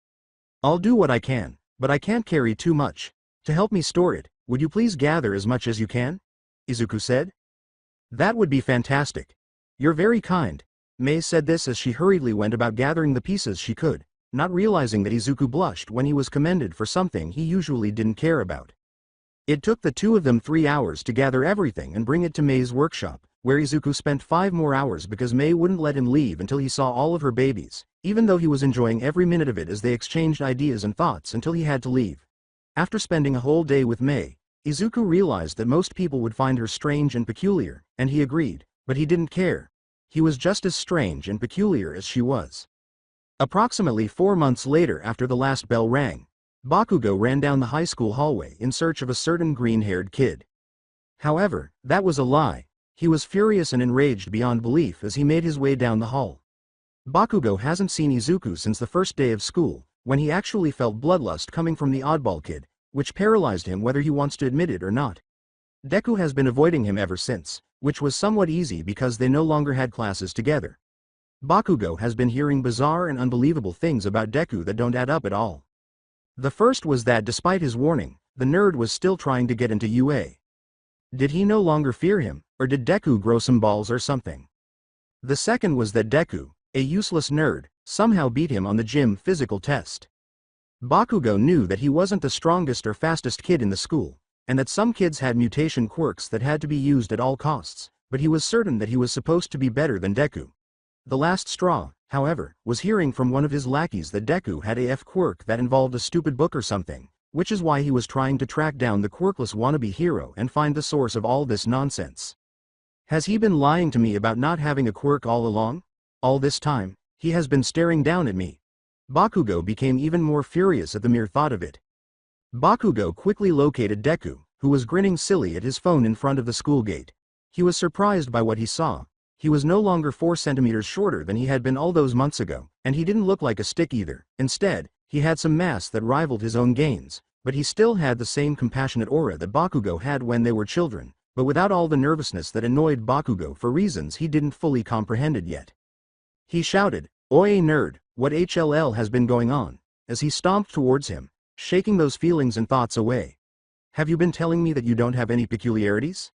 I'll do what I can, but I can't carry too much. To help me store it, would you please gather as much as you can? Izuku said. That would be fantastic. You're very kind. Mei said this as she hurriedly went about gathering the pieces she could, not realizing that Izuku blushed when he was commended for something he usually didn't care about. It took the two of them 3 hours to gather everything and bring it to Mei's workshop, where Izuku spent 5 more hours because Mei wouldn't let him leave until he saw all of her babies, even though he was enjoying every minute of it as they exchanged ideas and thoughts until he had to leave. After spending a whole day with Mei, Izuku realized that most people would find her strange and peculiar, and he agreed, but he didn't care. He was just as strange and peculiar as she was. Approximately 4 months later after the last bell rang, Bakugo ran down the high school hallway in search of a certain green-haired kid. However, that was a lie. He was furious and enraged beyond belief as he made his way down the hall. Bakugo hasn't seen Izuku since the first day of school, when he actually felt bloodlust coming from the oddball kid, which paralyzed him whether he wants to admit it or not. Deku has been avoiding him ever since, which was somewhat easy because they no longer had classes together. Bakugo has been hearing bizarre and unbelievable things about Deku that don't add up at all. The first was that despite his warning, the nerd was still trying to get into UA. Did he no longer fear him, or did Deku grow some balls or something? The second was that Deku, a useless nerd, somehow beat him on the gym physical test. Bakugo knew that he wasn't the strongest or fastest kid in the school, and that some kids had mutation quirks that had to be used at all costs, but he was certain that he was supposed to be better than Deku. The last straw, however, was hearing from one of his lackeys that Deku had a quirk that involved a stupid book or something, which is why he was trying to track down the quirkless wannabe hero and find the source of all this nonsense. Has he been lying to me about not having a quirk all along? All this time, he has been staring down at me. Bakugo became even more furious at the mere thought of it. Bakugo quickly located Deku, who was grinning silly at his phone in front of the school gate. He was surprised by what he saw. He was no longer 4 centimeters shorter than he had been all those months ago, and he didn't look like a stick either. Instead, he had some mass that rivaled his own gains, but he still had the same compassionate aura that Bakugo had when they were children, but without all the nervousness that annoyed Bakugo for reasons he didn't fully comprehend yet. He shouted, "Oi nerd, what HLL has been going on?" as he stomped towards him, shaking those feelings and thoughts away. Have you been telling me that you don't have any peculiarities?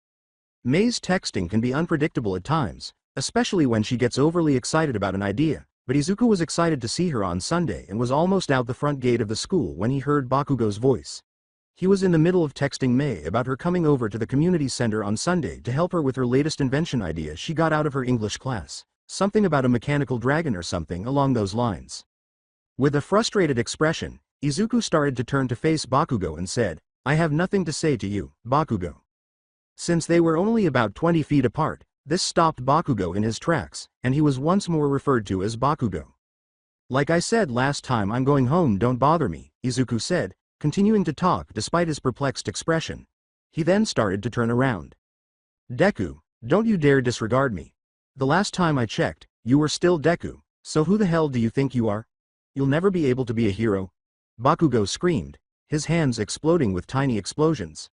Mei's texting can be unpredictable at times, especially when she gets overly excited about an idea, but Izuku was excited to see her on Sunday and was almost out the front gate of the school when he heard Bakugo's voice. He was in the middle of texting Mei about her coming over to the community center on Sunday to help her with her latest invention idea she got out of her English class, something about a mechanical dragon or something along those lines. With a frustrated expression, Izuku started to turn to face Bakugo and said, "I have nothing to say to you, Bakugo." Since they were only about 20 feet apart, this stopped Bakugo in his tracks, and he was once more referred to as Bakugo. "Like I said last time, I'm going home, don't bother me," Izuku said, continuing to talk despite his perplexed expression. He then started to turn around. "Deku, don't you dare disregard me. The last time I checked, you were still Deku, so who the hell do you think you are? You'll never be able to be a hero," Bakugo screamed, his hands exploding with tiny explosions.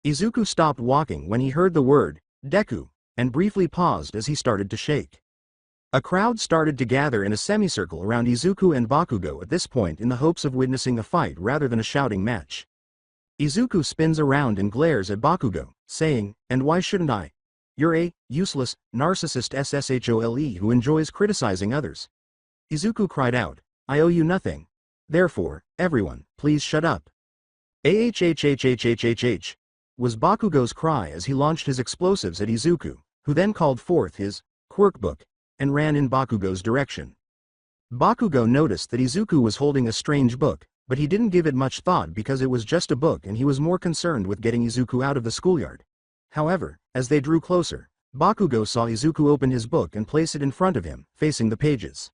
Izuku stopped walking when he heard the word, Deku, and briefly paused as he started to shake. A crowd started to gather in a semicircle around Izuku and Bakugo at this point in the hopes of witnessing a fight rather than a shouting match. Izuku spins around and glares at Bakugo, saying, "And why shouldn't I? You're a useless, narcissist SSHOLE who enjoys criticizing others." Izuku cried out, "I owe you nothing. Therefore, everyone, please shut up." AHHHHHHH was Bakugo's cry as he launched his explosives at Izuku, who then called forth his Quirk book and ran in Bakugo's direction. Bakugo noticed that Izuku was holding a strange book, but he didn't give it much thought because it was just a book and he was more concerned with getting Izuku out of the schoolyard. However, as they drew closer, Bakugo saw Izuku open his book and place it in front of him, facing the pages.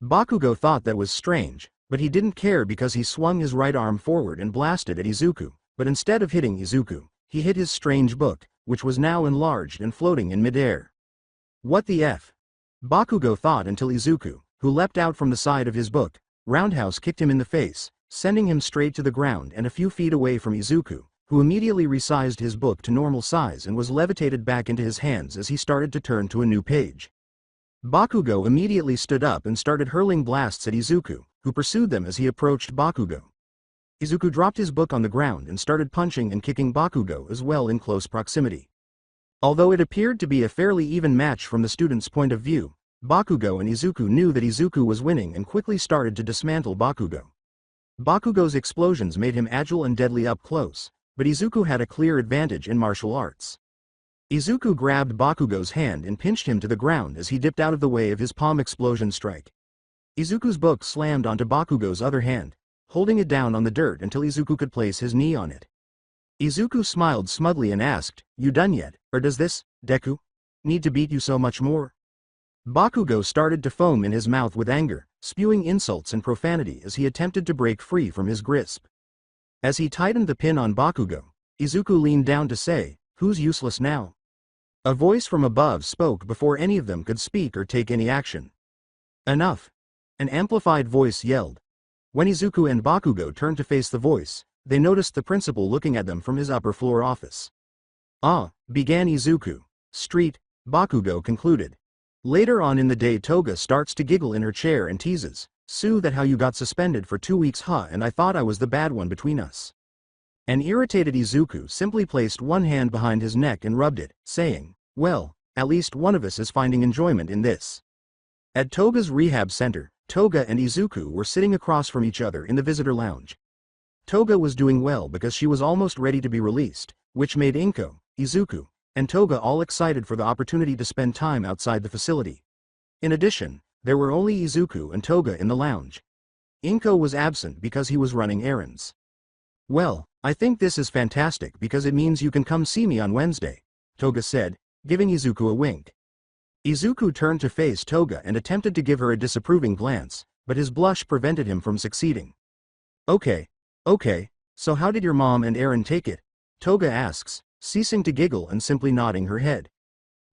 Bakugo thought that was strange, but he didn't care because he swung his right arm forward and blasted at Izuku, but instead of hitting Izuku, he hit his strange book, which was now enlarged and floating in midair. What the F? Bakugo thought until Izuku, who leapt out from the side of his book, roundhouse kicked him in the face, sending him straight to the ground and a few feet away from Izuku, who immediately resized his book to normal size and was levitated back into his hands as he started to turn to a new page. Bakugo immediately stood up and started hurling blasts at Izuku, who pursued them as he approached Bakugo. Izuku dropped his book on the ground and started punching and kicking Bakugo as well in close proximity. Although it appeared to be a fairly even match from the student's point of view, Bakugo and Izuku knew that Izuku was winning and quickly started to dismantle Bakugo. Bakugo's explosions made him agile and deadly up close, but Izuku had a clear advantage in martial arts. Izuku grabbed Bakugo's hand and pinched him to the ground as he dipped out of the way of his palm explosion strike. Izuku's book slammed onto Bakugo's other hand, holding it down on the dirt until Izuku could place his knee on it. Izuku smiled smugly and asked, "You done yet, or does this, Deku, need to beat you so much more?" Bakugo started to foam in his mouth with anger, spewing insults and profanity as he attempted to break free from his grasp. As he tightened the pin on Bakugo, Izuku leaned down to say, "Who's useless now?" A voice from above spoke before any of them could speak or take any action. "Enough!" An amplified voice yelled. When Izuku and Bakugo turned to face the voice, they noticed the principal looking at them from his upper floor office. "Ah," began Izuku. "Street," Bakugo concluded. Later on in the day, Toga starts to giggle in her chair and teases, "Sue, that how you got suspended for 2 weeks, huh? And I thought I was the bad one between us." An irritated Izuku simply placed one hand behind his neck and rubbed it, saying, "Well, at least one of us is finding enjoyment in this." At Toga's rehab center, Toga and Izuku were sitting across from each other in the visitor lounge. Toga was doing well because she was almost ready to be released, which made Inko, Izuku, and Toga all excited for the opportunity to spend time outside the facility. In addition, there were only Izuku and Toga in the lounge. Inko was absent because he was running errands. "Well, I think this is fantastic because it means you can come see me on Wednesday," Toga said, giving Izuku a wink. Izuku turned to face Toga and attempted to give her a disapproving glance, but his blush prevented him from succeeding. Okay, so how did your mom and Eren take it?" Toga asks, ceasing to giggle and simply nodding her head.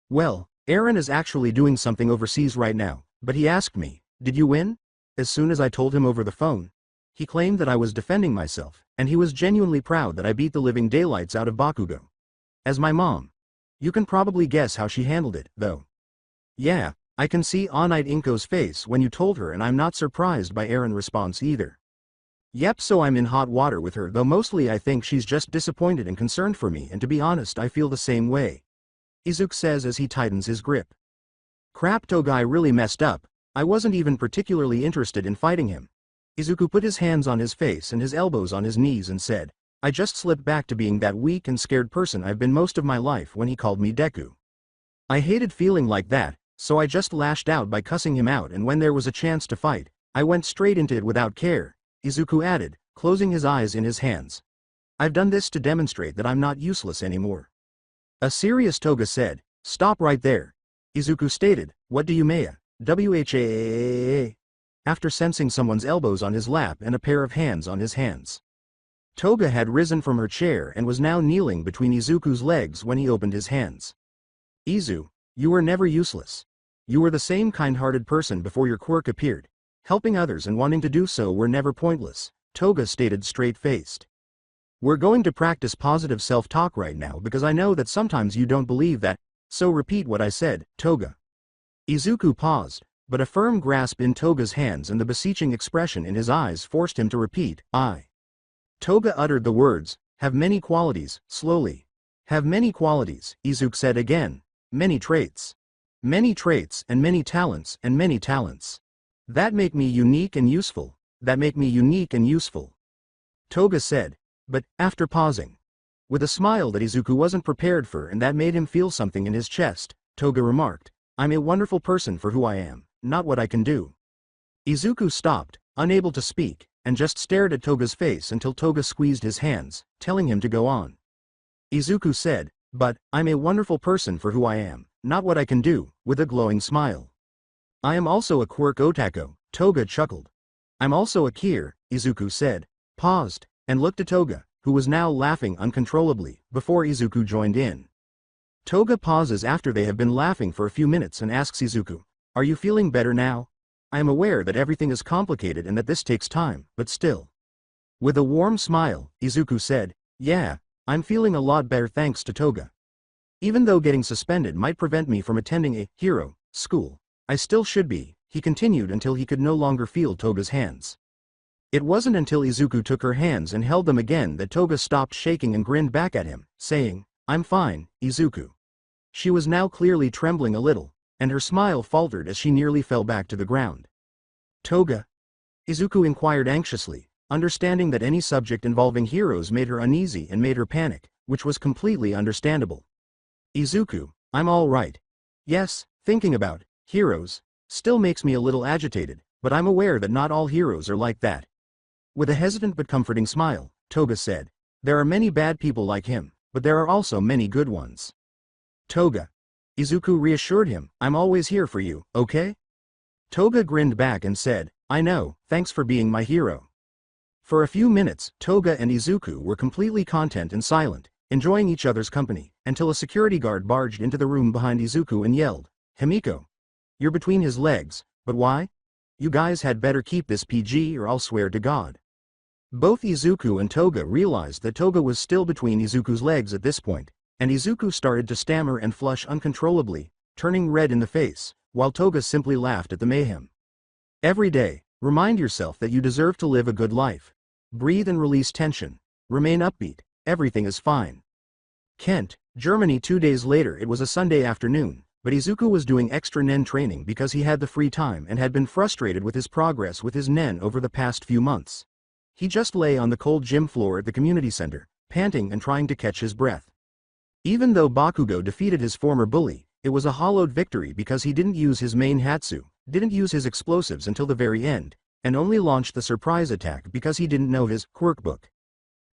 "Well, Eren is actually doing something overseas right now, but he asked me, 'Did you win?' As soon as I told him over the phone. He claimed that I was defending myself, and he was genuinely proud that I beat the living daylights out of Bakugo. As my mom. You can probably guess how she handled it, though." "Yeah, I can see on-eyed Inko's face when you told her, and I'm not surprised by Eren's response either." "Yep, so I'm in hot water with her, though mostly I think she's just disappointed and concerned for me, and to be honest I feel the same way," Izuku says as he tightens his grip. "Crap, Togai really messed up. I wasn't even particularly interested in fighting him." Izuku put his hands on his face and his elbows on his knees and said, "I just slipped back to being that weak and scared person I've been most of my life when he called me Deku. I hated feeling like that, so I just lashed out by cussing him out, and when there was a chance to fight, I went straight into it without care," Izuku added, closing his eyes in his hands. "I've done this to demonstrate that I'm not useless anymore." A serious Toga said, "Stop right there." Izuku stated, "What do you mean, wha?" after sensing someone's elbows on his lap and a pair of hands on his hands. Toga had risen from her chair and was now kneeling between Izuku's legs when he opened his hands. "Izu, you were never useless. You were the same kind-hearted person before your quirk appeared. Helping others and wanting to do so were never pointless," Toga stated straight-faced. "We're going to practice positive self-talk right now because I know that sometimes you don't believe that, so repeat what I said, Toga." Izuku paused, but a firm grasp in Toga's hands and the beseeching expression in his eyes forced him to repeat, "I." Toga uttered the words, "Have many qualities," slowly. "Have many qualities," Izuku said again. "Many traits. Many traits and many talents and many talents. That make me unique and useful. That make me unique and useful." Toga said, but, after pausing, with a smile that Izuku wasn't prepared for and that made him feel something in his chest, Toga remarked, "I'm a wonderful person for who I am, not what I can do." Izuku stopped, unable to speak, and just stared at Toga's face until Toga squeezed his hands, telling him to go on. Izuku said, "But, I'm a wonderful person for who I am, not what I can do," with a glowing smile. "I am also a quirk otaku," Toga chuckled. "I'm also a Kier," Izuku said, paused, and looked at Toga, who was now laughing uncontrollably, before Izuku joined in. Toga pauses after they have been laughing for a few minutes and asks Izuku, "Are you feeling better now? I am aware that everything is complicated and that this takes time, but still." With a warm smile, Izuku said, "Yeah, I'm feeling a lot better thanks to Toga. Even though getting suspended might prevent me from attending a hero school, I still should be, he continued until he could no longer feel Toga's hands. It wasn't until Izuku took her hands and held them again that Toga stopped shaking and grinned back at him, saying, "I'm fine, Izuku." She was now clearly trembling a little, and her smile faltered as she nearly fell back to the ground. "Toga?" Izuku inquired anxiously, understanding that any subject involving heroes made her uneasy and made her panic, which was completely understandable. "Izuku, I'm all right. Yes, thinking about heroes still makes me a little agitated, but I'm aware that not all heroes are like that." With a hesitant but comforting smile, Toga said, "There are many bad people like him, but there are also many good ones." "Toga." Izuku reassured him, "I'm always here for you, okay?" Toga grinned back and said, "I know, thanks for being my hero." For a few minutes, Toga and Izuku were completely content and silent, enjoying each other's company, until a security guard barged into the room behind Izuku and yelled, "Himiko! You're between his legs, but why? You guys had better keep this PG or I'll swear to God." Both Izuku and Toga realized that Toga was still between Izuku's legs at this point, and Izuku started to stammer and flush uncontrollably, turning red in the face, while Toga simply laughed at the mayhem. Every day, remind yourself that you deserve to live a good life. Breathe and release tension. Remain upbeat, everything is fine. Kent, Germany. 2 days later. It was a Sunday afternoon, but Izuku was doing extra nen training because he had the free time and had been frustrated with his progress with his nen over the past few months. He just lay on the cold gym floor at the community center, panting and trying to catch his breath. Even though Bakugo defeated his former bully, it was a hollowed victory because he didn't use his main Hatsu, didn't use his explosives until the very end, and only launched the surprise attack because he didn't know his Quirk book.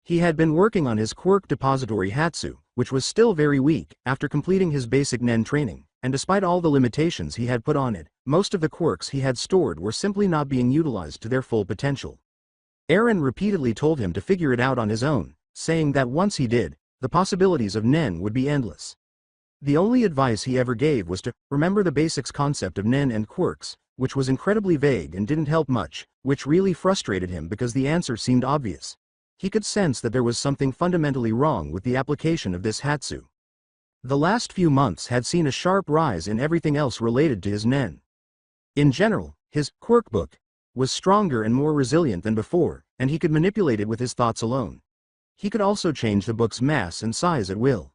He had been working on his Quirk Depository Hatsu, which was still very weak, after completing his basic nen training, and despite all the limitations he had put on it, most of the quirks he had stored were simply not being utilized to their full potential. Eren repeatedly told him to figure it out on his own, saying that once he did, the possibilities of nen would be endless. The only advice he ever gave was to remember the basics concept of nen and quirks, which was incredibly vague and didn't help much, which really frustrated him because the answer seemed obvious. He could sense that there was something fundamentally wrong with the application of this Hatsu. The last few months had seen a sharp rise in everything else related to his nen. In general, his Quirk book was stronger and more resilient than before, and he could manipulate it with his thoughts alone. He could also change the book's mass and size at will.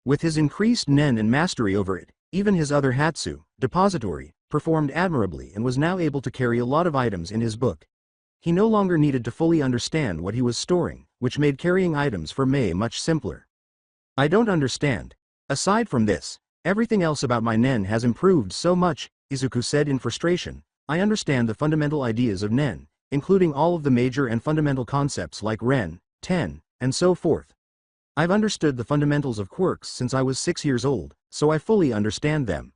With his increased nen and mastery over it, even his other Hatsu, Depository, performed admirably and was now able to carry a lot of items in his book. He no longer needed to fully understand what he was storing, which made carrying items for Mei much simpler. "I don't understand. Aside from this, everything else about my nen has improved so much," Izuku said in frustration. "I understand the fundamental ideas of nen, including all of the major and fundamental concepts like ren, ten, and so forth. I've understood the fundamentals of quirks since I was 6 years old, so I fully understand them."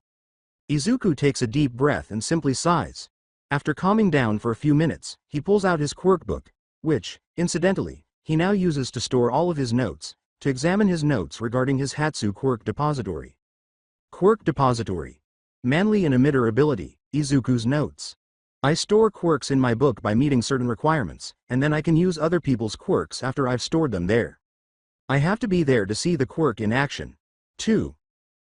Izuku takes a deep breath and simply sighs. After calming down for a few minutes, he pulls out his Quirk book, which, incidentally, he now uses to store all of his notes, to examine his notes regarding his Hatsu Quirk Depository. Quirk Depository. Manly and emitter ability, Izuku's notes. I store quirks in my book by meeting certain requirements, and then I can use other people's quirks after I've stored them there. I have to be there to see the quirk in action. 2.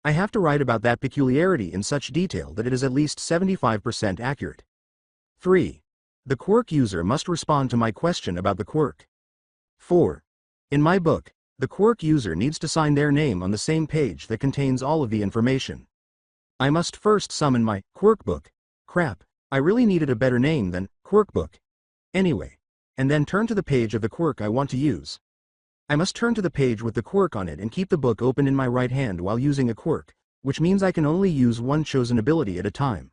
I have to write about that peculiarity in such detail that it is at least 75% accurate. 3. The quirk user must respond to my question about the quirk. 4. In my book, the quirk user needs to sign their name on the same page that contains all of the information. I must first summon my Quirk book. Crap, I really needed a better name than Quirk book. Anyway, and then turn to the page of the quirk I want to use. I must turn to the page with the quirk on it and keep the book open in my right hand while using a quirk, which means I can only use one chosen ability at a time.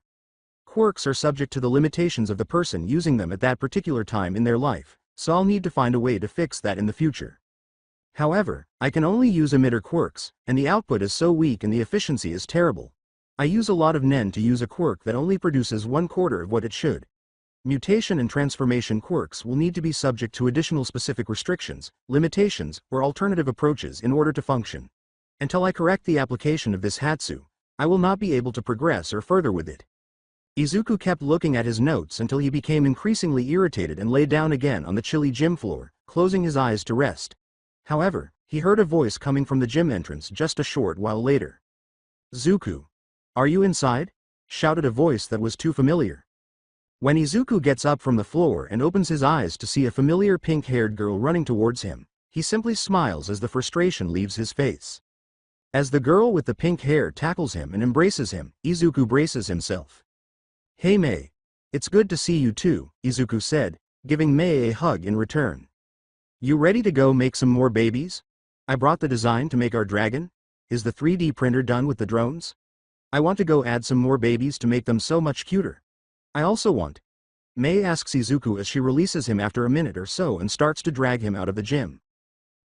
Quirks are subject to the limitations of the person using them at that particular time in their life, so I'll need to find a way to fix that in the future. However, I can only use emitter quirks, and the output is so weak and the efficiency is terrible. I use a lot of nen to use a quirk that only produces 1/4 of what it should. Mutation and transformation quirks will need to be subject to additional specific restrictions, limitations, or alternative approaches in order to function. Until I correct the application of this Hatsu, I will not be able to progress or further with it. Izuku kept looking at his notes until he became increasingly irritated and lay down again on the chilly gym floor, closing his eyes to rest. However, he heard a voice coming from the gym entrance just a short while later. "Zuko, are you inside?" shouted a voice that was too familiar. When Izuku gets up from the floor and opens his eyes to see a familiar pink-haired girl running towards him, he simply smiles as the frustration leaves his face. As the girl with the pink hair tackles him and embraces him, Izuku braces himself. "Hey Mei. It's good to see you too," Izuku said, giving Mei a hug in return. "You ready to go make some more babies? I brought the design to make our dragon. Is the 3D printer done with the drones? I want to go add some more babies to make them so much cuter. I also want." Mei asks Izuku as she releases him after a minute or so and starts to drag him out of the gym.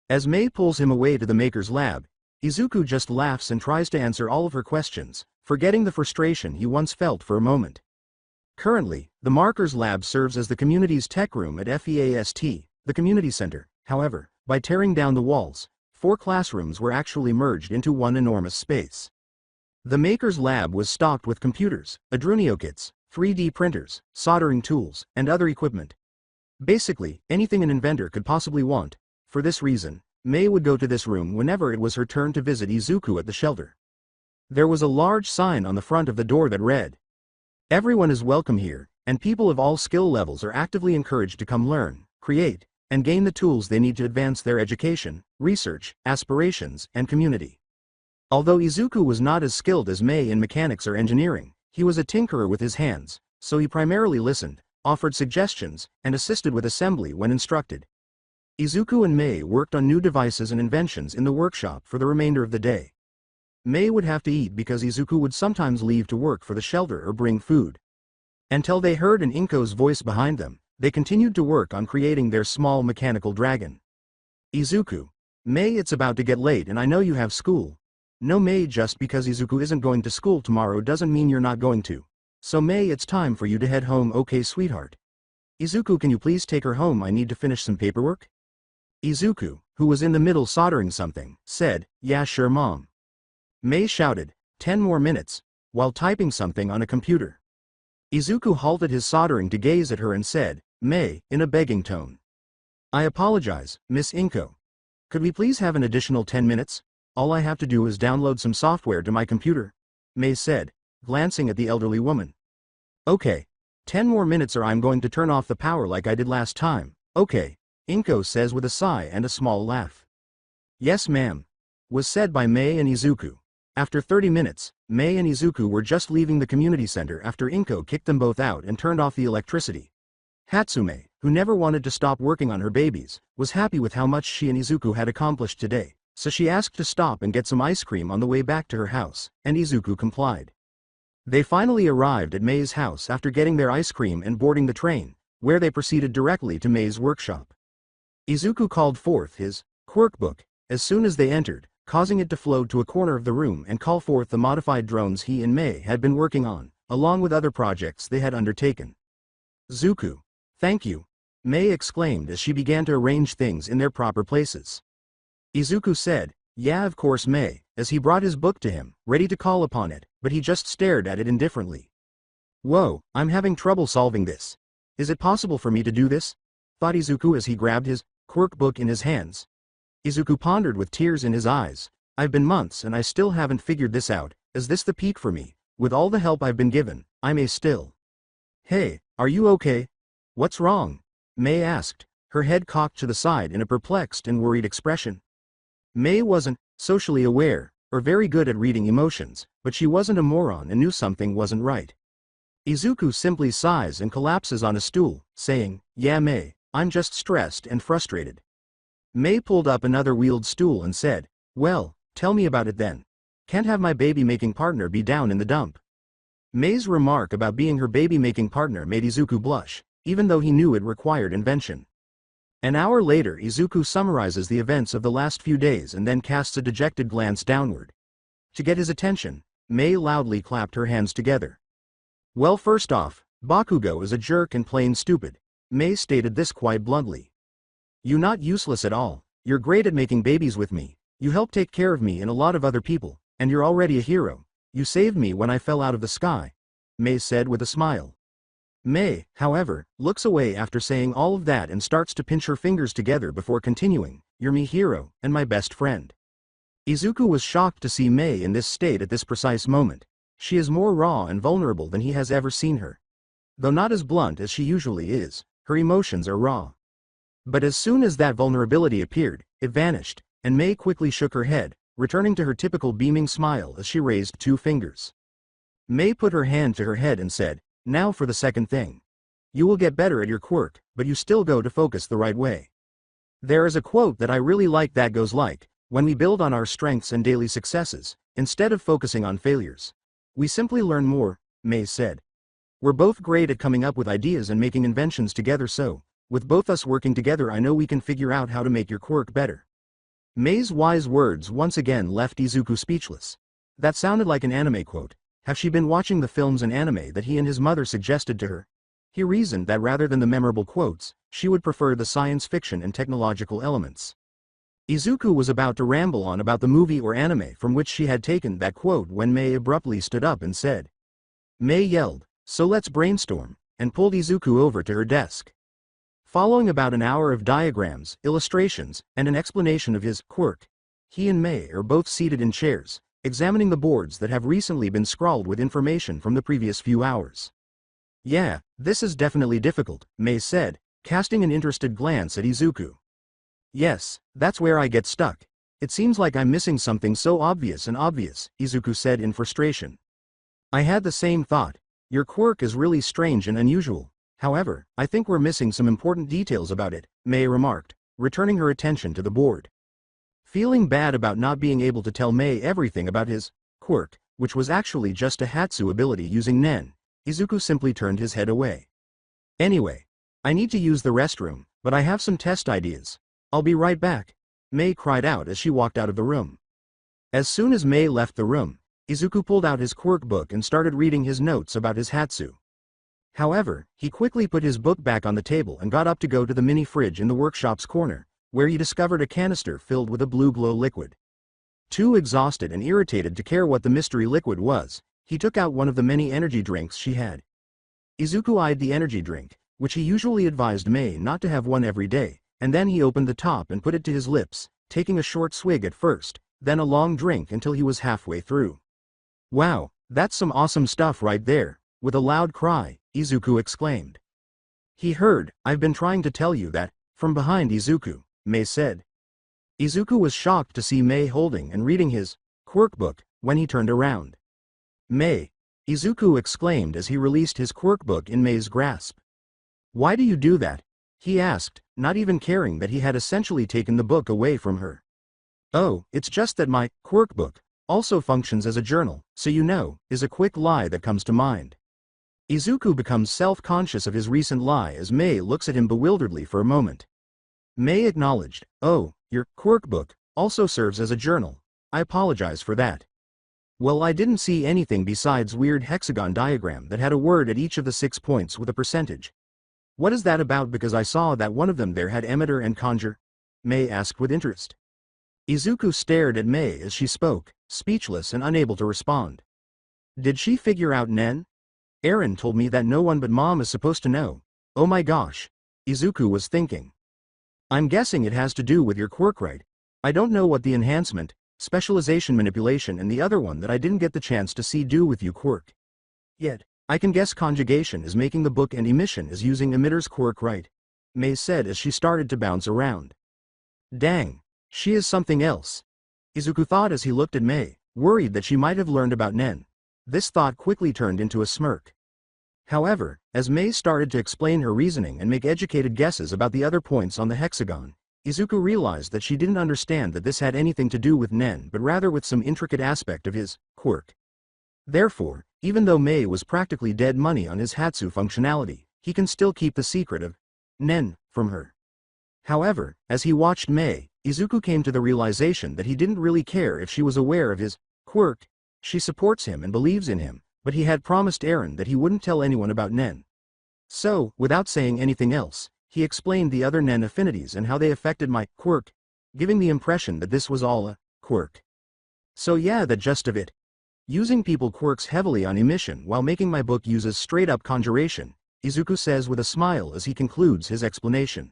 As Mei pulls him away to the maker's lab, Izuku just laughs and tries to answer all of her questions, forgetting the frustration he once felt for a moment. Currently, the Markers Lab serves as the community's tech room at FEAST, the community center. However, by tearing down the walls, 4 classrooms were actually merged into one enormous space. The Maker's Lab was stocked with computers, Adrunio kits, 3D printers, soldering tools, and other equipment. Basically, anything an inventor could possibly want. For this reason, Mei would go to this room whenever it was her turn to visit Izuku at the shelter. There was a large sign on the front of the door that read, "Everyone is welcome here, and people of all skill levels are actively encouraged to come learn, create, and gain the tools they need to advance their education, research, aspirations, and community." Although Izuku was not as skilled as Mei in mechanics or engineering, he was a tinkerer with his hands, so he primarily listened, offered suggestions, and assisted with assembly when instructed. Izuku and Mei worked on new devices and inventions in the workshop for the remainder of the day. Mei would have to eat because Izuku would sometimes leave to work for the shelter or bring food. Until they heard an Inko's voice behind them, they continued to work on creating their small mechanical dragon. "Izuku. Mei, it's about to get late and I know you have school." "No Mei, just because Izuku isn't going to school tomorrow doesn't mean you're not going to. So Mei, it's time for you to head home, okay sweetheart? Izuku, can you please take her home, I need to finish some paperwork?" Izuku, who was in the middle soldering something, said, "Yeah sure mom." Mei shouted, 10 more minutes, while typing something on a computer. Izuku halted his soldering to gaze at her and said, "Mei," in a begging tone. "I apologize, Miss Inko. Could we please have an additional 10 minutes? All I have to do is download some software to my computer," Mei said, glancing at the elderly woman. "Okay. 10 more minutes or I'm going to turn off the power like I did last time, okay," Inko says with a sigh and a small laugh. "Yes ma'am," was said by Mei and Izuku. After 30 minutes, Mei and Izuku were just leaving the community center after Inko kicked them both out and turned off the electricity. Hatsume, who never wanted to stop working on her babies, was happy with how much she and Izuku had accomplished today, so she asked to stop and get some ice cream on the way back to her house, and Izuku complied. They finally arrived at Mei's house after getting their ice cream and boarding the train, where they proceeded directly to Mei's workshop. Izuku called forth his Quirk book as soon as they entered, causing it to float to a corner of the room and call forth the modified drones he and Mei had been working on, along with other projects they had undertaken. "Zuku. Thank you," Mei exclaimed as she began to arrange things in their proper places. Izuku said, "Yeah of course Mei," as he brought his book to him, ready to call upon it, but he just stared at it indifferently. "Whoa, I'm having trouble solving this. Is it possible for me to do this?" thought Izuku as he grabbed his Quirk book in his hands. Izuku pondered with tears in his eyes. "I've been months and I still haven't figured this out. Is this the peak for me? With all the help I've been given, I may still." "Hey, are you okay? What's wrong?" Mei asked, her head cocked to the side in a perplexed and worried expression. Mei wasn't socially aware or very good at reading emotions, but she wasn't a moron and knew something wasn't right. Izuku simply sighs and collapses on a stool, saying, "Yeah Mei, I'm just stressed and frustrated." Mei pulled up another wheeled stool and said, "Well, tell me about it then. Can't have my baby-making partner be down in the dump." Mei's remark about being her baby-making partner made Izuku blush, even though he knew it required invention. An hour later Izuku summarizes the events of the last few days and then casts a dejected glance downward. To get his attention, Mei loudly clapped her hands together. "Well, first off, Bakugo is a jerk and plain stupid," Mei stated this quite bluntly. "You not useless at all, you're great at making babies with me, you help take care of me and a lot of other people, and you're already a hero. You saved me when I fell out of the sky," Mei said with a smile. Mei, however, looks away after saying all of that and starts to pinch her fingers together before continuing, "You're my hero, and my best friend." Izuku was shocked to see Mei in this state at this precise moment. She is more raw and vulnerable than he has ever seen her. Though not as blunt as she usually is, her emotions are raw. But as soon as that vulnerability appeared, it vanished, and Mei quickly shook her head, returning to her typical beaming smile as she raised 2 fingers. Mei put her hand to her head and said, "Now for the second thing. You will get better at your quirk, but you still go to focus the right way. There is a quote that I really like that goes like, when we build on our strengths and daily successes, instead of focusing on failures, we simply learn more," Mei said. "We're both great at coming up with ideas and making inventions together, so, with both us working together, I know we can figure out how to make your quirk better." Mei's wise words once again left Izuku speechless. That sounded like an anime quote. Have she been watching the films and anime that he and his mother suggested to her? He reasoned that rather than the memorable quotes, she would prefer the science fiction and technological elements. Izuku was about to ramble on about the movie or anime from which she had taken that quote when Mei abruptly stood up and said. Mei yelled, "So let's brainstorm," and pulled Izuku over to her desk. Following about an hour of diagrams, illustrations, and an explanation of his quirk, he and Mei are both seated in chairs, examining the boards that have recently been scrawled with information from the previous few hours. "Yeah, this is definitely difficult," Mei said, casting an interested glance at Izuku. "Yes, that's where I get stuck. It seems like I'm missing something so obvious, Izuku said in frustration. "I had the same thought. Your quirk is really strange and unusual. However, I think we're missing some important details about it," Mei remarked, returning her attention to the board. Feeling bad about not being able to tell Mei everything about his quirk, which was actually just a Hatsu ability using Nen, Izuku simply turned his head away. "Anyway, I need to use the restroom, but I have some test ideas. I'll be right back," Mei cried out as she walked out of the room. As soon as Mei left the room, Izuku pulled out his quirk book and started reading his notes about his Hatsu. However, he quickly put his book back on the table and got up to go to the mini fridge in the workshop's corner, where he discovered a canister filled with a blue glow liquid. Too exhausted and irritated to care what the mystery liquid was, he took out one of the many energy drinks she had. Izuku eyed the energy drink, which he usually advised Mei not to have one every day, and then he opened the top and put it to his lips, taking a short swig at first, then a long drink until he was halfway through. "Wow, that's some awesome stuff right there," with a loud cry, Izuku exclaimed. "He heard, I've been trying to tell you that," from behind Izuku, Mei said. Izuku was shocked to see Mei holding and reading his quirk book when he turned around. "Mei," Izuku exclaimed as he released his quirk book in Mei's grasp. "Why do you do that?" he asked, not even caring that he had essentially taken the book away from her. "Oh, it's just that my quirk book also functions as a journal, so you know," is a quick lie that comes to mind. Izuku becomes self-conscious of his recent lie as Mei looks at him bewilderedly for a moment. Mei acknowledged, "Oh, your quirk book also serves as a journal. I apologize for that." "Well, I didn't see anything besides weird hexagon diagram that had a word at each of the 6 points with a percentage. What is that about, because I saw that one of them there had emitter and conjure?" Mei asked with interest. Izuku stared at Mei as she spoke, speechless and unable to respond. Did she figure out Nen? Eren told me that no one but Mom is supposed to know. Oh my gosh. Izuku was thinking. I'm guessing it has to do with your quirk, right? I don't know what the enhancement, specialization manipulation and the other one that I didn't get the chance to see do with you quirk. Yet, I can guess conjugation is making the book and emission is using emitter's quirk, right? Mei said as she started to bounce around. Dang. She is something else. Izuku thought as he looked at Mei, worried that she might have learned about Nen. This thought quickly turned into a smirk. However, as Mei started to explain her reasoning and make educated guesses about the other points on the hexagon, Izuku realized that she didn't understand that this had anything to do with Nen but rather with some intricate aspect of his quirk. Therefore, even though Mei was practically dead money on his Hatsu functionality, he can still keep the secret of Nen from her. However, as he watched Mei, Izuku came to the realization that he didn't really care if she was aware of his quirk. She supports him and believes in him, but he had promised Eren that he wouldn't tell anyone about Nen. So, without saying anything else, he explained the other Nen affinities and how they affected my quirk, giving the impression that this was all a quirk. So yeah, the gist of it. Using people quirks heavily on emission while making my book uses straight-up conjuration, Izuku says with a smile as he concludes his explanation.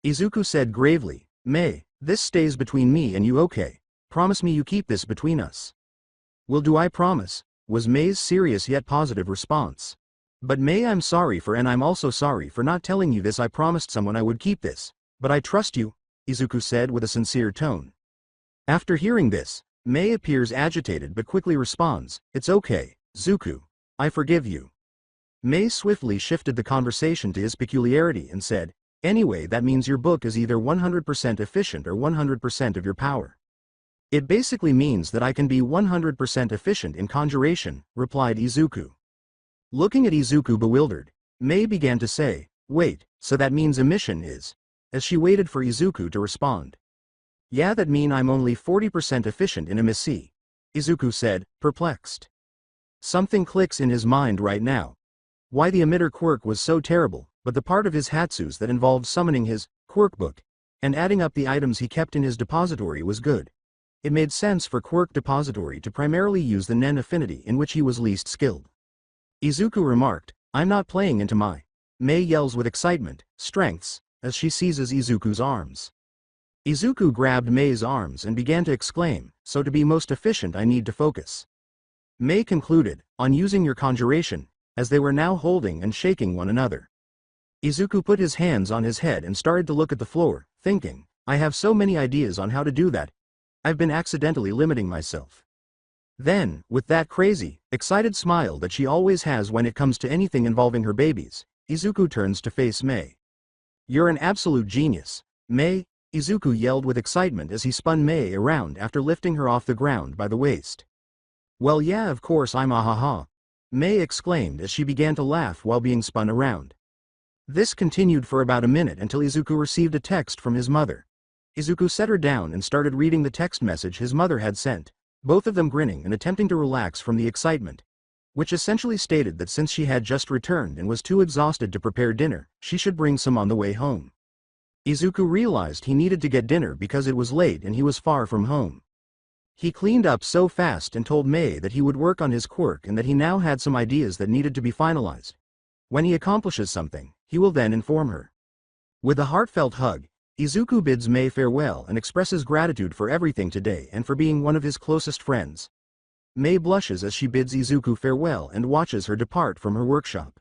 Izuku said gravely, Mei, this stays between me and you, okay? Promise me you keep this between us. Will do, I promise, was Mei's serious yet positive response. But Mei, I'm sorry for, and I'm also sorry for not telling you this. I promised someone I would keep this, but I trust you, Izuku said with a sincere tone. After hearing this, Mei appears agitated but quickly responds, it's okay, Zuku. I forgive you. Mei swiftly shifted the conversation to his peculiarity and said, anyway, that means your book is either 100% efficient or 100% of your power. It basically means that I can be 100% efficient in conjuration, replied Izuku. Looking at Izuku bewildered, Mei began to say, wait, so that means emission is, as she waited for Izuku to respond. Yeah, that mean I'm only 40% efficient in emission, Izuku said, perplexed. Something clicks in his mind right now. Why the emitter quirk was so terrible, but the part of his Hatsus that involved summoning his quirk book and adding up the items he kept in his depository was good. It made sense for Quirk Depository to primarily use the Nen affinity in which he was least skilled. Izuku remarked, I'm not playing into my. Mei yells with excitement, strengths, as she seizes Izuku's arms. Izuku grabbed Mei's arms and began to exclaim, so to be most efficient I need to focus. Mei concluded, on using your conjuration, as they were now holding and shaking one another. Izuku put his hands on his head and started to look at the floor, thinking, I have so many ideas on how to do that. I've been accidentally limiting myself. Then, with that crazy, excited smile that she always has when it comes to anything involving her babies, Izuku turns to face Mei. You're an absolute genius, Mei, Izuku yelled with excitement as he spun Mei around after lifting her off the ground by the waist. Well, yeah, of course I'm ahaha, Mei exclaimed as she began to laugh while being spun around. This continued for about a minute until Izuku received a text from his mother. Izuku set her down and started reading the text message his mother had sent, both of them grinning and attempting to relax from the excitement, which essentially stated that since she had just returned and was too exhausted to prepare dinner, she should bring some on the way home. Izuku realized he needed to get dinner because it was late and he was far from home. He cleaned up so fast and told Mei that he would work on his quirk and that he now had some ideas that needed to be finalized. When he accomplishes something, he will then inform her. With a heartfelt hug, Izuku bids Mei farewell and expresses gratitude for everything today and for being one of his closest friends. Mei blushes as she bids Izuku farewell and watches her depart from her workshop.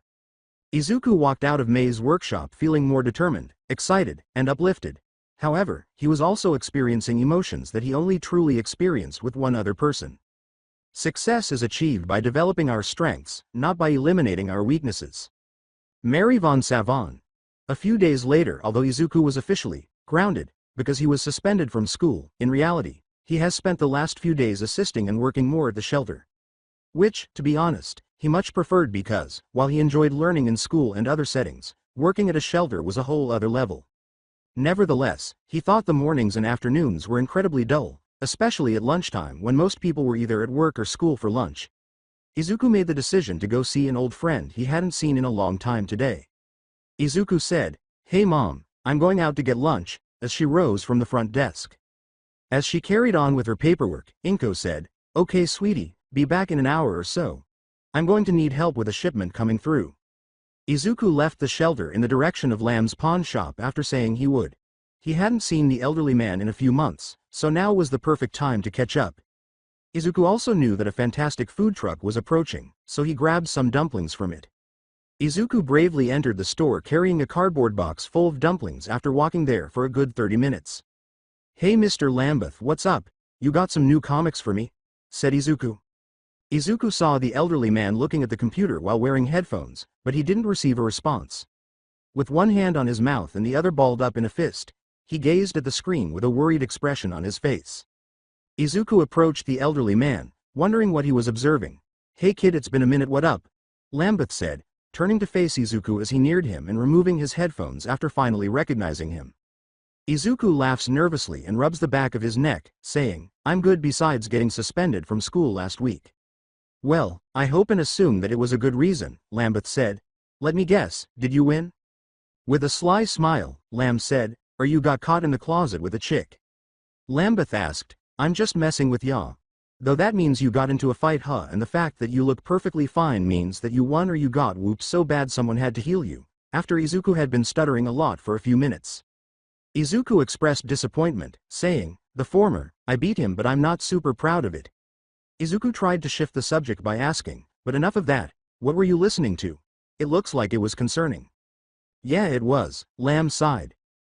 Izuku walked out of Mei's workshop feeling more determined, excited, and uplifted. However, he was also experiencing emotions that he only truly experienced with one other person. Success is achieved by developing our strengths, not by eliminating our weaknesses. Mary von Savon. A few days later, although Izuku was officially grounded because he was suspended from school, in reality, he has spent the last few days assisting and working more at the shelter. Which, to be honest, he much preferred because, while he enjoyed learning in school and other settings, working at a shelter was a whole other level. Nevertheless, he thought the mornings and afternoons were incredibly dull, especially at lunchtime when most people were either at work or school for lunch. Izuku made the decision to go see an old friend he hadn't seen in a long time today. Izuku said, Hey mom, I'm going out to get lunch, as she rose from the front desk. As she carried on with her paperwork, Inko said, Okay sweetie, be back in an hour or so. I'm going to need help with a shipment coming through. Izuku left the shelter in the direction of Lamb's pawn shop after saying he would. He hadn't seen the elderly man in a few months, so now was the perfect time to catch up. Izuku also knew that a fantastic food truck was approaching, so he grabbed some dumplings from it. Izuku bravely entered the store carrying a cardboard box full of dumplings after walking there for a good 30 minutes. Hey Mr. Lambeth, what's up? You got some new comics for me? Said Izuku. Izuku saw the elderly man looking at the computer while wearing headphones, but he didn't receive a response. With one hand on his mouth and the other balled up in a fist, he gazed at the screen with a worried expression on his face. Izuku approached the elderly man, wondering what he was observing. Hey kid, it's been a minute, what up? Lambeth said, turning to face Izuku as he neared him and removing his headphones after finally recognizing him. Izuku laughs nervously and rubs the back of his neck, saying, I'm good besides getting suspended from school last week. Well, I hope and assume that it was a good reason, Lambeth said. Let me guess, did you win? With a sly smile, Lamb said, or you got caught in the closet with a chick? Lambeth asked, I'm just messing with ya. Though that means you got into a fight, huh, and the fact that you look perfectly fine means that you won or you got whooped so bad someone had to heal you, after Izuku had been stuttering a lot for a few minutes. Izuku expressed disappointment, saying, "The former, I beat him but I'm not super proud of it." Izuku tried to shift the subject by asking, "But enough of that, what were you listening to? It looks like it was concerning." "Yeah, it was," Lamb sighed.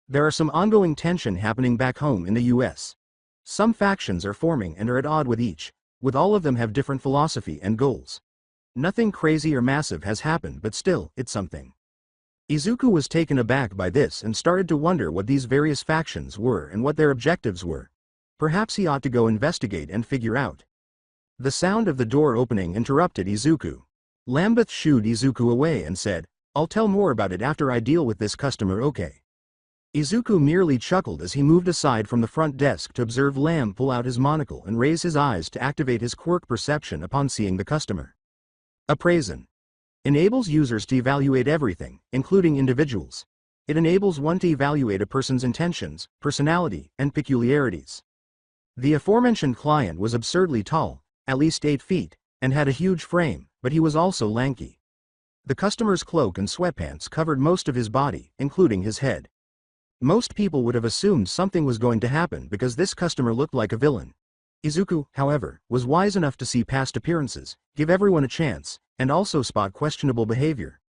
"There are some ongoing tension happening back home in the US. Some factions are forming and are at odds with all of them have different philosophy and goals. Nothing crazy or massive has happened, but still, it's something." Izuku was taken aback by this and started to wonder what these various factions were and what their objectives were. Perhaps he ought to go investigate and figure out. The sound of the door opening interrupted Izuku. Lambeth shooed Izuku away and said, "I'll tell more about it after I deal with this customer, okay?" Izuku merely chuckled as he moved aside from the front desk to observe Lamb pull out his monocle and raise his eyes to activate his quirk perception upon seeing the customer. Appraising enables users to evaluate everything, including individuals. It enables one to evaluate a person's intentions, personality, and peculiarities. The aforementioned client was absurdly tall, at least 8 feet, and had a huge frame, but he was also lanky. The customer's cloak and sweatpants covered most of his body, including his head. Most people would have assumed something was going to happen because this customer looked like a villain. Izuku, however, was wise enough to see past appearances, give everyone a chance, and also spot questionable behavior.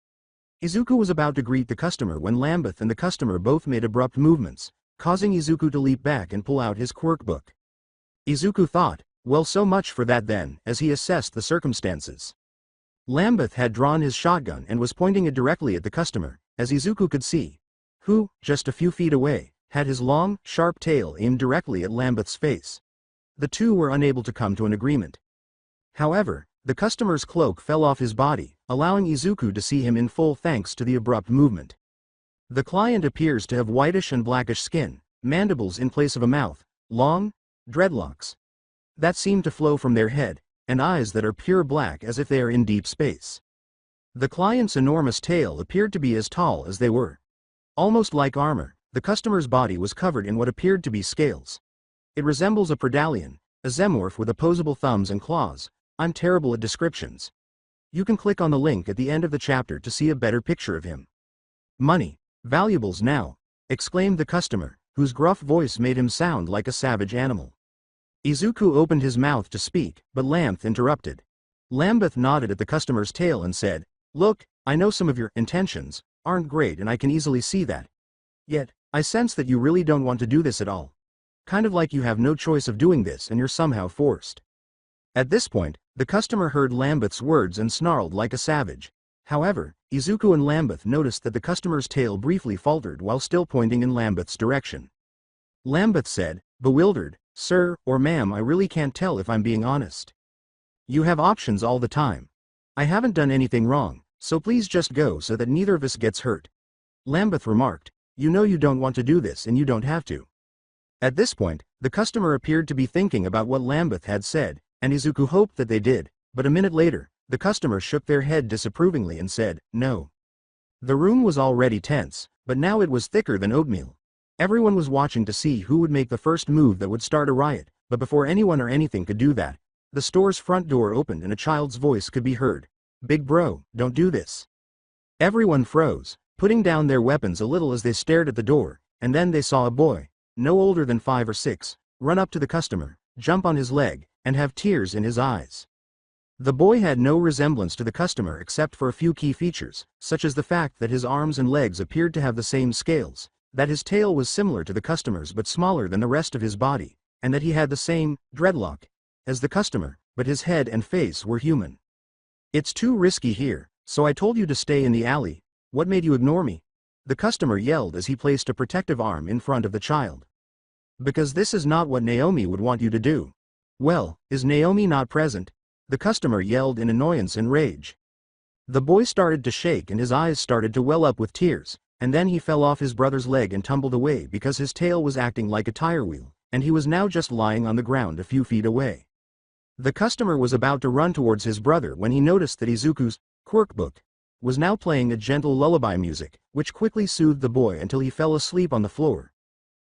Izuku was about to greet the customer when Lambeth and the customer both made abrupt movements, causing Izuku to leap back and pull out his quirk book. Izuku thought, well, so much for that then, as he assessed the circumstances. Lambeth had drawn his shotgun and was pointing it directly at the customer, as Izuku could see, who, just a few feet away, had his long, sharp tail aimed directly at Lambeth's face. The two were unable to come to an agreement. However, the customer's cloak fell off his body, allowing Izuku to see him in full thanks to the abrupt movement. The client appears to have whitish and blackish skin, mandibles in place of a mouth, long, dreadlocks that seem to flow from their head, and eyes that are pure black as if they are in deep space. The client's enormous tail appeared to be as tall as they were. Almost like armor, the customer's body was covered in what appeared to be scales. It resembles a predallion, a xenomorph with opposable thumbs and claws. I'm terrible at descriptions. You can click on the link at the end of the chapter to see a better picture of him. "Money, valuables now," exclaimed the customer, whose gruff voice made him sound like a savage animal. Izuku opened his mouth to speak, but Lambeth interrupted. Lambeth nodded at the customer's tail and said, "Look, I know some of your intentions aren't great and I can easily see that. Yet, I sense that you really don't want to do this at all. Kind of like you have no choice of doing this and you're somehow forced." At this point, the customer heard Lambeth's words and snarled like a savage. However, Izuku and Lambeth noticed that the customer's tail briefly faltered while still pointing in Lambeth's direction. Lambeth said, bewildered, "Sir, or ma'am, I really can't tell if I'm being honest. You have options all the time. I haven't done anything wrong, so please just go so that neither of us gets hurt." Lambeth remarked, "You know you don't want to do this and you don't have to." At this point, the customer appeared to be thinking about what Lambeth had said, and Izuku hoped that they did, but a minute later, the customer shook their head disapprovingly and said, "No." The room was already tense, but now it was thicker than oatmeal. Everyone was watching to see who would make the first move that would start a riot, but before anyone or anything could do that, the store's front door opened and a child's voice could be heard. "Big bro, don't do this." Everyone froze, putting down their weapons a little as they stared at the door, and then they saw a boy, no older than 5 or 6, run up to the customer, jump on his leg, and have tears in his eyes. The boy had no resemblance to the customer except for a few key features, such as the fact that his arms and legs appeared to have the same scales, that his tail was similar to the customer's but smaller than the rest of his body, and that he had the same dreadlock as the customer, but his head and face were human. "It's too risky here, so I told you to stay in the alley. What made you ignore me?" the customer yelled as he placed a protective arm in front of the child. "Because this is not what Naomi would want you to do." "Well, is Naomi not present?" the customer yelled in annoyance and rage. The boy started to shake and his eyes started to well up with tears, and then he fell off his brother's leg and tumbled away because his tail was acting like a tire wheel, and he was now just lying on the ground a few feet away. The customer was about to run towards his brother when he noticed that Izuku's quirk book was now playing a gentle lullaby music, which quickly soothed the boy until he fell asleep on the floor.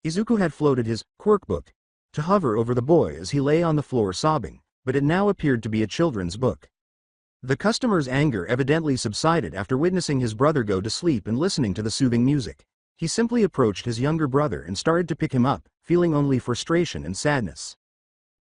Izuku had floated his quirk book to hover over the boy as he lay on the floor sobbing, but it now appeared to be a children's book. The customer's anger evidently subsided after witnessing his brother go to sleep and listening to the soothing music. He simply approached his younger brother and started to pick him up, feeling only frustration and sadness.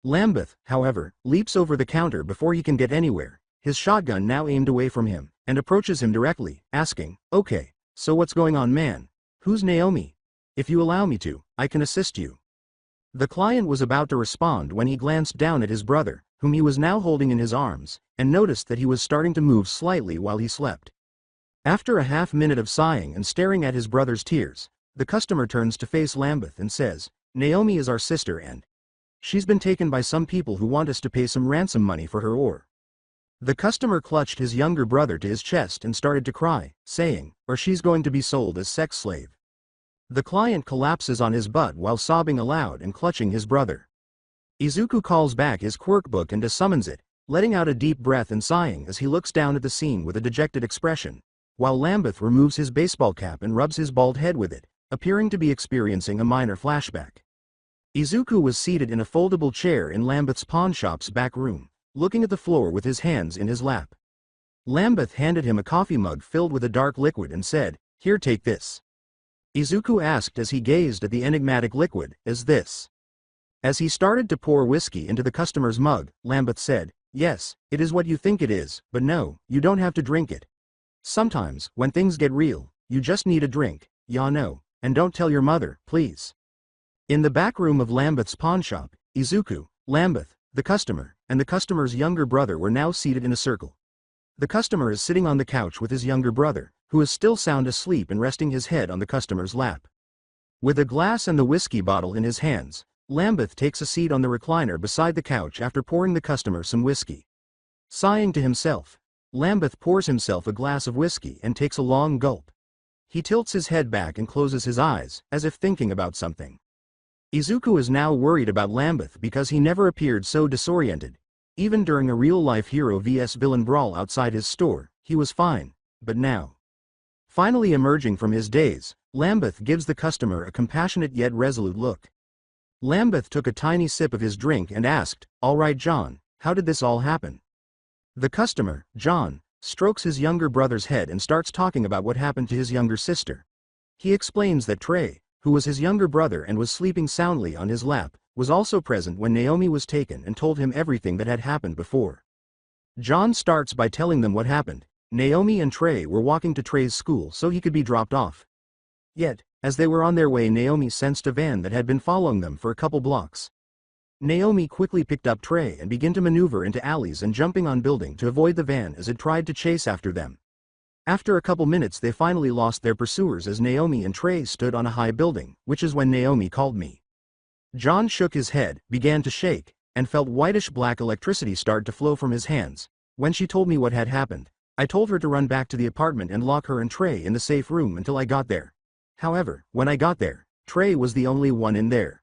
Lambeth, however, leaps over the counter before he can get anywhere, his shotgun now aimed away from him, and approaches him directly, asking, "Okay, so what's going on, man? Who's Naomi? If you allow me to, I can assist you." The client was about to respond when he glanced down at his brother, whom he was now holding in his arms, and noticed that he was starting to move slightly while he slept. After a half-minute of sighing and staring at his brother's tears, the customer turns to face Lambeth and says, "Naomi is our sister and she's been taken by some people who want us to pay some ransom money for her or." The customer clutched his younger brother to his chest and started to cry, saying, "Or she's going to be sold as sex slave." The client collapses on his butt while sobbing aloud and clutching his brother. Izuku calls back his Quirk book and summons it, letting out a deep breath and sighing as he looks down at the scene with a dejected expression, while Lambeth removes his baseball cap and rubs his bald head with it, appearing to be experiencing a minor flashback. Izuku was seated in a foldable chair in Lambeth's pawnshop's back room, looking at the floor with his hands in his lap. Lambeth handed him a coffee mug filled with a dark liquid and said, "Here, take this." Izuku asked as he gazed at the enigmatic liquid, "Is this?" As he started to pour whiskey into the customer's mug, Lambeth said, "Yes, it is what you think it is, but no, you don't have to drink it. Sometimes, when things get real, you just need a drink, ya know, and don't tell your mother, please." In the back room of Lambeth's pawnshop, Izuku, Lambeth, the customer, and the customer's younger brother were now seated in a circle. The customer is sitting on the couch with his younger brother, who is still sound asleep and resting his head on the customer's lap. With a glass and the whiskey bottle in his hands, Lambeth takes a seat on the recliner beside the couch after pouring the customer some whiskey. Sighing to himself, Lambeth pours himself a glass of whiskey and takes a long gulp. He tilts his head back and closes his eyes, as if thinking about something. Izuku is now worried about Lambeth because he never appeared so disoriented. Even during a real-life hero vs villain brawl outside his store, he was fine, but now. Finally emerging from his daze, Lambeth gives the customer a compassionate yet resolute look. Lambeth took a tiny sip of his drink and asked, "All right, John, how did this all happen?" The customer, John, strokes his younger brother's head and starts talking about what happened to his younger sister. He explains that Trey, who was his younger brother and was sleeping soundly on his lap, was also present when Naomi was taken and told him everything that had happened before. John starts by telling them what happened. Naomi and Trey were walking to Trey's school so he could be dropped off. Yet, as they were on their way, Naomi sensed a van that had been following them for a couple blocks. Naomi quickly picked up Trey and began to maneuver into alleys and jumping on buildings to avoid the van as it tried to chase after them. After a couple minutes they finally lost their pursuers as Naomi and Trey stood on a high building, which is when Naomi called me. John shook his head, began to shake, and felt whitish-black electricity start to flow from his hands. When she told me what had happened, I told her to run back to the apartment and lock her and Trey in the safe room until I got there. However, when I got there, Trey was the only one in there.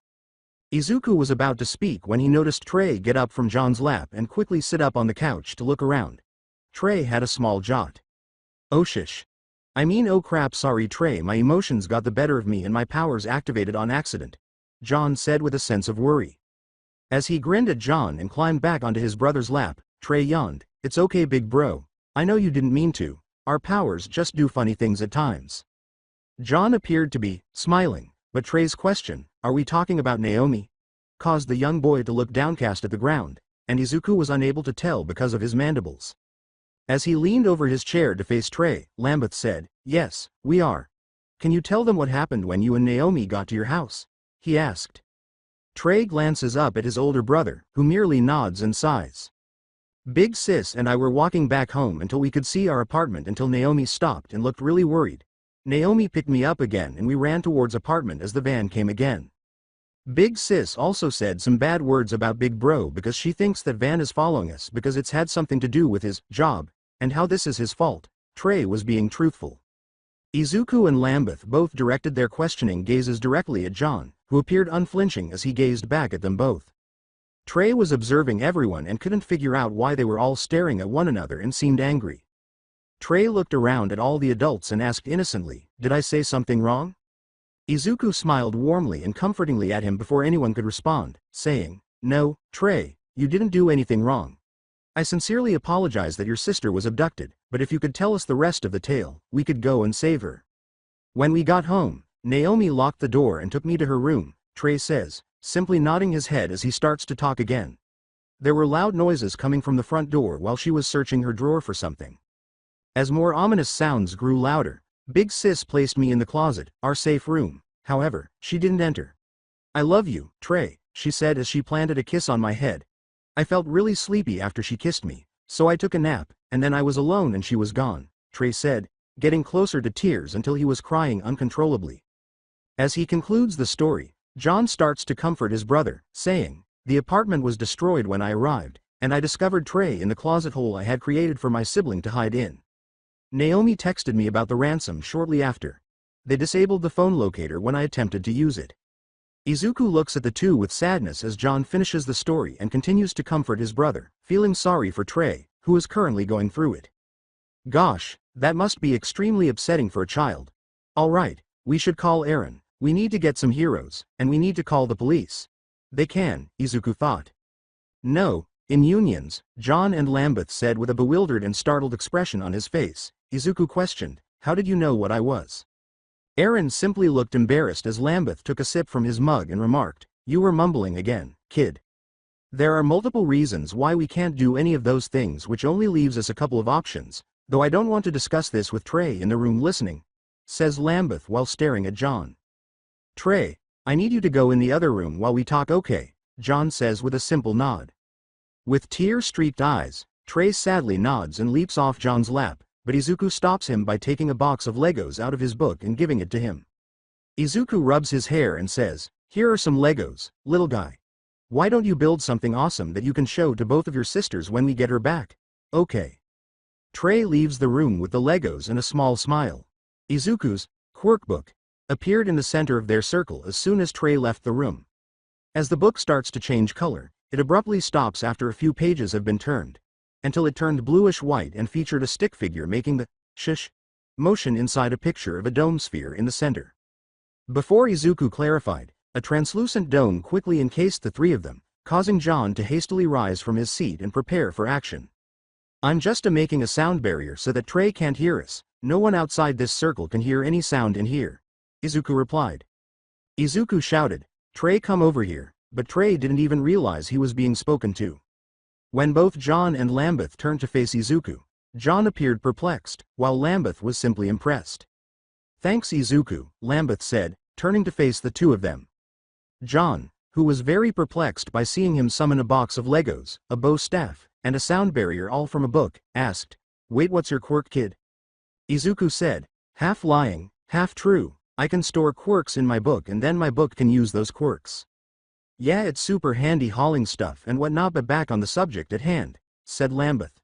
Izuku was about to speak when he noticed Trey get up from John's lap and quickly sit up on the couch to look around. Trey had a small jot. "Oh shish. I mean oh crap, sorry Trey, my emotions got the better of me and my powers activated on accident," John said with a sense of worry. As he grinned at John and climbed back onto his brother's lap, Trey yawned, "It's okay big bro. I know you didn't mean to. Our powers just do funny things at times." John appeared to be smiling, but Trey's question, "Are we talking about Naomi?" caused the young boy to look downcast at the ground, and Izuku was unable to tell because of his mandibles. As he leaned over his chair to face Trey, Lambeth said, "Yes, we are. Can you tell them what happened when you and Naomi got to your house?" he asked. Trey glances up at his older brother, who merely nods and sighs. "Big sis and I were walking back home until we could see our apartment until Naomi stopped and looked really worried. Naomi picked me up again and we ran towards apartment as the van came again. Big sis also said some bad words about Big Bro because she thinks that van is following us because it's had something to do with his job, and how this is his fault." Trey was being truthful. Izuku and Lambeth both directed their questioning gazes directly at John, who appeared unflinching as he gazed back at them both. Trey was observing everyone and couldn't figure out why they were all staring at one another and seemed angry. Trey looked around at all the adults and asked innocently, "Did I say something wrong?" Izuku smiled warmly and comfortingly at him before anyone could respond, saying, "No, Trey, You didn't do anything wrong. I sincerely apologize that your sister was abducted, but if you could tell us the rest of the tale, we could go and save her. When we got home, Naomi locked the door and took me to her room, Trey says, simply nodding his head as he starts to talk again. There were loud noises coming from the front door while she was searching her drawer for something. As more ominous sounds grew louder, Big Sis placed me in the closet, our safe room. However, she didn't enter. I love you, Trey, she said as she planted a kiss on my head. I felt really sleepy after she kissed me, so I took a nap, and then I was alone and she was gone, Trey said, getting closer to tears until he was crying uncontrollably. As he concludes the story, John starts to comfort his brother, saying, the apartment was destroyed when I arrived, and I discovered Trey in the closet hole I had created for my sibling to hide in. Naomi texted me about the ransom shortly after. They disabled the phone locator when I attempted to use it. Izuku looks at the two with sadness as John finishes the story and continues to comfort his brother, feeling sorry for Trey, who is currently going through it. Gosh, that must be extremely upsetting for a child. Alright, we should call Eren, we need to get some heroes, and we need to call the police. They can, Izuku thought. No, in unions, John and Lambeth said with a bewildered and startled expression on his face. Izuku questioned, how did you know what I was? Eren simply looked embarrassed as Lambeth took a sip from his mug and remarked, you were mumbling again, kid. There are multiple reasons why we can't do any of those things, which only leaves us a couple of options, though I don't want to discuss this with Trey in the room listening, says Lambeth while staring at John. Trey, I need you to go in the other room while we talk, okay, John says with a simple nod. With tear-streaked eyes, Trey sadly nods and leaps off John's lap, but Izuku stops him by taking a box of Legos out of his book and giving it to him. Izuku rubs his hair and says, here are some Legos, little guy. Why don't you build something awesome that you can show to both of your sisters when we get her back? Okay. Trey leaves the room with the Legos and a small smile. Izuku's Quirk book appeared in the center of their circle as soon as Trey left the room. As the book starts to change color, it abruptly stops after a few pages have been turned, until it turned bluish-white and featured a stick figure making the shish motion inside a picture of a dome sphere in the center. Before Izuku clarified, a translucent dome quickly encased the three of them, causing John to hastily rise from his seat and prepare for action. I'm just making a sound barrier so that Trey can't hear us. No one outside this circle can hear any sound in here, Izuku replied. Izuku shouted, Trey, come over here, but Trey didn't even realize he was being spoken to. When both John and Lambeth turned to face Izuku, John appeared perplexed, while Lambeth was simply impressed. Thanks Izuku, Lambeth said, turning to face the two of them. John, who was very perplexed by seeing him summon a box of Legos, a bow staff, and a sound barrier all from a book, asked, wait, what's your quirk, kid? Izuku said, half lying, half true, I can store quirks in my book and then my book can use those quirks. Yeah, it's super handy hauling stuff and whatnot, but back on the subject at hand, said Lambeth.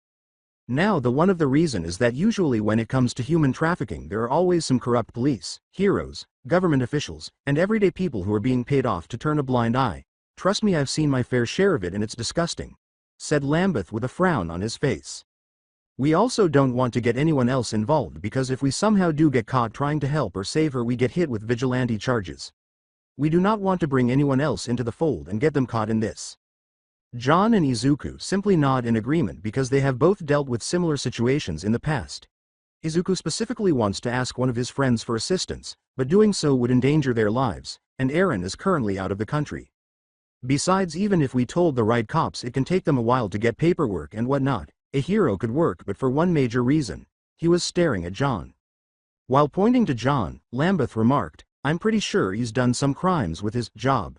Now one of the reason is that usually when it comes to human trafficking there are always some corrupt police, heroes, government officials, and everyday people who are being paid off to turn a blind eye. Trust me, I've seen my fair share of it and it's disgusting, said Lambeth with a frown on his face. We also don't want to get anyone else involved because if we somehow do get caught trying to help or save her we get hit with vigilante charges. We do not want to bring anyone else into the fold and get them caught in this. John and Izuku simply nod in agreement because they have both dealt with similar situations in the past. Izuku specifically wants to ask one of his friends for assistance, but doing so would endanger their lives, and Eren is currently out of the country. Besides, even if we told the right cops, it can take them a while to get paperwork and whatnot. A hero could work, but for one major reason. He was staring at John. While pointing to John, Lambeth remarked, I'm pretty sure he's done some crimes with his job.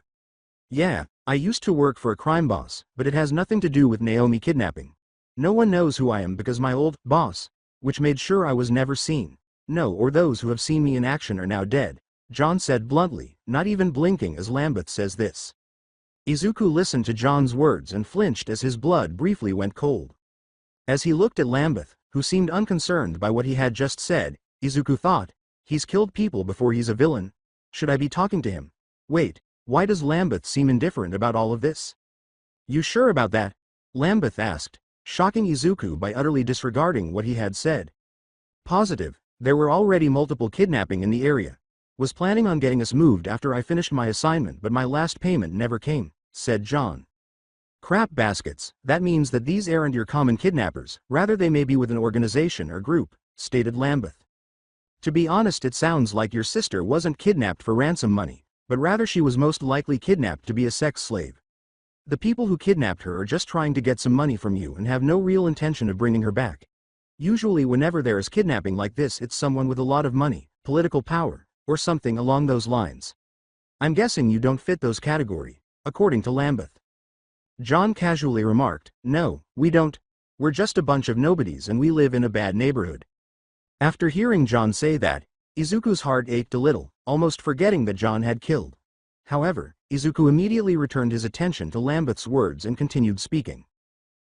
Yeah, I used to work for a crime boss, but it has nothing to do with Naomi kidnapping. No one knows who I am because my old boss, which made sure I was never seen. No, or those who have seen me in action are now dead, John said bluntly, not even blinking as Lambeth says this. Izuku listened to John's words and flinched as his blood briefly went cold. As he looked at Lambeth, who seemed unconcerned by what he had just said, Izuku thought, he's killed people before, he's a villain. Should I be talking to him? Wait, why does Lambeth seem indifferent about all of this? You sure about that? Lambeth asked, shocking Izuku by utterly disregarding what he had said. Positive, there were already multiple kidnapping in the area. Was planning on getting us moved after I finished my assignment, but my last payment never came, said John. Crap baskets, that means that these aren't your common kidnappers, rather they may be with an organization or group, stated Lambeth. To be honest, it sounds like your sister wasn't kidnapped for ransom money, but rather she was most likely kidnapped to be a sex slave. The people who kidnapped her are just trying to get some money from you and have no real intention of bringing her back. Usually whenever there is kidnapping like this, it's someone with a lot of money, political power, or something along those lines. I'm guessing you don't fit those category, according to Lambeth. John casually remarked, "No, we don't. We're just a bunch of nobodies and we live in a bad neighborhood." After hearing John say that, Izuku's heart ached a little, almost forgetting that John had killed. However, Izuku immediately returned his attention to Lambeth's words and continued speaking.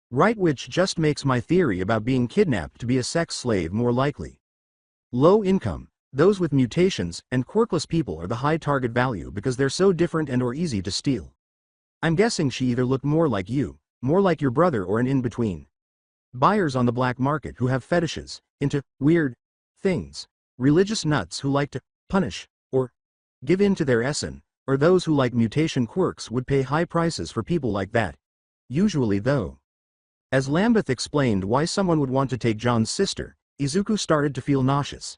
"Right, which just makes my theory about being kidnapped to be a sex slave more likely. Low income, those with mutations, and quirkless people are the high target value because they're so different and or easy to steal. I'm guessing she either looked more like you, more like your brother, or an in-between. Buyers on the black market who have fetishes, into weird things, religious nuts who like to punish, or give in to their essen, or those who like mutation quirks would pay high prices for people like that. Usually though." As Lambeth explained why someone would want to take John's sister, Izuku started to feel nauseous.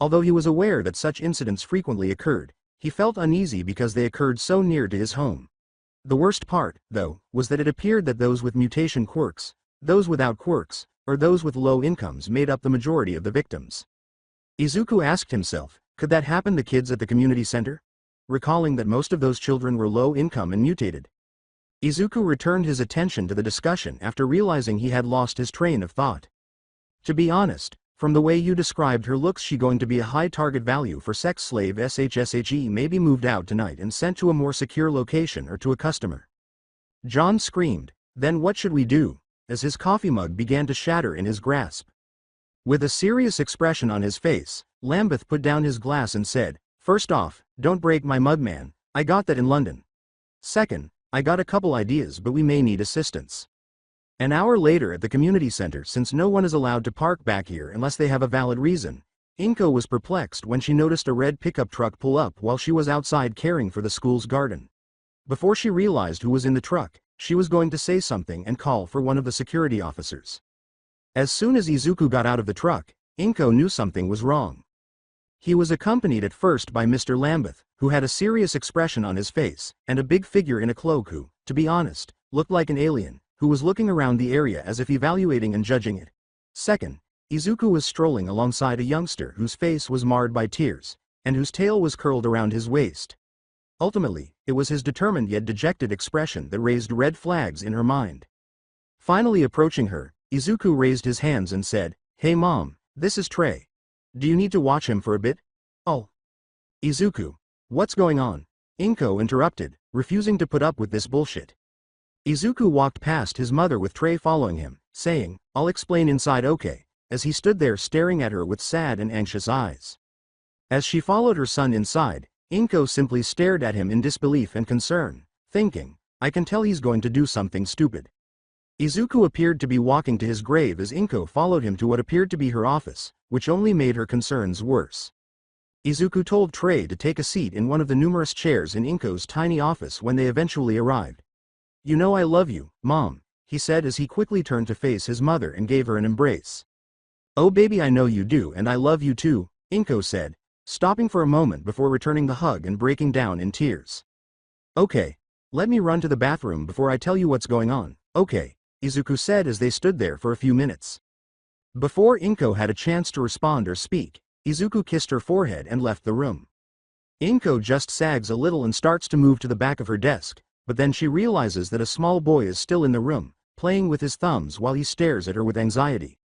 Although he was aware that such incidents frequently occurred, he felt uneasy because they occurred so near to his home. The worst part, though, was that it appeared that those with mutation quirks, those without quirks, or those with low incomes made up the majority of the victims. Izuku asked himself, could that happen to kids at the community center? Recalling that most of those children were low income and mutated. Izuku returned his attention to the discussion after realizing he had lost his train of thought. To be honest, from the way you described her looks, she going to be a high target value for sex slave SHSHE, may be moved out tonight and sent to a more secure location or to a customer. John screamed, "Then what should we do?" as his coffee mug began to shatter in his grasp. With a serious expression on his face, Lambeth put down his glass and said, "First off, don't break my mug, man. I got that in London. Second, I got a couple ideas, but we may need assistance." An hour later at the community center, since no one is allowed to park back here unless they have a valid reason, Inko was perplexed when she noticed a red pickup truck pull up while she was outside caring for the school's garden. Before she realized who was in the truck, she was going to say something and call for one of the security officers. As soon as Izuku got out of the truck, Inko knew something was wrong. He was accompanied at first by Mr. Lambeth, who had a serious expression on his face, and a big figure in a cloak who, to be honest, looked like an alien, who was looking around the area as if evaluating and judging it. Second, Izuku was strolling alongside a youngster whose face was marred by tears, and whose tail was curled around his waist. Ultimately, it was his determined yet dejected expression that raised red flags in her mind. Finally approaching her, Izuku raised his hands and said, "Hey mom, this is Trey. Do you need to watch him for a bit?" "Oh." "Izuku, what's going on?" Inko interrupted, refusing to put up with this bullshit. Izuku walked past his mother with Trey following him, saying, "I'll explain inside, okay," as he stood there staring at her with sad and anxious eyes. As she followed her son inside, Inko simply stared at him in disbelief and concern, thinking, I can tell he's going to do something stupid. Izuku appeared to be walking to his grave as Inko followed him to what appeared to be her office, which only made her concerns worse. Izuku told Trey to take a seat in one of the numerous chairs in Inko's tiny office when they eventually arrived. "You know I love you, Mom," he said as he quickly turned to face his mother and gave her an embrace. "Oh baby, I know you do, and I love you too," Inko said, stopping for a moment before returning the hug and breaking down in tears. "Okay, let me run to the bathroom before I tell you what's going on, okay," Izuku said as they stood there for a few minutes. Before Inko had a chance to respond or speak, Izuku kissed her forehead and left the room. Inko just sags a little and starts to move to the back of her desk, but then she realizes that a small boy is still in the room, playing with his thumbs while he stares at her with anxiety.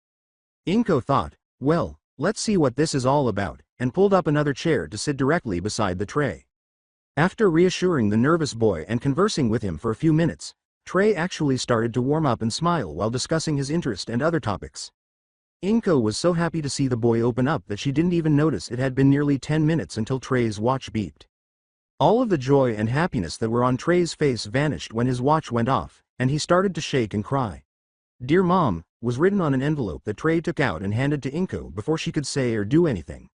Inko thought, well, let's see what this is all about, and pulled up another chair to sit directly beside the tray. After reassuring the nervous boy and conversing with him for a few minutes, Trey actually started to warm up and smile while discussing his interest and other topics. Inko was so happy to see the boy open up that she didn't even notice it had been nearly 10 minutes until Trey's watch beeped. All of the joy and happiness that were on Trey's face vanished when his watch went off, and he started to shake and cry. "Dear Mom," was written on an envelope that Trey took out and handed to Inko before she could say or do anything.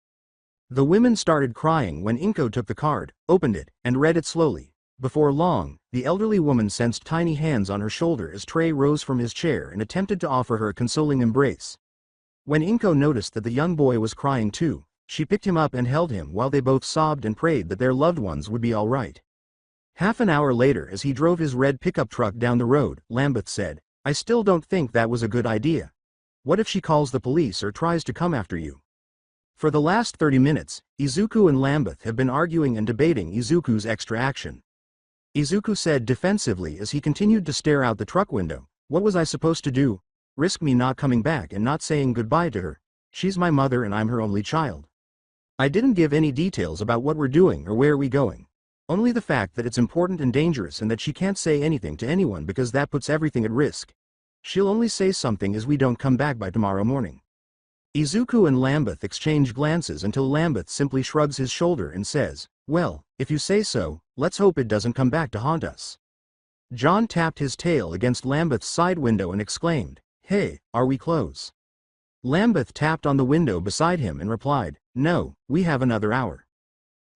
The women started crying when Inko took the card, opened it, and read it slowly. Before long, the elderly woman sensed tiny hands on her shoulder as Trey rose from his chair and attempted to offer her a consoling embrace. When Inko noticed that the young boy was crying too, she picked him up and held him while they both sobbed and prayed that their loved ones would be all right. Half an hour later, as he drove his red pickup truck down the road, Lambeth said, "I still don't think that was a good idea. What if she calls the police or tries to come after you?" For the last 30 minutes, Izuku and Lambeth have been arguing and debating Izuku's extra action. Izuku said defensively as he continued to stare out the truck window, "What was I supposed to do? Risk me not coming back and not saying goodbye to her? She's my mother and I'm her only child. I didn't give any details about what we're doing or where we going. Only the fact that it's important and dangerous and that she can't say anything to anyone because that puts everything at risk. She'll only say something as we don't come back by tomorrow morning." Izuku and Lambeth exchange glances until Lambeth simply shrugs his shoulder and says, "Well, if you say so, let's hope it doesn't come back to haunt us." John tapped his tail against Lambeth's side window and exclaimed, "Hey, are we close?" Lambeth tapped on the window beside him and replied, "No, we have another hour."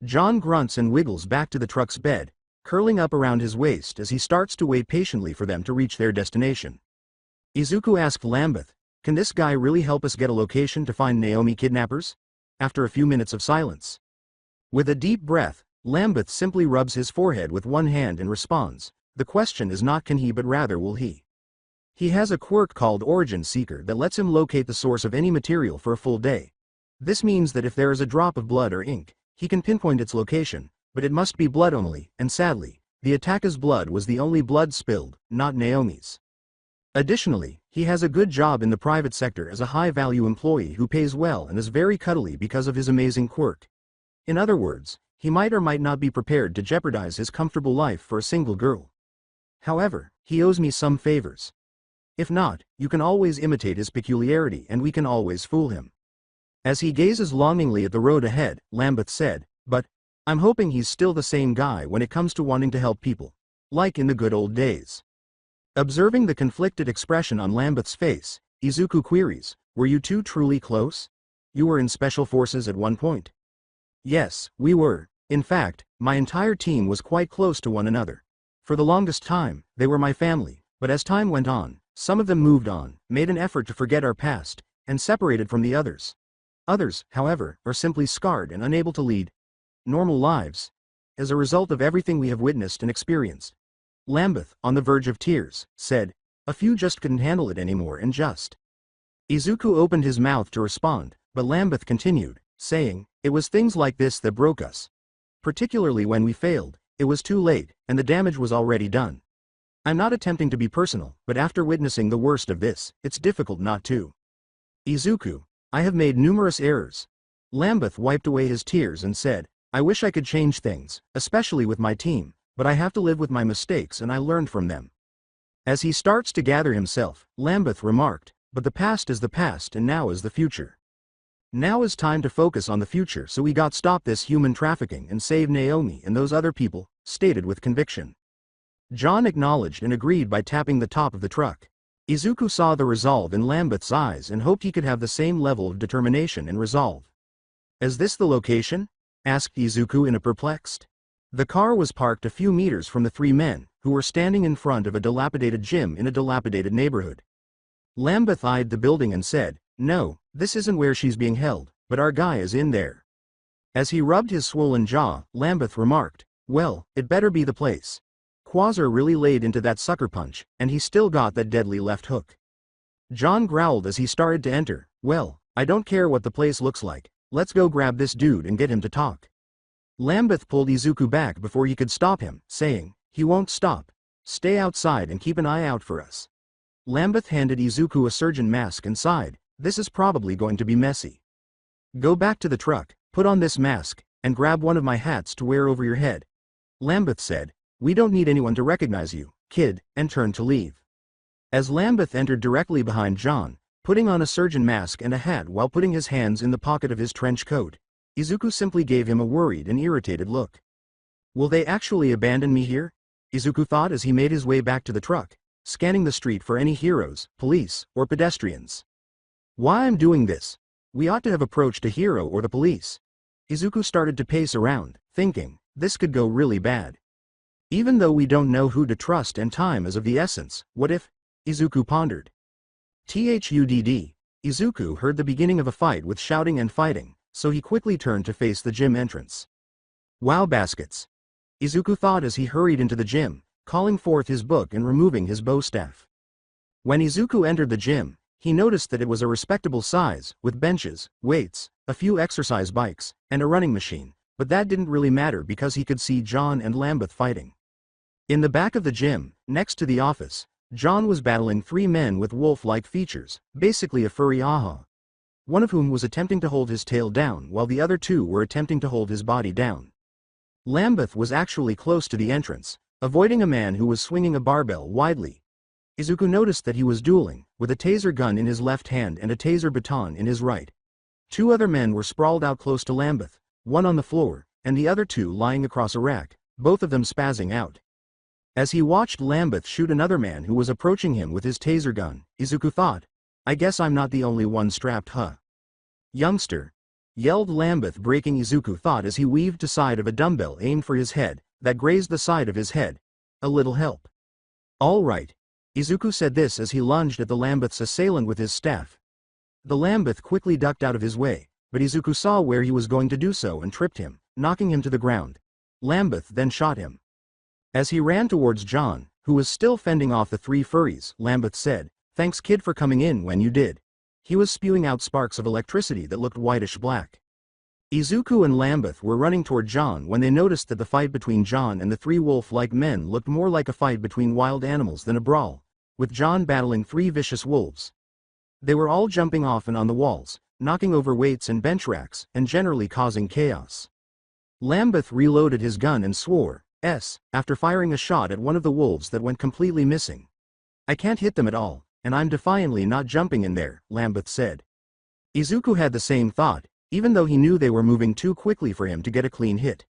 John grunts and wiggles back to the truck's bed, curling up around his waist as he starts to wait patiently for them to reach their destination. Izuku asked Lambeth, "Can this guy really help us get a location to find Naomi kidnappers?" After a few minutes of silence. With a deep breath, Lambeth simply rubs his forehead with one hand and responds, "The question is not can he but rather will he." He has a quirk called Origin Seeker that lets him locate the source of any material for a full day. This means that if there is a drop of blood or ink, he can pinpoint its location, but it must be blood only, and sadly, the attacker's blood was the only blood spilled, not Naomi's. Additionally, he has a good job in the private sector as a high-value employee who pays well and is very cuddly because of his amazing quirk. In other words, he might or might not be prepared to jeopardize his comfortable life for a single girl. However, he owes me some favors. If not, you can always imitate his peculiarity and we can always fool him. As he gazes longingly at the road ahead, Lambeth said, "But I'm hoping he's still the same guy when it comes to wanting to help people. Like in the good old days." Observing the conflicted expression on Lambeth's face, Izuku queries, "Were you two truly close? You were in special forces at one point?" "Yes, we were. In fact, my entire team was quite close to one another. For the longest time, they were my family, but as time went on, some of them moved on, made an effort to forget our past, and separated from the others. Others, however, are simply scarred and unable to lead normal lives as a result of everything we have witnessed and experienced." Lambeth, on the verge of tears, said, "A few just couldn't handle it anymore and just." Izuku opened his mouth to respond, but Lambeth continued, saying, "It was things like this that broke us. Particularly when we failed, it was too late, and the damage was already done. I'm not attempting to be personal, but after witnessing the worst of this, it's difficult not to. Izuku, I have made numerous errors." Lambeth wiped away his tears and said, "I wish I could change things, especially with my team, but I have to live with my mistakes and I learned from them." As he starts to gather himself, Lambeth remarked, "But the past is the past and now is the future. Now is time to focus on the future so we got stop this human trafficking and save Naomi and those other people," stated with conviction. John acknowledged and agreed by tapping the top of the truck. Izuku saw the resolve in Lambeth's eyes and hoped he could have the same level of determination and resolve. "Is this the location?" asked Izuku in a perplexed. The car was parked a few meters from the three men, who were standing in front of a dilapidated gym in a dilapidated neighborhood. Lambeth eyed the building and said, "No, this isn't where she's being held, but our guy is in there." As he rubbed his swollen jaw, Lambeth remarked, "Well, it better be the place. Quasar really laid into that sucker punch, and he still got that deadly left hook." John growled as he started to enter, "Well, I don't care what the place looks like, let's go grab this dude and get him to talk." Lambeth pulled Izuku back before he could stop him, saying, "He won't stop. Stay outside and keep an eye out for us." Lambeth handed Izuku a surgeon mask and sighed, "This is probably going to be messy. Go back to the truck, put on this mask, and grab one of my hats to wear over your head." Lambeth said, "We don't need anyone to recognize you, kid," and turned to leave. As Lambeth entered directly behind John, putting on a surgeon mask and a hat while putting his hands in the pocket of his trench coat, Izuku simply gave him a worried and irritated look. "Will they actually abandon me here?" Izuku thought as he made his way back to the truck, scanning the street for any heroes, police, or pedestrians. "Why I'm doing this? We ought to have approached a hero or the police." Izuku started to pace around, thinking, this could go really bad. Even though we don't know who to trust and time is of the essence, what if? Izuku pondered. THUDD. Izuku heard the beginning of a fight with shouting and fighting, so he quickly turned to face the gym entrance. Wow baskets. Izuku thought as he hurried into the gym, calling forth his book and removing his bow staff. When Izuku entered the gym, he noticed that it was a respectable size, with benches, weights, a few exercise bikes, and a running machine, but that didn't really matter because he could see John and Lambeth fighting. In the back of the gym, next to the office, John was battling 3 men with wolf-like features, basically a furry aha. One of whom was attempting to hold his tail down while the other 2 were attempting to hold his body down. Lambeth was actually close to the entrance, avoiding a man who was swinging a barbell widely. Izuku noticed that he was dueling, with a taser gun in his left hand and a taser baton in his right. 2 other men were sprawled out close to Lambeth, one on the floor, and the other 2 lying across a rack, both of them spazzing out. As he watched Lambeth shoot another man who was approaching him with his taser gun, Izuku thought, I guess I'm not the only one strapped, huh? Youngster! Yelled Lambeth, breaking Izuku thought as he weaved aside of a dumbbell aimed for his head, that grazed the side of his head. A little help. All right. Izuku said this as he lunged at the Lambeth's assailant with his staff. The Lambeth quickly ducked out of his way, but Izuku saw where he was going to do so and tripped him, knocking him to the ground. Lambeth then shot him. As he ran towards John, who was still fending off the 3 furries, Lambeth said, Thanks kid for coming in when you did. He was spewing out sparks of electricity that looked whitish-black. Izuku and Lambeth were running toward John when they noticed that the fight between John and the 3 wolf-like men looked more like a fight between wild animals than a brawl, with John battling 3 vicious wolves. They were all jumping off and on the walls, knocking over weights and bench racks, and generally causing chaos. Lambeth reloaded his gun and swore, after firing a shot at one of the wolves that went completely missing. I can't hit them at all, and I'm defiantly not jumping in there, Lambeth said. Izuku had the same thought, even though he knew they were moving too quickly for him to get a clean hit.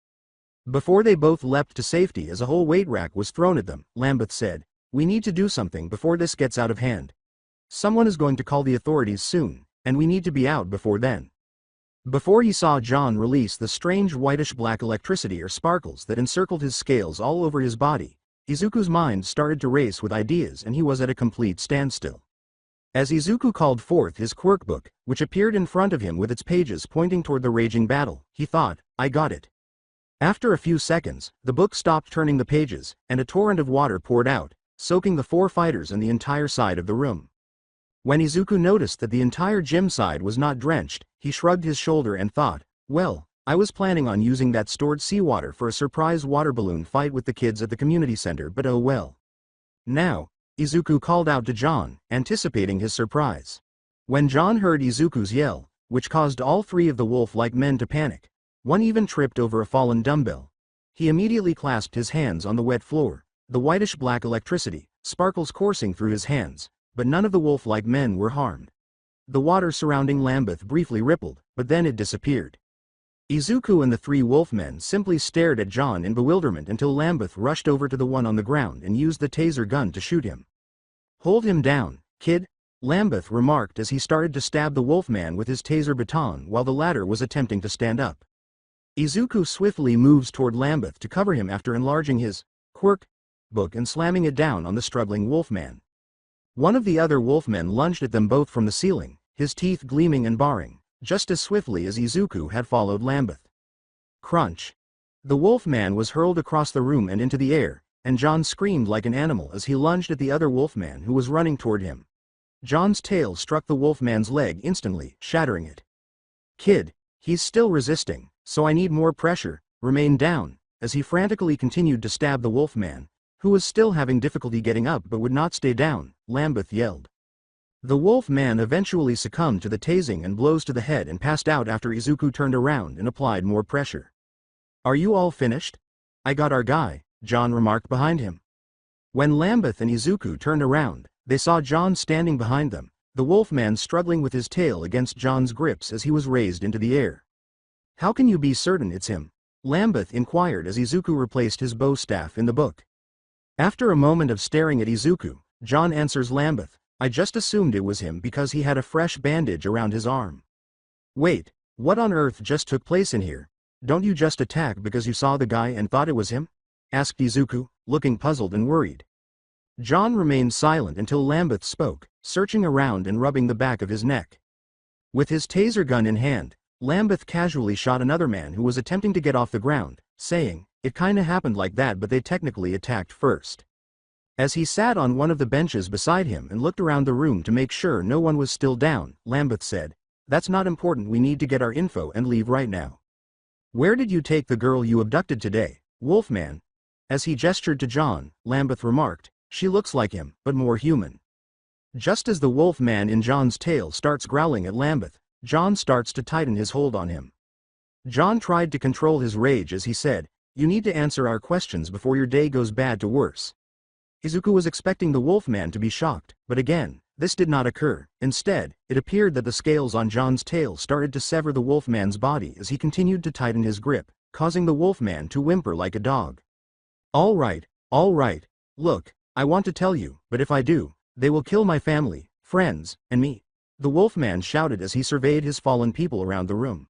Before they both leapt to safety as a whole weight rack was thrown at them, Lambeth said, We need to do something before this gets out of hand. Someone is going to call the authorities soon, and we need to be out before then. Before he saw John release the strange whitish-black electricity or sparkles that encircled his scales all over his body, Izuku's mind started to race with ideas and he was at a complete standstill. As Izuku called forth his Quirk book, which appeared in front of him with its pages pointing toward the raging battle, he thought, I got it. After a few seconds, the book stopped turning the pages, and a torrent of water poured out, soaking the 4 fighters and the entire side of the room. When Izuku noticed that the entire gym side was not drenched, he shrugged his shoulder and thought, well, I was planning on using that stored seawater for a surprise water balloon fight with the kids at the community center, but oh well. Now, Izuku called out to John, anticipating his surprise. When John heard Izuku's yell, which caused all 3 of the wolf-like men to panic, one even tripped over a fallen dumbbell. He immediately clasped his hands on the wet floor, the whitish-black electricity, sparkles coursing through his hands, but none of the wolf-like men were harmed. The water surrounding Lambeth briefly rippled, but then it disappeared. Izuku and the 3 wolfmen simply stared at John in bewilderment until Lambeth rushed over to the one on the ground and used the taser gun to shoot him. Hold him down, kid, Lambeth remarked as he started to stab the wolfman with his taser baton while the latter was attempting to stand up. Izuku swiftly moves toward Lambeth to cover him after enlarging his Quirk book and slamming it down on the struggling wolfman. One of the other wolfmen lunged at them both from the ceiling, his teeth gleaming and baring, just as swiftly as Izuku had followed Lambeth. Crunch. The wolfman was hurled across the room and into the air, and John screamed like an animal as he lunged at the other wolfman who was running toward him. John's tail struck the wolfman's leg instantly, shattering it. Kid, he's still resisting, so I need more pressure, remain down, as he frantically continued to stab the wolfman, who was still having difficulty getting up but would not stay down, Lambeth yelled. The wolfman eventually succumbed to the tasing and blows to the head and passed out after Izuku turned around and applied more pressure. Are you all finished? I got our guy, John remarked behind him. When Lambeth and Izuku turned around, they saw John standing behind them, the wolfman struggling with his tail against John's grips as he was raised into the air. How can you be certain it's him? Lambeth inquired as Izuku replaced his bow staff in the book. After a moment of staring at Izuku, John answers Lambeth, I just assumed it was him because he had a fresh bandage around his arm. Wait, what on earth just took place in here? Don't you just attack because you saw the guy and thought it was him? asked Izuku, looking puzzled and worried. John remained silent until Lambeth spoke, searching around and rubbing the back of his neck. With his taser gun in hand, Lambeth casually shot another man who was attempting to get off the ground, saying, "It kinda happened like that, but they technically attacked first." As he sat on one of the benches beside him and looked around the room to make sure no one was still down, Lambeth said, "That's not important, we need to get our info and leave right now." "Where did you take the girl you abducted today, Wolfman?" As he gestured to John, Lambeth remarked, "She looks like him, but more human." Just as the Wolfman in John's tail starts growling at Lambeth, John starts to tighten his hold on him. John tried to control his rage as he said, "You need to answer our questions before your day goes bad to worse." Izuku was expecting the Wolfman to be shocked, but again, this did not occur. Instead, it appeared that the scales on John's tail started to sever the Wolfman's body as he continued to tighten his grip, causing the Wolfman to whimper like a dog. All right, look, I want to tell you, but if I do, they will kill my family, friends, and me," the Wolfman shouted as he surveyed his fallen people around the room.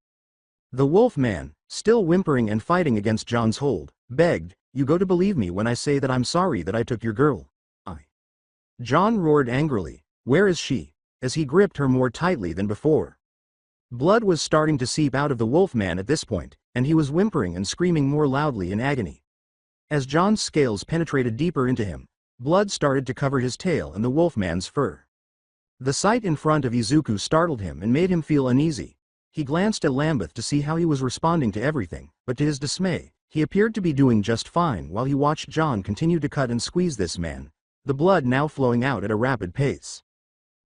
The Wolfman, still whimpering and fighting against John's hold, begged, "You go to believe me when I say that I'm sorry that I took your girl." John roared angrily, "Where is she?" as he gripped her more tightly than before. Blood was starting to seep out of the Wolfman at this point, and he was whimpering and screaming more loudly in agony. As John's scales penetrated deeper into him, blood started to cover his tail and the Wolfman's fur. The sight in front of Izuku startled him and made him feel uneasy. He glanced at Lambeth to see how he was responding to everything, but to his dismay, he appeared to be doing just fine while he watched John continue to cut and squeeze this man, the blood now flowing out at a rapid pace.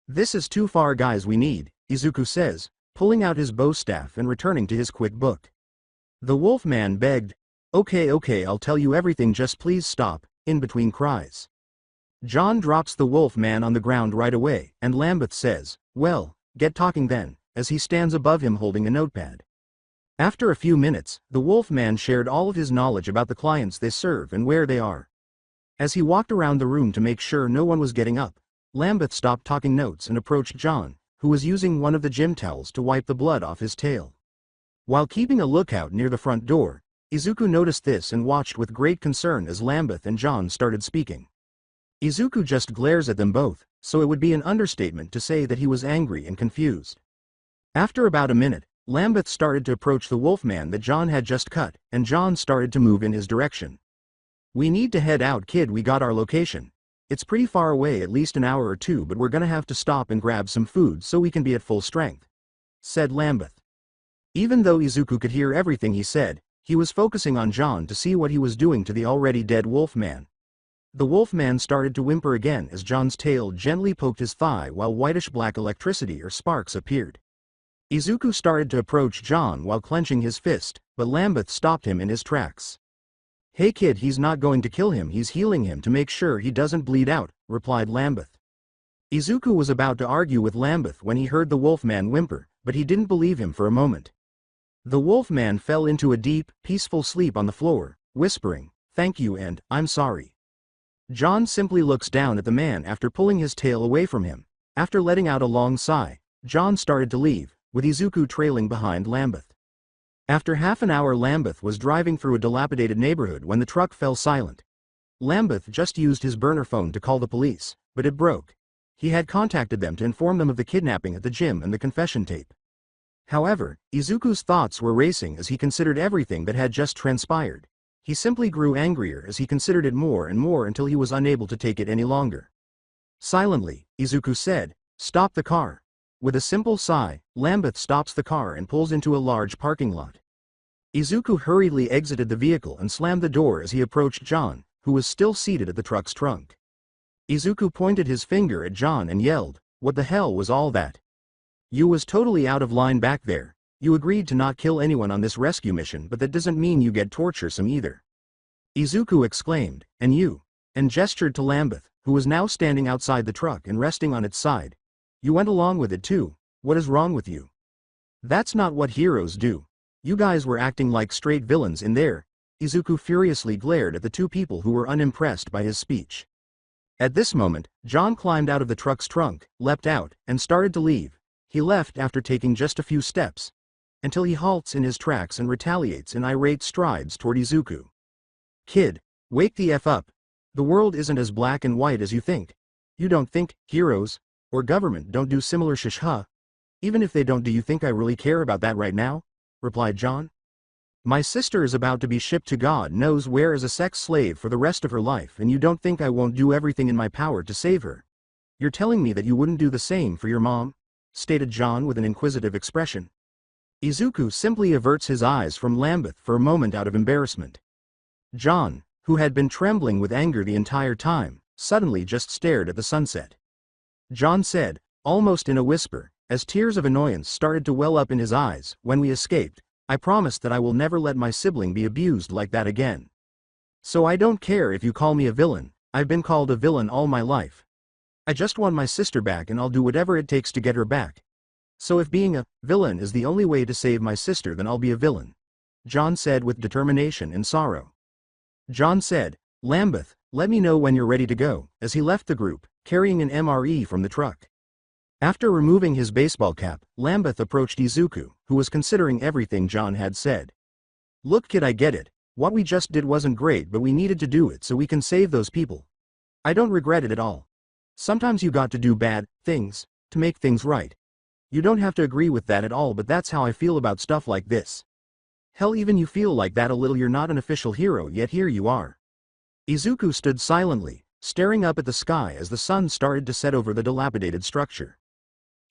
"This is too far, guys, we need," Izuku says, pulling out his bow staff and returning to his quick book. The Wolfman begged, Okay, I'll tell you everything, just please stop," in between cries. John drops the Wolfman on the ground right away, and Lambeth says, "Well, get talking then," as he stands above him holding a notepad. After a few minutes, the Wolfman shared all of his knowledge about the clients they serve and where they are. As he walked around the room to make sure no one was getting up, Lambeth stopped talking notes and approached John, who was using one of the gym towels to wipe the blood off his tail. While keeping a lookout near the front door, Izuku noticed this and watched with great concern as Lambeth and John started speaking. Izuku just glares at them both, so it would be an understatement to say that he was angry and confused. After about a minute, Lambeth started to approach the Wolfman that John had just cut, and John started to move in his direction. "We need to head out, kid, we got our location. It's pretty far away, at least an hour or two, but we're gonna have to stop and grab some food so we can be at full strength," said Lambeth. Even though Izuku could hear everything he said, he was focusing on John to see what he was doing to the already dead Wolfman. The Wolfman started to whimper again as John's tail gently poked his thigh while whitish-black electricity or sparks appeared. Izuku started to approach John while clenching his fist, but Lambeth stopped him in his tracks. "Hey kid, he's not going to kill him, he's healing him to make sure he doesn't bleed out," replied Lambeth. Izuku was about to argue with Lambeth when he heard the Wolfman whimper, but he didn't believe him for a moment. The Wolfman fell into a deep, peaceful sleep on the floor, whispering, "Thank you and, I'm sorry." John simply looks down at the man after pulling his tail away from him. After letting out a long sigh, John started to leave, with Izuku trailing behind Lambeth. After half an hour, Lambeth was driving through a dilapidated neighborhood when the truck fell silent. Lambeth just used his burner phone to call the police, but it broke. He had contacted them to inform them of the kidnapping at the gym and the confession tape. However, Izuku's thoughts were racing as he considered everything that had just transpired. He simply grew angrier as he considered it more and more until he was unable to take it any longer. Silently, Izuku said, "Stop the car." With a simple sigh, Lambeth stops the car and pulls into a large parking lot. Izuku hurriedly exited the vehicle and slammed the door as he approached John, who was still seated at the truck's trunk. Izuku pointed his finger at John and yelled, "What the hell was all that? You was totally out of line back there. You agreed to not kill anyone on this rescue mission, but that doesn't mean you get torturesome either." Izuku exclaimed, "And you?" and gestured to Lambeth, who was now standing outside the truck and resting on its side. "You went along with it too. What is wrong with you? That's not what heroes do. You guys were acting like straight villains in there." Izuku furiously glared at the two people who were unimpressed by his speech. At this moment, John climbed out of the truck's trunk, leapt out, and started to leave. He left after taking just a few steps, until he halts in his tracks and retaliates in irate strides toward Izuku. "Kid, Wake the F up. The world isn't as black and white as you think. You don't think heroes or government don't do similar shish huh? Even if they don't, do you think I really care about that right now? Replied John. My sister is about to be shipped to God knows where as a sex slave for the rest of her life, and you don't think I won't do everything in my power to save her? You're telling me that you wouldn't do the same for your mom? Stated John with an inquisitive expression. Izuku simply averts his eyes from Lambeth for a moment out of embarrassment. John, who had been trembling with anger the entire time, suddenly just stared at the sunset. John said, almost in a whisper, as tears of annoyance started to well up in his eyes, when we escaped, I promised that I will never let my sibling be abused like that again. So I don't care if you call me a villain, I've been called a villain all my life. I just want my sister back and I'll do whatever it takes to get her back. So if being a villain is the only way to save my sister, then I'll be a villain. John said with determination and sorrow. John said, Lambeth, let me know when you're ready to go, as he left the group, carrying an MRE from the truck. After removing his baseball cap, Lambeth approached Izuku, who was considering everything John had said. Look kid, I get it. What we just did wasn't great, but we needed to do it so we can save those people. I don't regret it at all. Sometimes you got to do bad things to make things right. You don't have to agree with that at all, but that's how I feel about stuff like this. Hell, even you feel like that a little, you're not an official hero, yet here you are. Izuku stood silently, staring up at the sky as the sun started to set over the dilapidated structure.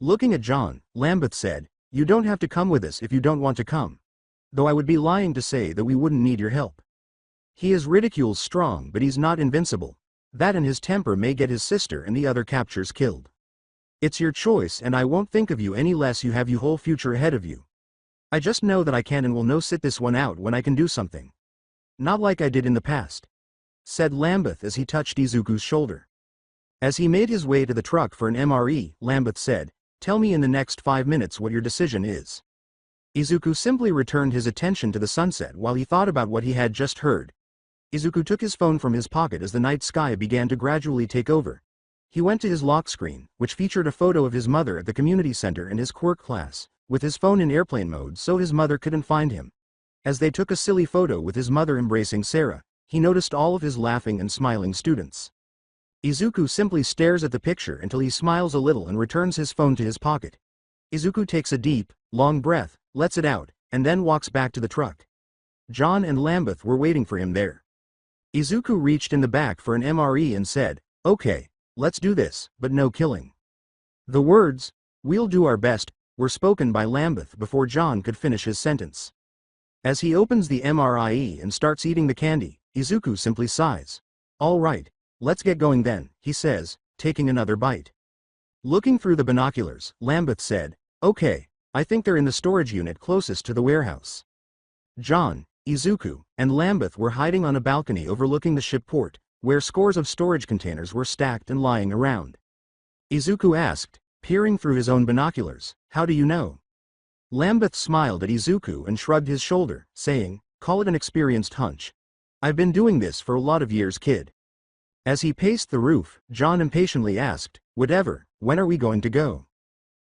Looking at John, Lambeth said, you don't have to come with us if you don't want to come. Though I would be lying to say that we wouldn't need your help. He is ridicule's strong, but he's not invincible. That and his temper may get his sister and the other captures killed. It's your choice, and I won't think of you any less. You have your whole future ahead of you. I just know that I can and will no sit this one out when I can do something. Not like I did in the past. Said Lambeth as he touched Izuku's shoulder. As he made his way to the truck for an MRE, Lambeth said, tell me in the next 5 minutes what your decision is. Izuku simply returned his attention to the sunset while he thought about what he had just heard. Izuku took his phone from his pocket as the night sky began to gradually take over. He went to his lock screen, which featured a photo of his mother at the community center and his Quirk class, with his phone in airplane mode so his mother couldn't find him. As they took a silly photo with his mother embracing Sarah, he noticed all of his laughing and smiling students. Izuku simply stares at the picture until he smiles a little and returns his phone to his pocket. Izuku takes a deep, long breath, lets it out, and then walks back to the truck. John and Lambeth were waiting for him there. Izuku reached in the back for an MRE and said, okay, let's do this, but no killing. The words, we'll do our best, were spoken by Lambeth before John could finish his sentence. As he opens the MRE and starts eating the candy, Izuku simply sighs. All right, let's get going then, he says, taking another bite. Looking through the binoculars, Lambeth said, okay, I think they're in the storage unit closest to the warehouse. John, Izuku, and Lambeth were hiding on a balcony overlooking the ship port, where scores of storage containers were stacked and lying around. Izuku asked, peering through his own binoculars, how do you know? Lambeth smiled at Izuku and shrugged his shoulder, saying, call it an experienced hunch. I've been doing this for a lot of years, kid. As he paced the roof, John impatiently asked, whatever, when are we going to go?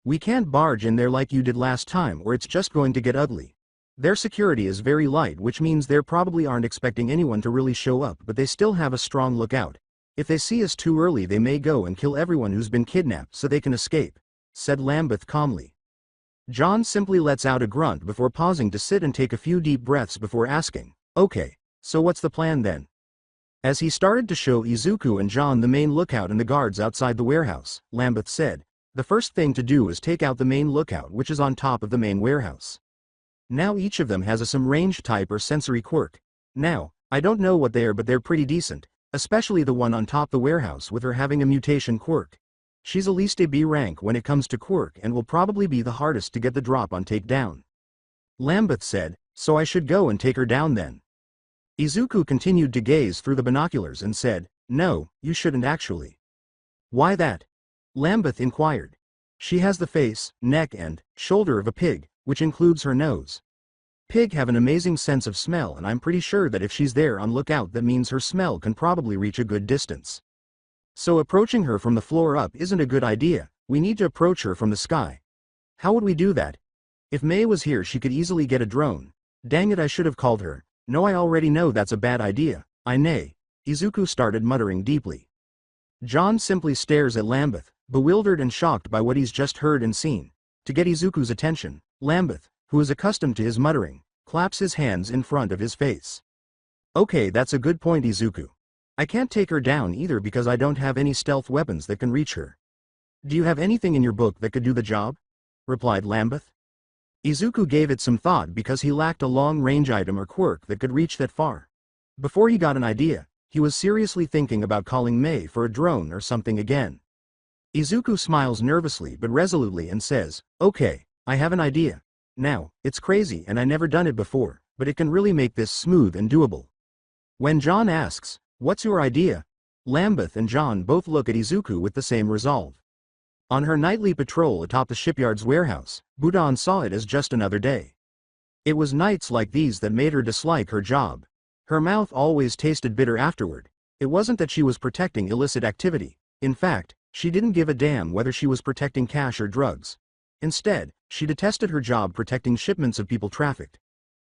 We can't barge in there like you did last time or it's just going to get ugly. Their security is very light, which means they probably aren't expecting anyone to really show up, but they still have a strong lookout. If they see us too early, they may go and kill everyone who's been kidnapped so they can escape, said Lambeth calmly. John simply lets out a grunt before pausing to sit and take a few deep breaths before asking, okay, so what's the plan then? As he started to show Izuku and John the main lookout and the guards outside the warehouse, Lambeth said, the first thing to do is take out the main lookout, which is on top of the main warehouse. Now each of them has some ranged type or sensory quirk. Now, I don't know what they are, but they're pretty decent, especially the one on top the warehouse with her having a mutation quirk. She's at least a B rank when it comes to quirk and will probably be the hardest to get the drop on takedown. Lambeth said, so I should go and take her down then. Izuku continued to gaze through the binoculars and said, no, you shouldn't actually. Why that? Lambeth inquired. She has the face, neck and shoulder of a pig, which includes her nose. Pig have an amazing sense of smell, and I'm pretty sure that if she's there on lookout, that means her smell can probably reach a good distance. So approaching her from the floor up isn't a good idea, we need to approach her from the sky. How would we do that? If Mei was here, she could easily get a drone. Dang it, I should have called her. No, I already know that's a bad idea. I nay, Izuku started muttering deeply. John simply stares at Lambeth, bewildered and shocked by what he's just heard and seen. To get Izuku's attention, Lambeth, who is accustomed to his muttering, claps his hands in front of his face. Okay, that's a good point, Izuku. I can't take her down either because I don't have any stealth weapons that can reach her. Do you have anything in your book that could do the job? Replied Lambeth. Izuku gave it some thought because he lacked a long-range item or quirk that could reach that far. Before he got an idea, he was seriously thinking about calling Mei for a drone or something again. Izuku smiles nervously but resolutely and says, okay, I have an idea. Now, it's crazy and I never done it before, but it can really make this smooth and doable. When John asks, what's your idea? Lambeth and John both look at Izuku with the same resolve. On her nightly patrol atop the shipyard's warehouse, Budan saw it as just another day. It was nights like these that made her dislike her job. Her mouth always tasted bitter afterward. It wasn't that she was protecting illicit activity. In fact, she didn't give a damn whether she was protecting cash or drugs. Instead, she detested her job protecting shipments of people trafficked.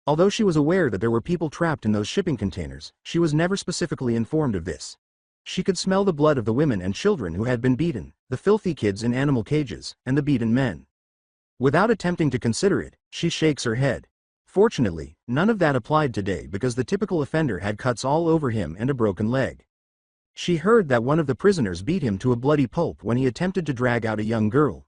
Although she was aware that there were people trapped in those shipping containers, she was never specifically informed of this. She could smell the blood of the women and children who had been beaten, the filthy kids in animal cages, and the beaten men. Without attempting to consider it, she shakes her head. Fortunately, none of that applied today because the typical offender had cuts all over him and a broken leg. She heard that one of the prisoners beat him to a bloody pulp when he attempted to drag out a young girl.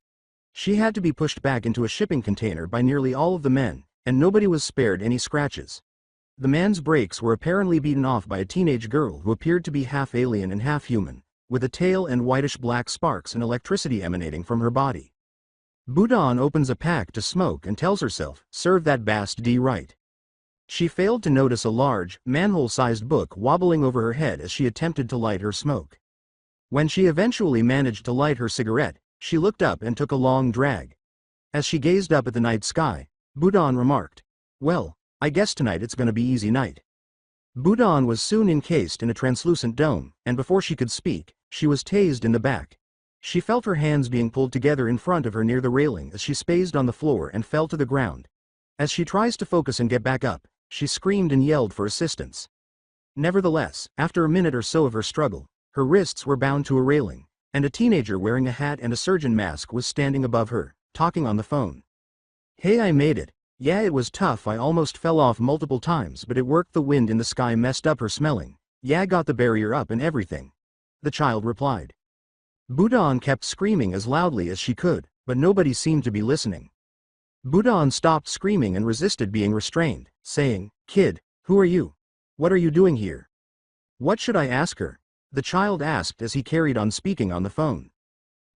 She had to be pushed back into a shipping container by nearly all of the men, and nobody was spared any scratches. The man's brakes were apparently beaten off by a teenage girl who appeared to be half alien and half human, with a tail and whitish-black sparks and electricity emanating from her body. Budan opens a pack to smoke and tells herself, serve that bastard right. She failed to notice a large, manhole-sized book wobbling over her head as she attempted to light her smoke. When she eventually managed to light her cigarette, she looked up and took a long drag. As she gazed up at the night sky, Budan remarked, well, I guess tonight it's gonna be easy night. Budan was soon encased in a translucent dome, and before she could speak, she was tased in the back. She felt her hands being pulled together in front of her near the railing as she spazed on the floor and fell to the ground. As she tries to focus and get back up, she screamed and yelled for assistance. Nevertheless, after a minute or so of her struggle, her wrists were bound to a railing, and a teenager wearing a hat and a surgeon mask was standing above her, talking on the phone. Hey, I made it. Yeah, it was tough, I almost fell off multiple times but it worked, the wind in the sky messed up her smelling. Yeah, got the barrier up and everything. The child replied. Budan kept screaming as loudly as she could, but nobody seemed to be listening. Budan stopped screaming and resisted being restrained, saying, kid, who are you? What are you doing here? What should I ask her? The child asked as he carried on speaking on the phone.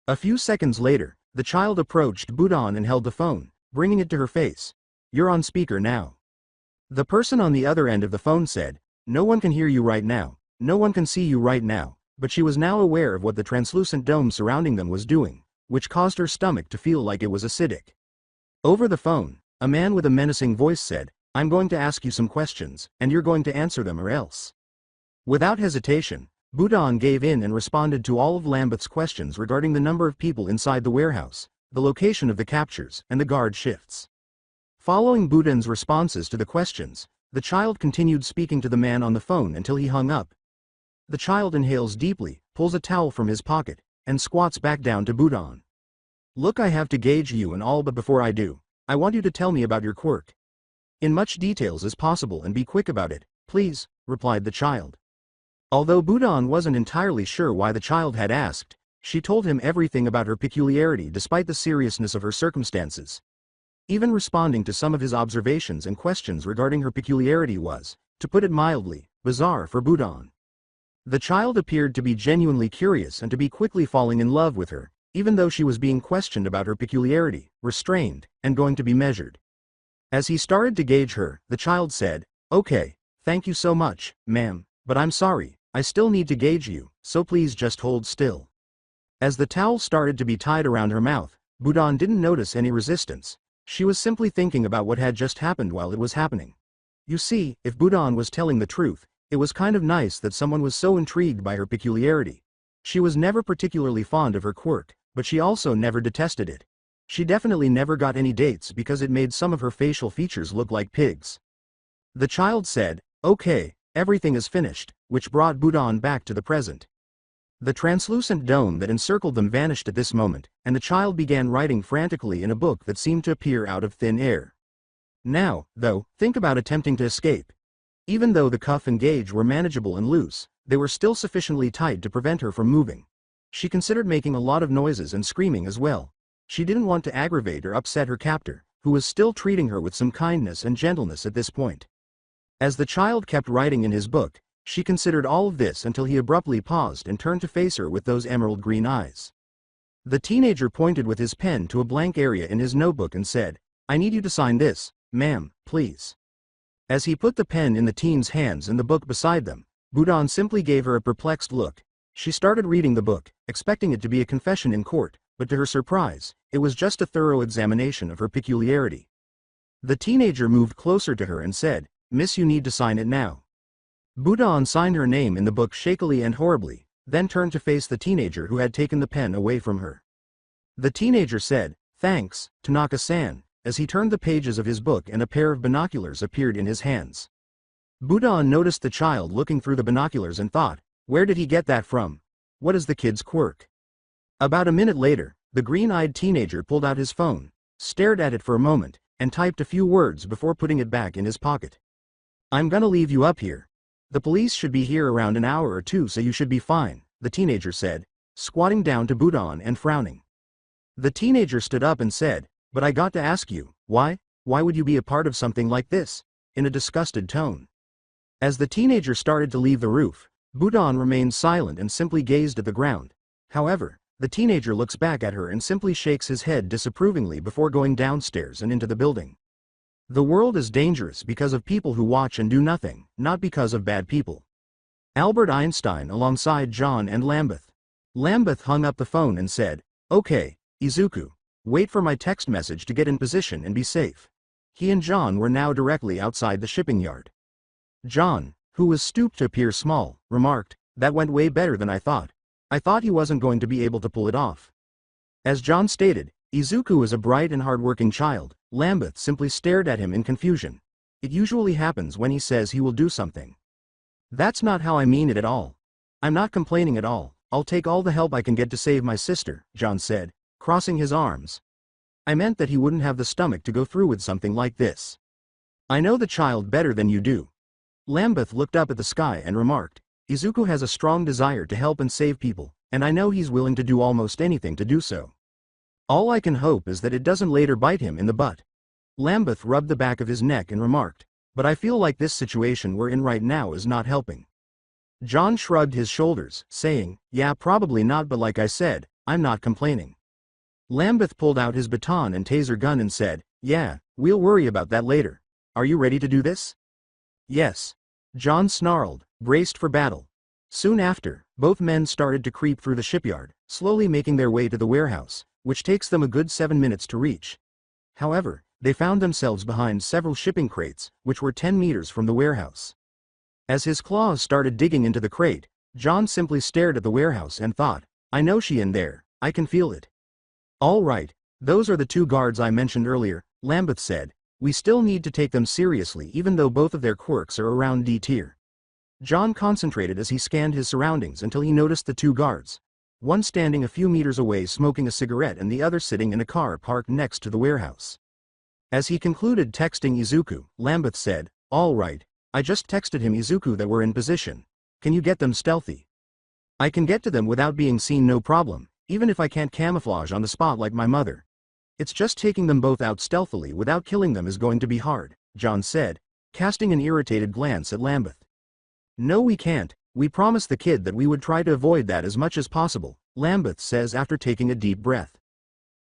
A few seconds later, the child approached Budan and held the phone, bringing it to her face. You're on speaker now. The person on the other end of the phone said, no one can hear you right now, no one can see you right now, but she was now aware of what the translucent dome surrounding them was doing, which caused her stomach to feel like it was acidic. Over the phone, a man with a menacing voice said, I'm going to ask you some questions, and you're going to answer them or else. Without hesitation, Budan gave in and responded to all of Lambeth's questions regarding the number of people inside the warehouse, the location of the captures, and the guard shifts. Following Budan's responses to the questions, the child continued speaking to the man on the phone until he hung up. The child inhales deeply, pulls a towel from his pocket, and squats back down to Budan. Look, I have to gauge you and all, but before I do, I want you to tell me about your quirk. In much details as possible and be quick about it, please, replied the child. Although Budan wasn't entirely sure why the child had asked, she told him everything about her peculiarity despite the seriousness of her circumstances. Even responding to some of his observations and questions regarding her peculiarity was, to put it mildly, bizarre for Budan. The child appeared to be genuinely curious and to be quickly falling in love with her, even though she was being questioned about her peculiarity, restrained, and going to be measured. As he started to gauge her, the child said, okay, thank you so much, ma'am, but I'm sorry, I still need to gauge you, so please just hold still. As the towel started to be tied around her mouth, Budan didn't notice any resistance. She was simply thinking about what had just happened while it was happening. You see, if Budan was telling the truth, it was kind of nice that someone was so intrigued by her peculiarity. She was never particularly fond of her quirk, but she also never detested it. She definitely never got any dates because it made some of her facial features look like pigs. The child said, okay, everything is finished, which brought Budon back to the present. The translucent dome that encircled them vanished at this moment, and the child began writing frantically in a book that seemed to appear out of thin air. Now, though, think about attempting to escape. Even though the cuff and gauge were manageable and loose, they were still sufficiently tight to prevent her from moving. She considered making a lot of noises and screaming as well. She didn't want to aggravate or upset her captor, who was still treating her with some kindness and gentleness at this point. As the child kept writing in his book, she considered all of this until he abruptly paused and turned to face her with those emerald green eyes. The teenager pointed with his pen to a blank area in his notebook and said, "I need you to sign this, ma'am, please." As he put the pen in the teen's hands and the book beside them, Budon simply gave her a perplexed look. She started reading the book, expecting it to be a confession in court, but to her surprise, it was just a thorough examination of her peculiarity. The teenager moved closer to her and said, "Miss, you need to sign it now." Budon signed her name in the book shakily and horribly, then turned to face the teenager who had taken the pen away from her. The teenager said, "Thanks, Tanaka-san," as he turned the pages of his book and a pair of binoculars appeared in his hands. Budon noticed the child looking through the binoculars and thought, where did he get that from? What is the kid's quirk? About a minute later, the green-eyed teenager pulled out his phone, stared at it for a moment, and typed a few words before putting it back in his pocket. "I'm gonna leave you up here. The police should be here around an hour or two, so you should be fine," the teenager said, squatting down to Budon and frowning. The teenager stood up and said, "But I got to ask you, why would you be a part of something like this?" in a disgusted tone. As the teenager started to leave the roof, Budon remained silent and simply gazed at the ground. However, the teenager looks back at her and simply shakes his head disapprovingly before going downstairs and into the building. The world is dangerous because of people who watch and do nothing, not because of bad people. Albert Einstein alongside John and Lambeth. Lambeth hung up the phone and said, "Okay, Izuku, wait for my text message to get in position and be safe." He and John were now directly outside the shipping yard. John, who was stooped to appear small, remarked, "That went way better than I thought. I thought he wasn't going to be able to pull it off." As John stated, Izuku is a bright and hardworking child. Lambeth simply stared at him in confusion. It usually happens when he says he will do something. "That's not how I mean it at all. I'm not complaining at all. I'll take all the help I can get to save my sister," John said, crossing his arms. "I meant that he wouldn't have the stomach to go through with something like this. I know the child better than you do." Lambeth looked up at the sky and remarked, "Izuku has a strong desire to help and save people, and I know he's willing to do almost anything to do so. All I can hope is that it doesn't later bite him in the butt." Lambeth rubbed the back of his neck and remarked, "But I feel like this situation we're in right now is not helping." John shrugged his shoulders, saying, "Yeah, probably not, but like I said, I'm not complaining." Lambeth pulled out his baton and taser gun and said, "Yeah, we'll worry about that later. Are you ready to do this?" "Yes." John snarled, braced for battle. Soon after, both men started to creep through the shipyard, slowly making their way to the warehouse, which takes them a good 7 minutes to reach. However, they found themselves behind several shipping crates, which were 10 meters from the warehouse. As his claws started digging into the crate, John simply stared at the warehouse and thought, "I know she in there, I can feel it." "All right, those are the 2 guards I mentioned earlier," Lambeth said. "We still need to take them seriously even though both of their quirks are around D tier." John concentrated as he scanned his surroundings until he noticed the 2 guards. One standing a few meters away smoking a cigarette and the other sitting in a car parked next to the warehouse. As he concluded texting Izuku, Lambeth said, "All right, I just texted him Izuku that we're in position. Can you get them stealthy? I can get to them without being seen, no problem, even if I can't camouflage on the spot like my mother. It's just taking them both out stealthily without killing them is going to be hard," John said, casting an irritated glance at Lambeth. "No, we can't. We promised the kid that we would try to avoid that as much as possible," Lambeth says after taking a deep breath.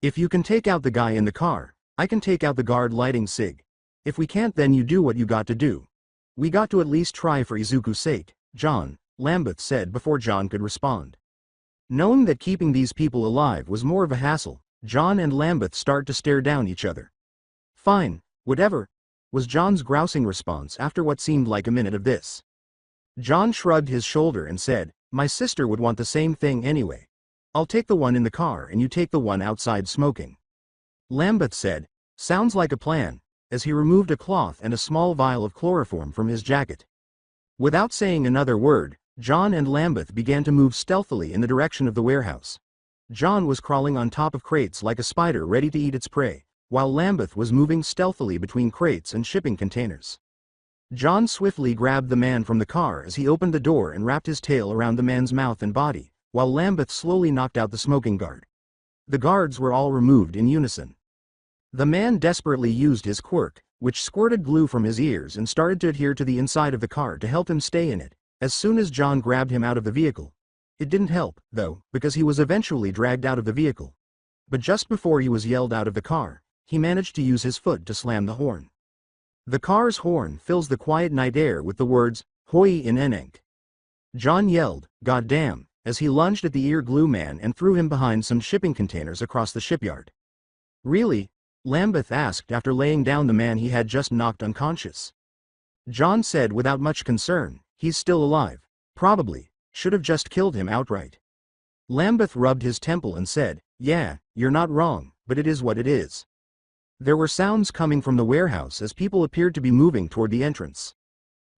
"If you can take out the guy in the car, I can take out the guard lighting cig. If we can't, then you do what you got to do. We got to at least try for Izuku's sake, John," Lambeth said before John could respond. Knowing that keeping these people alive was more of a hassle, John and Lambeth start to stare down each other. "Fine, whatever," was John's grousing response after what seemed like a minute of this. John shrugged his shoulder and said, "My sister would want the same thing anyway. I'll take the one in the car and you take the one outside smoking." Lambeth said, "Sounds like a plan," as he removed a cloth and a small vial of chloroform from his jacket. Without saying another word, John and Lambeth began to move stealthily in the direction of the warehouse. John was crawling on top of crates like a spider ready to eat its prey, while Lambeth was moving stealthily between crates and shipping containers. John swiftly grabbed the man from the car as he opened the door and wrapped his tail around the man's mouth and body, while Lambeth slowly knocked out the smoking guard. The guards were all removed in unison. The man desperately used his quirk, which squirted glue from his ears and started to adhere to the inside of the car to help him stay in it, as soon as John grabbed him out of the vehicle. It didn't help, though, because he was eventually dragged out of the vehicle. But just before he was yelled out of the car, he managed to use his foot to slam the horn. The car's horn fills the quiet night air with the words, "Hoi in Enenk." John yelled, "God damn," as he lunged at the ear glue man and threw him behind some shipping containers across the shipyard. "Really?" Lambeth asked after laying down the man he had just knocked unconscious. John said without much concern, "He's still alive. Probably. Should have just killed him outright." Lambeth rubbed his temple and said, "Yeah, you're not wrong, but it is what it is." There were sounds coming from the warehouse as people appeared to be moving toward the entrance.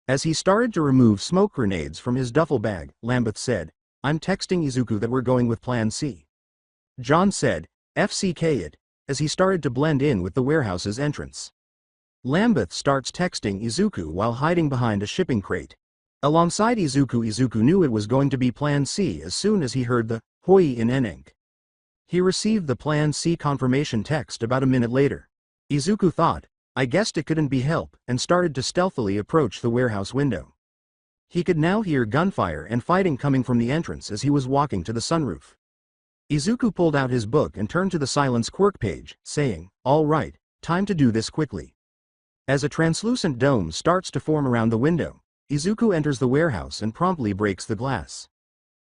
As he started to remove smoke grenades from his duffel bag, Lambeth said, "I'm texting Izuku that we're going with Plan C." John said, "FCK it," as he started to blend in with the warehouse's entrance. Lambeth starts texting Izuku while hiding behind a shipping crate. Alongside Izuku knew it was going to be Plan C as soon as he heard the "Hoi in Enenk." He received the Plan C confirmation text about a minute later. Izuku thought, "I guessed it couldn't be help," and started to stealthily approach the warehouse window. He could now hear gunfire and fighting coming from the entrance as he was walking to the sunroof. Izuku pulled out his book and turned to the silence quirk page, saying, "All right, time to do this quickly." As a translucent dome starts to form around the window, Izuku enters the warehouse and promptly breaks the glass.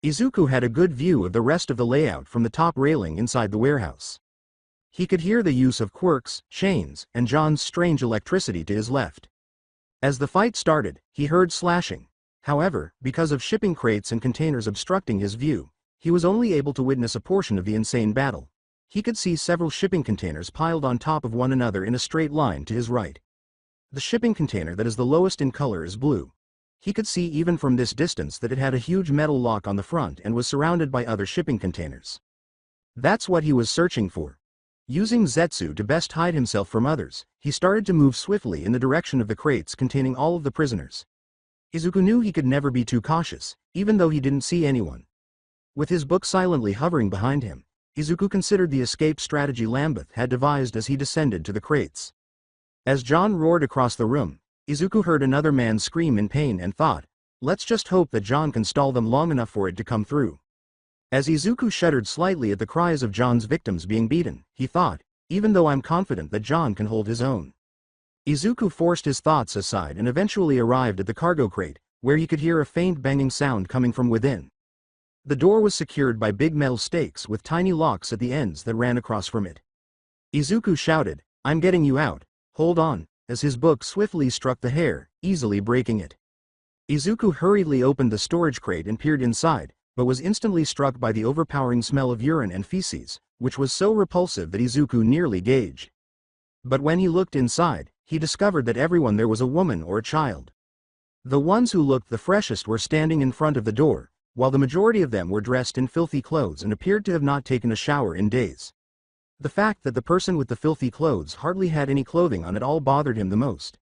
Izuku had a good view of the rest of the layout from the top railing inside the warehouse. He could hear the use of quirks, chains, and John's strange electricity to his left. As the fight started, he heard slashing. However, because of shipping crates and containers obstructing his view, he was only able to witness a portion of the insane battle. He could see several shipping containers piled on top of one another in a straight line to his right. The shipping container that is the lowest in color is blue. He could see even from this distance that it had a huge metal lock on the front and was surrounded by other shipping containers. That's what he was searching for. Using Zetsu to best hide himself from others, he started to move swiftly in the direction of the crates containing all of the prisoners. Izuku knew he could never be too cautious, even though he didn't see anyone. With his book silently hovering behind him, Izuku considered the escape strategy Lambeth had devised as he descended to the crates. As John roared across the room, Izuku heard another man scream in pain and thought, "Let's just hope that John can stall them long enough for it to come through." As Izuku shuddered slightly at the cries of John's victims being beaten, he thought, "Even though I'm confident that John can hold his own." Izuku forced his thoughts aside and eventually arrived at the cargo crate, where he could hear a faint banging sound coming from within. The door was secured by big metal stakes with tiny locks at the ends that ran across from it. Izuku shouted, "I'm getting you out, hold on," as his book swiftly struck the hair, easily breaking it. Izuku hurriedly opened the storage crate and peered inside, but was instantly struck by the overpowering smell of urine and feces, which was so repulsive that Izuku nearly gagged. But when he looked inside, he discovered that everyone there was a woman or a child. The ones who looked the freshest were standing in front of the door, while the majority of them were dressed in filthy clothes and appeared to have not taken a shower in days. The fact that the person with the filthy clothes hardly had any clothing on at all bothered him the most.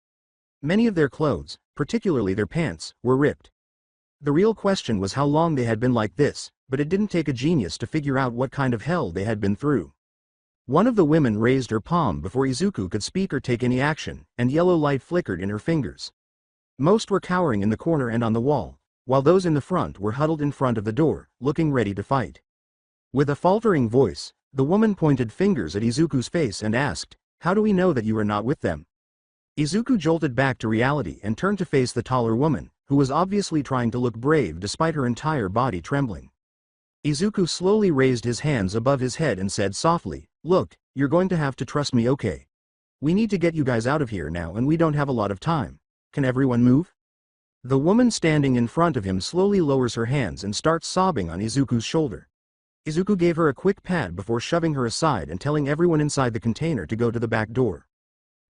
Many of their clothes, particularly their pants, were ripped. The real question was how long they had been like this, but it didn't take a genius to figure out what kind of hell they had been through. One of the women raised her palm before Izuku could speak or take any action, and yellow light flickered in her fingers. Most were cowering in the corner and on the wall, while those in the front were huddled in front of the door, looking ready to fight. With a faltering voice, the woman pointed fingers at Izuku's face and asked, "How do we know that you are not with them?" Izuku jolted back to reality and turned to face the taller woman, who was obviously trying to look brave despite her entire body trembling. Izuku slowly raised his hands above his head and said softly, "Look, you're going to have to trust me, okay? We need to get you guys out of here now and we don't have a lot of time. Can everyone move?" The woman standing in front of him slowly lowers her hands and starts sobbing on Izuku's shoulder. Izuku gave her a quick pat before shoving her aside and telling everyone inside the container to go to the back door.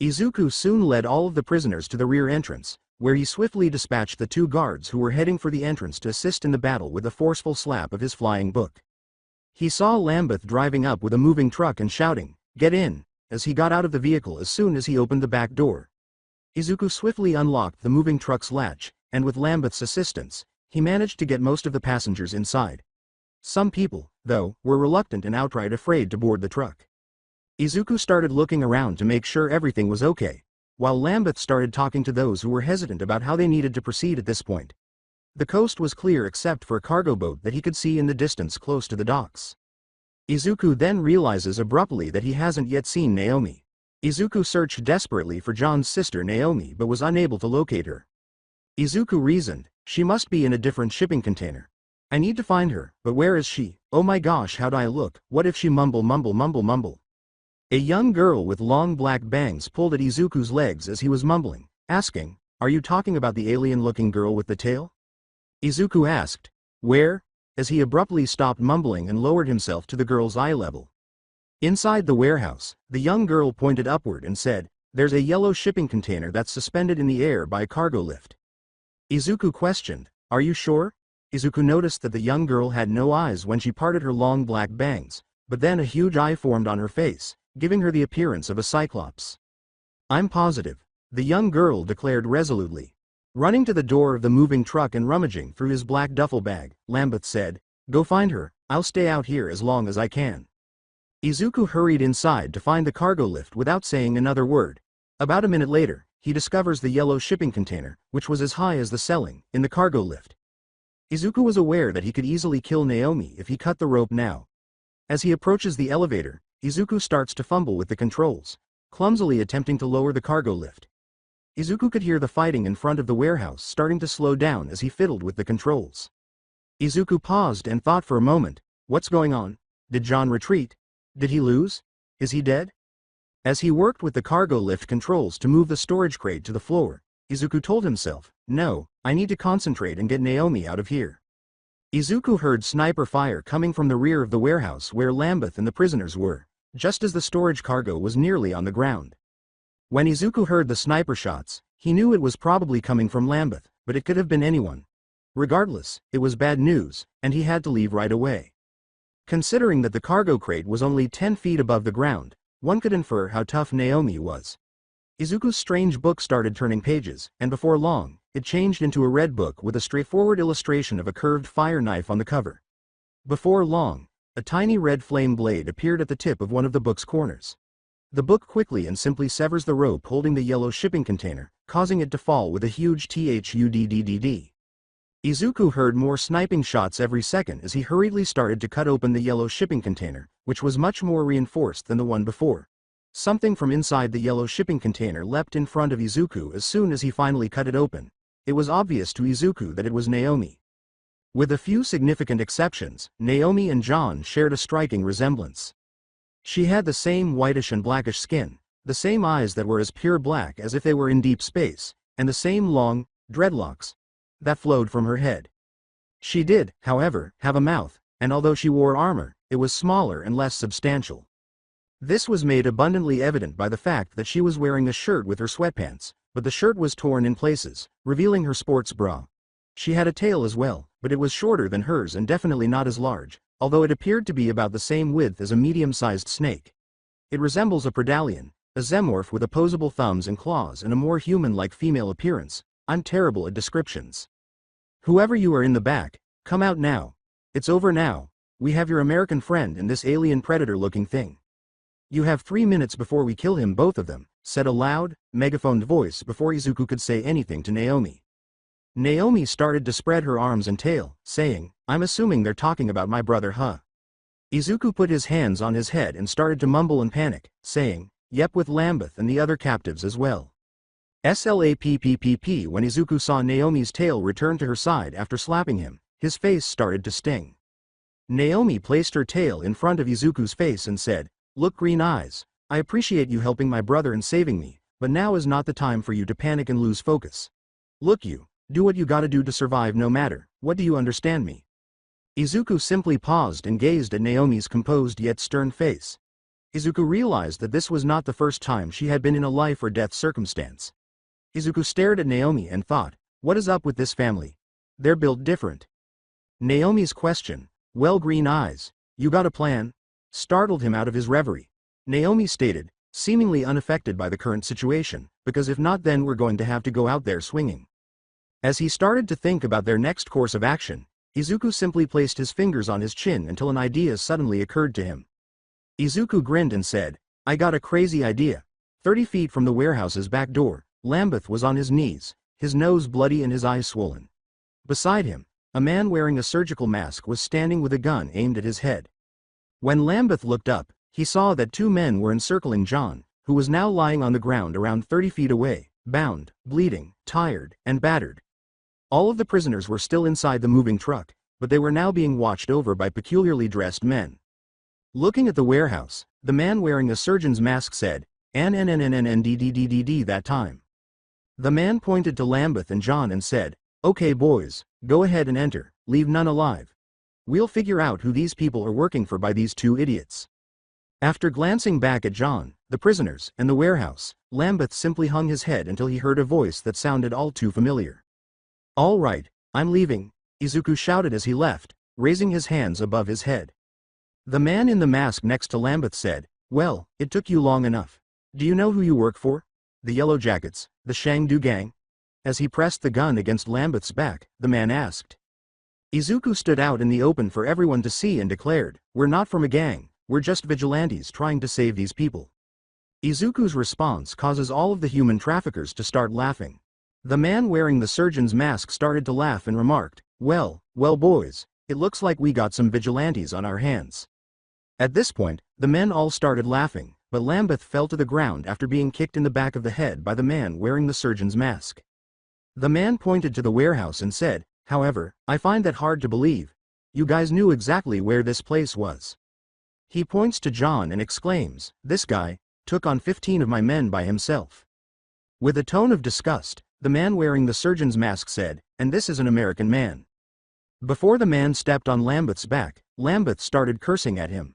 Izuku soon led all of the prisoners to the rear entrance, where he swiftly dispatched the 2 guards who were heading for the entrance to assist in the battle with a forceful slap of his flying book. He saw Lambeth driving up with a moving truck and shouting, "Get in," as he got out of the vehicle as soon as he opened the back door. Izuku swiftly unlocked the moving truck's latch, and with Lambeth's assistance, he managed to get most of the passengers inside. Some people, though, were reluctant and outright afraid to board the truck. Izuku started looking around to make sure everything was okay, while Lambeth started talking to those who were hesitant about how they needed to proceed at this point. The coast was clear except for a cargo boat that he could see in the distance close to the docks. Izuku then realizes abruptly that he hasn't yet seen Naomi. Izuku searched desperately for John's sister Naomi but was unable to locate her. Izuku reasoned, she must be in a different shipping container. I need to find her, but where is she? Oh my gosh, how do I look? What if she mumble. A young girl with long black bangs pulled at Izuku's legs as he was mumbling, asking, "Are you talking about the alien-looking girl with the tail?" Izuku asked, "Where?" as he abruptly stopped mumbling and lowered himself to the girl's eye level. Inside the warehouse, the young girl pointed upward and said, "There's a yellow shipping container that's suspended in the air by a cargo lift." Izuku questioned, "Are you sure?" Izuku noticed that the young girl had no eyes when she parted her long black bangs, but then a huge eye formed on her face, giving her the appearance of a cyclops. "I'm positive," the young girl declared resolutely. Running to the door of the moving truck and rummaging through his black duffel bag, Lambeth said, "Go find her, I'll stay out here as long as I can." Izuku hurried inside to find the cargo lift without saying another word. About a minute later, he discovers the yellow shipping container, which was as high as the ceiling, in the cargo lift. Izuku was aware that he could easily kill Naomi if he cut the rope now. As he approaches the elevator, Izuku starts to fumble with the controls, clumsily attempting to lower the cargo lift. Izuku could hear the fighting in front of the warehouse starting to slow down as he fiddled with the controls. Izuku paused and thought for a moment, what's going on? Did John retreat? Did he lose? Is he dead? As he worked with the cargo lift controls to move the storage crate to the floor, Izuku told himself, no, I need to concentrate and get Naomi out of here. Izuku heard sniper fire coming from the rear of the warehouse where Lambeth and the prisoners were, just as the storage cargo was nearly on the ground. When Izuku heard the sniper shots, he knew it was probably coming from Lambeth, but it could have been anyone. Regardless, it was bad news, and he had to leave right away. Considering that the cargo crate was only 10 feet above the ground, one could infer how tough Naomi was. Izuku's strange book started turning pages, and before long, it changed into a red book with a straightforward illustration of a curved fire knife on the cover. Before long, a tiny red flame blade appeared at the tip of one of the book's corners. The book quickly and simply severs the rope holding the yellow shipping container, causing it to fall with a huge thudddd. Izuku heard more sniping shots every second as he hurriedly started to cut open the yellow shipping container, which was much more reinforced than the one before. Something from inside the yellow shipping container leapt in front of Izuku as soon as he finally cut it open. It was obvious to Izuku that it was Naomi. With a few significant exceptions, Naomi and John shared a striking resemblance. She had the same whitish and blackish skin, the same eyes that were as pure black as if they were in deep space, and the same long, dreadlocks that flowed from her head. She did, however, have a mouth, and although she wore armor, it was smaller and less substantial. This was made abundantly evident by the fact that she was wearing a shirt with her sweatpants, but the shirt was torn in places, revealing her sports bra. She had a tail as well, but it was shorter than hers and definitely not as large, although it appeared to be about the same width as a medium-sized snake. It resembles a predallion, a xenomorph with opposable thumbs and claws and a more human-like female appearance. I'm terrible at descriptions. Whoever you are in the back, come out now. It's over now. We have your American friend and this alien predator-looking thing. You have 3 minutes before we kill him, both of them, said a loud, megaphoned voice before Izuku could say anything to Naomi. Naomi started to spread her arms and tail, saying, I'm assuming they're talking about my brother, huh? Izuku put his hands on his head and started to mumble and panic, saying, yep, with Lambeth and the other captives as well. Slappppp. When Izuku saw Naomi's tail return to her side after slapping him, his face started to sting. Naomi placed her tail in front of Izuku's face and said, look, green eyes, I appreciate you helping my brother and saving me, but now is not the time for you to panic and lose focus. Look, you, do what you gotta do to survive no matter, what do you understand me? Izuku simply paused and gazed at Naomi's composed yet stern face. Izuku realized that this was not the first time she had been in a life or death circumstance. Izuku stared at Naomi and thought, what is up with this family? They're built different. Naomi's question, well, green eyes, you got a plan? Startled him out of his reverie. Naomi stated, seemingly unaffected by the current situation, because if not then we're going to have to go out there swinging. As he started to think about their next course of action, Izuku simply placed his fingers on his chin until an idea suddenly occurred to him. Izuku grinned and said, I got a crazy idea. 30 feet from the warehouse's back door, Lambeth was on his knees, his nose bloody and his eyes swollen. Beside him, a man wearing a surgical mask was standing with a gun aimed at his head. When Lambeth looked up, he saw that 2 men were encircling John, who was now lying on the ground around 30 feet away, bound, bleeding, tired, and battered. All of the prisoners were still inside the moving truck, but they were now being watched over by peculiarly dressed men. Looking at the warehouse, the man wearing a surgeon's mask said, "NNNNNNDDDDD that time." The man pointed to Lambeth and John and said, "Okay boys, go ahead and enter, leave none alive. We'll figure out who these people are working for by these 2 idiots." After glancing back at John, the prisoners, and the warehouse, Lambeth simply hung his head until he heard a voice that sounded all too familiar. "All right, I'm leaving," Izuku shouted as he left, raising his hands above his head. The man in the mask next to Lambeth said, "Well, it took you long enough. Do you know who you work for? The Yellow Jackets, the Shangdu Gang?" As he pressed the gun against Lambeth's back, the man asked. Izuku stood out in the open for everyone to see and declared, "We're not from a gang, we're just vigilantes trying to save these people." Izuku's response causes all of the human traffickers to start laughing. The man wearing the surgeon's mask started to laugh and remarked, well boys, it looks like we got some vigilantes on our hands." At this point, the men all started laughing, but Lambeth fell to the ground after being kicked in the back of the head by the man wearing the surgeon's mask. The man pointed to the warehouse and said, "However, I find that hard to believe. You guys knew exactly where this place was." He points to John and exclaims, "This guy took on 15 of my men by himself." With a tone of disgust, the man wearing the surgeon's mask said, "And this is an American man." Before the man stepped on Lambeth's back, Lambeth started cursing at him.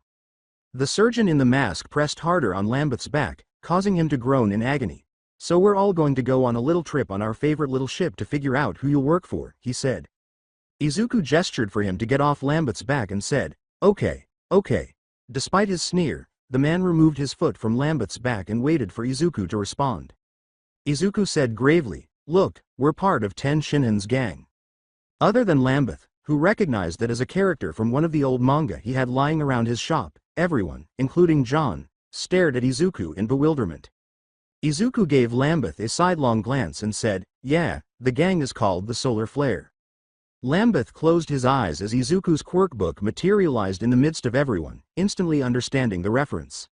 The surgeon in the mask pressed harder on Lambeth's back, causing him to groan in agony. "So we're all going to go on a little trip on our favorite little ship to figure out who you'll work for," he said. Izuku gestured for him to get off Lambeth's back and said, Okay. Despite his sneer, the man removed his foot from Lambeth's back and waited for Izuku to respond. Izuku said gravely, "Look, we're part of Ten Shinhan's gang." Other than Lambeth, who recognized that as a character from one of the old manga he had lying around his shop, everyone, including John, stared at Izuku in bewilderment. Izuku gave Lambeth a sidelong glance and said, "Yeah, the gang is called the Solar Flare." Lambeth closed his eyes as Izuku's Quirk book materialized in the midst of everyone, instantly understanding the reference.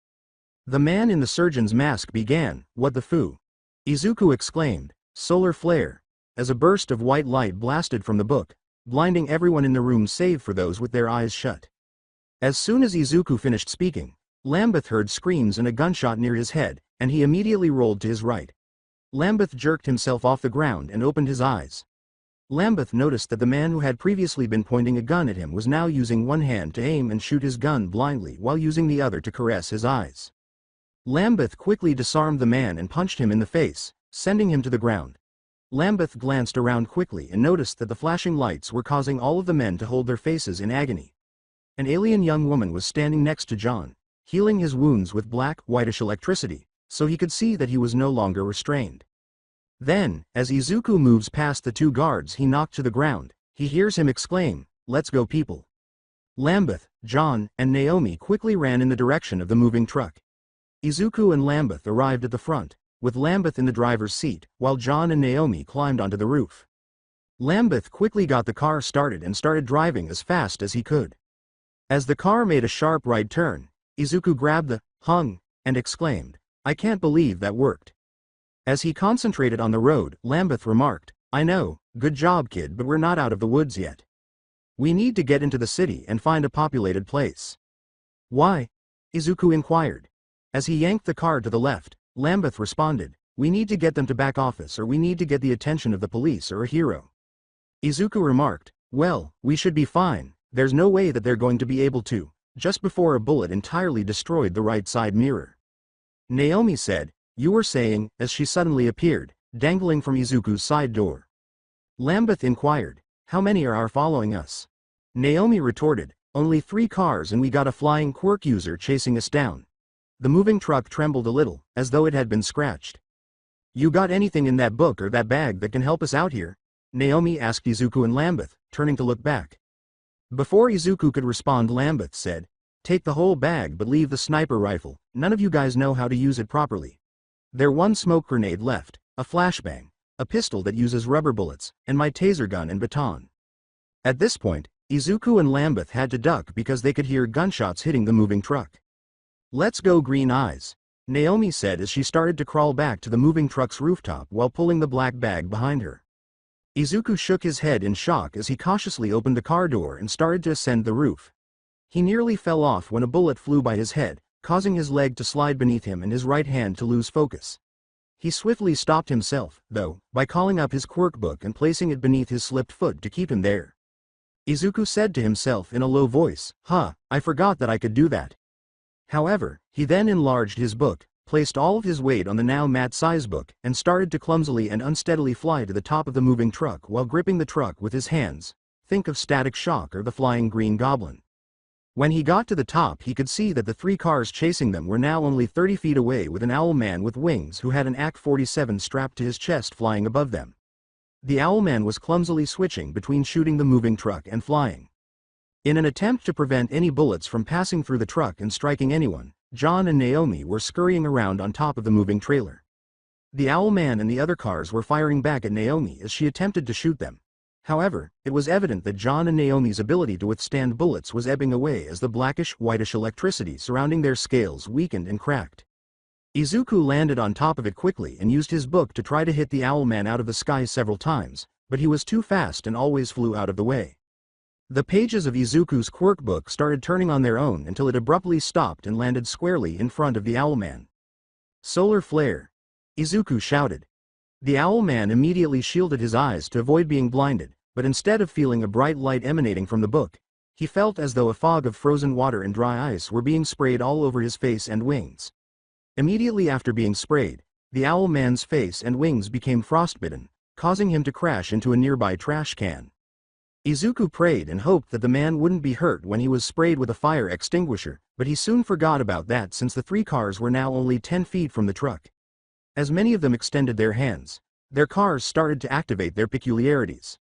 The man in the surgeon's mask began, "What the foo?" Izuku exclaimed, "Solar Flare," as a burst of white light blasted from the book, blinding everyone in the room save for those with their eyes shut. As soon as Izuku finished speaking, Lambeth heard screams and a gunshot near his head, and he immediately rolled to his right. Lambeth jerked himself off the ground and opened his eyes. Lambeth noticed that the man who had previously been pointing a gun at him was now using one hand to aim and shoot his gun blindly while using the other to caress his eyes. Lambeth quickly disarmed the man and punched him in the face, sending him to the ground. Lambeth glanced around quickly and noticed that the flashing lights were causing all of the men to hold their faces in agony. An alien young woman was standing next to John, healing his wounds with black, whitish electricity, so he could see that he was no longer restrained. Then, as Izuku moves past the 2 guards he knocked to the ground, he hears him exclaim, "Let's go people." Lambeth, John, and Naomi quickly ran in the direction of the moving truck. Izuku and Lambeth arrived at the front, with Lambeth in the driver's seat, while John and Naomi climbed onto the roof. Lambeth quickly got the car started and started driving as fast as he could. As the car made a sharp right turn, Izuku grabbed the hung and exclaimed, "I can't believe that worked." As he concentrated on the road, Lambeth remarked, "I know, good job kid, but we're not out of the woods yet. We need to get into the city and find a populated place." "Why?" Izuku inquired. As he yanked the car to the left, Lambeth responded, "We need to get them to back office or we need to get the attention of the police or a hero." Izuku remarked, "Well, we should be fine, there's no way that they're going to be able to," just before a bullet entirely destroyed the right side mirror. Naomi said, "You were saying," as she suddenly appeared, dangling from Izuku's side door. Lambeth inquired, "How many are following us?" Naomi retorted, "Only 3 cars and we got a flying Quirk user chasing us down." The moving truck trembled a little, as though it had been scratched. "You got anything in that book or that bag that can help us out here?" Naomi asked Izuku and Lambeth, turning to look back. Before Izuku could respond, Lambeth said, "Take the whole bag but leave the sniper rifle, none of you guys know how to use it properly. There's one smoke grenade left, a flashbang, a pistol that uses rubber bullets, and my taser gun and baton." At this point, Izuku and Lambeth had to duck because they could hear gunshots hitting the moving truck. "Let's go, Green Eyes," Naomi said as she started to crawl back to the moving truck's rooftop while pulling the black bag behind her. Izuku shook his head in shock as he cautiously opened the car door and started to ascend the roof. He nearly fell off when a bullet flew by his head, causing his leg to slide beneath him and his right hand to lose focus. He swiftly stopped himself, though, by calling up his Quirk book and placing it beneath his slipped foot to keep him there. Izuku said to himself in a low voice, I forgot that I could do that." However, he then enlarged his book, placed all of his weight on the now mat-size book, and started to clumsily and unsteadily fly to the top of the moving truck while gripping the truck with his hands. Think of Static Shock or the Flying Green Goblin. When he got to the top, he could see that the 3 cars chasing them were now only 30 feet away, with an owl man with wings who had an AK-47 strapped to his chest flying above them. The Owlman was clumsily switching between shooting the moving truck and flying. In an attempt to prevent any bullets from passing through the truck and striking anyone, John and Naomi were scurrying around on top of the moving trailer. The Owlman and the other cars were firing back at Naomi as she attempted to shoot them. However, it was evident that John and Naomi's ability to withstand bullets was ebbing away as the blackish-whitish electricity surrounding their scales weakened and cracked. Izuku landed on top of it quickly and used his book to try to hit the Owlman out of the sky several times, but he was too fast and always flew out of the way. The pages of Izuku's Quirk book started turning on their own until it abruptly stopped and landed squarely in front of the Owlman. "Solar flare!" Izuku shouted. The Owlman immediately shielded his eyes to avoid being blinded, but instead of feeling a bright light emanating from the book, he felt as though a fog of frozen water and dry ice were being sprayed all over his face and wings. Immediately after being sprayed, the Owlman's face and wings became frostbitten, causing him to crash into a nearby trash can. Izuku prayed and hoped that the man wouldn't be hurt when he was sprayed with a fire extinguisher, but he soon forgot about that since the 3 cars were now only 10 feet from the truck. As many of them extended their hands, their cars started to activate their peculiarities.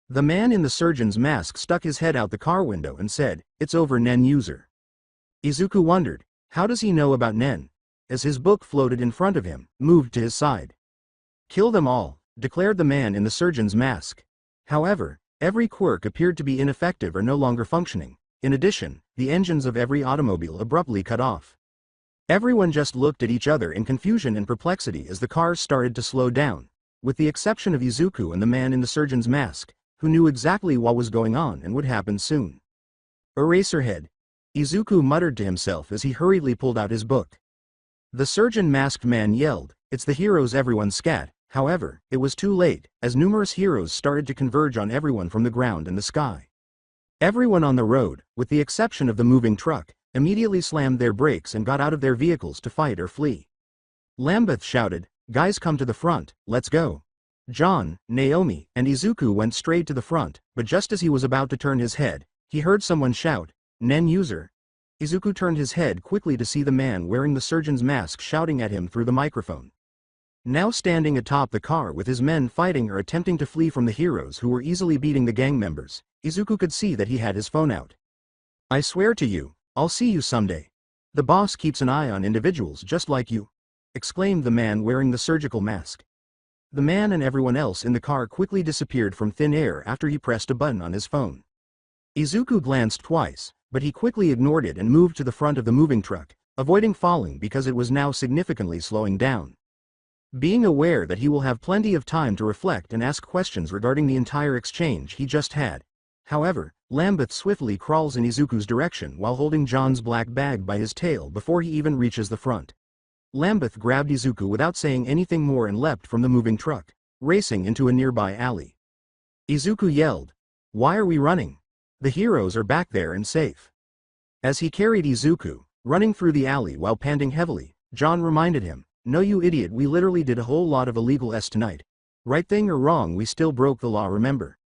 The man in the surgeon's mask stuck his head out the car window and said, "It's over, Nen user." Izuku wondered, how does he know about Nen? As his book floated in front of him, moved to his side. "Kill them all," declared the man in the surgeon's mask. However, every Quirk appeared to be ineffective or no longer functioning. In addition, the engines of every automobile abruptly cut off. Everyone just looked at each other in confusion and perplexity as the cars started to slow down, with the exception of Izuku and the man in the surgeon's mask, who knew exactly what was going on and would happen soon. "Eraserhead," Izuku muttered to himself as he hurriedly pulled out his book. The surgeon-masked man yelled, "It's the heroes, everyone scat." However, it was too late, as numerous heroes started to converge on everyone from the ground and the sky. Everyone on the road, with the exception of the moving truck, immediately slammed their brakes and got out of their vehicles to fight or flee. Lambeth shouted, "Guys, come to the front, let's go." John, Naomi, and Izuku went straight to the front, but just as he was about to turn his head, he heard someone shout, "Nen user." Izuku turned his head quickly to see the man wearing the surgeon's mask shouting at him through the microphone. Now standing atop the car with his men fighting or attempting to flee from the heroes who were easily beating the gang members, Izuku could see that he had his phone out. "I swear to you, I'll see you someday. The boss keeps an eye on individuals just like you," exclaimed the man wearing the surgical mask. The man and everyone else in the car quickly disappeared from thin air after he pressed a button on his phone. Izuku glanced twice, but he quickly ignored it and moved to the front of the moving truck, avoiding falling because it was now significantly slowing down. Being aware that he will have plenty of time to reflect and ask questions regarding the entire exchange he just had. However, Lambeth swiftly crawls in Izuku's direction while holding John's black bag by his tail before he even reaches the front. Lambeth grabbed Izuku without saying anything more and leapt from the moving truck, racing into a nearby alley. Izuku yelled, "Why are we running? The heroes are back there and safe." As he carried Izuku, running through the alley while panting heavily, John reminded him, No you idiot, we literally did a whole lot of illegal s tonight. Right thing or wrong, we still broke the law, remember?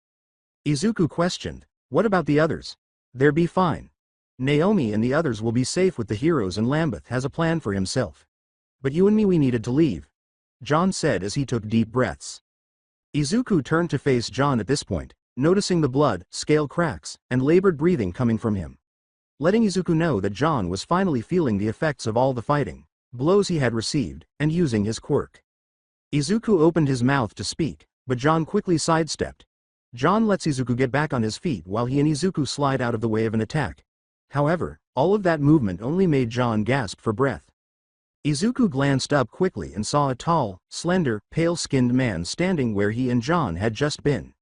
Izuku questioned. What about the others? They'll be fine. Naomi and the others will be safe with the heroes and Lambeth has a plan for himself. But you and me, we needed to leave. John said as he took deep breaths. Izuku turned to face John at this point, noticing the blood, scale cracks, and labored breathing coming from him. Letting Izuku know that John was finally feeling the effects of all the fighting, blows he had received, and using his quirk. Izuku opened his mouth to speak, but John quickly sidestepped. John lets Izuku get back on his feet while he and Izuku slide out of the way of an attack. However, all of that movement only made John gasp for breath. Izuku glanced up quickly and saw a tall, slender, pale-skinned man standing where he and John had just been.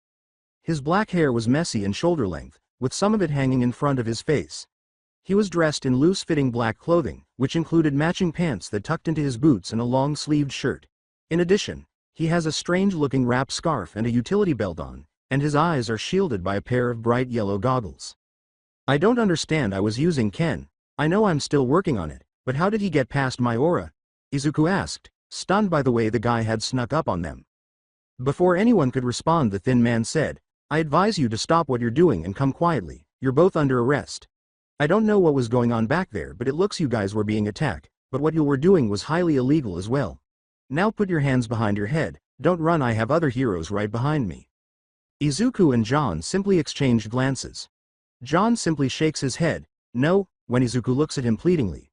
His black hair was messy and shoulder-length, with some of it hanging in front of his face. He was dressed in loose-fitting black clothing, which included matching pants that tucked into his boots and a long-sleeved shirt. In addition, he has a strange-looking wrap scarf and a utility belt on, and his eyes are shielded by a pair of bright yellow goggles. I don't understand. I was using Ken. I know I'm still working on it, but how did he get past my aura? Izuku asked, stunned by the way the guy had snuck up on them. Before anyone could respond, the thin man said, I advise you to stop what you're doing and come quietly. You're both under arrest. I don't know what was going on back there, but it looks you guys were being attacked, but what you were doing was highly illegal as well. Now put your hands behind your head. Don't run. I have other heroes right behind me. Izuku and John simply exchanged glances. John simply shakes his head, no, when Izuku looks at him pleadingly.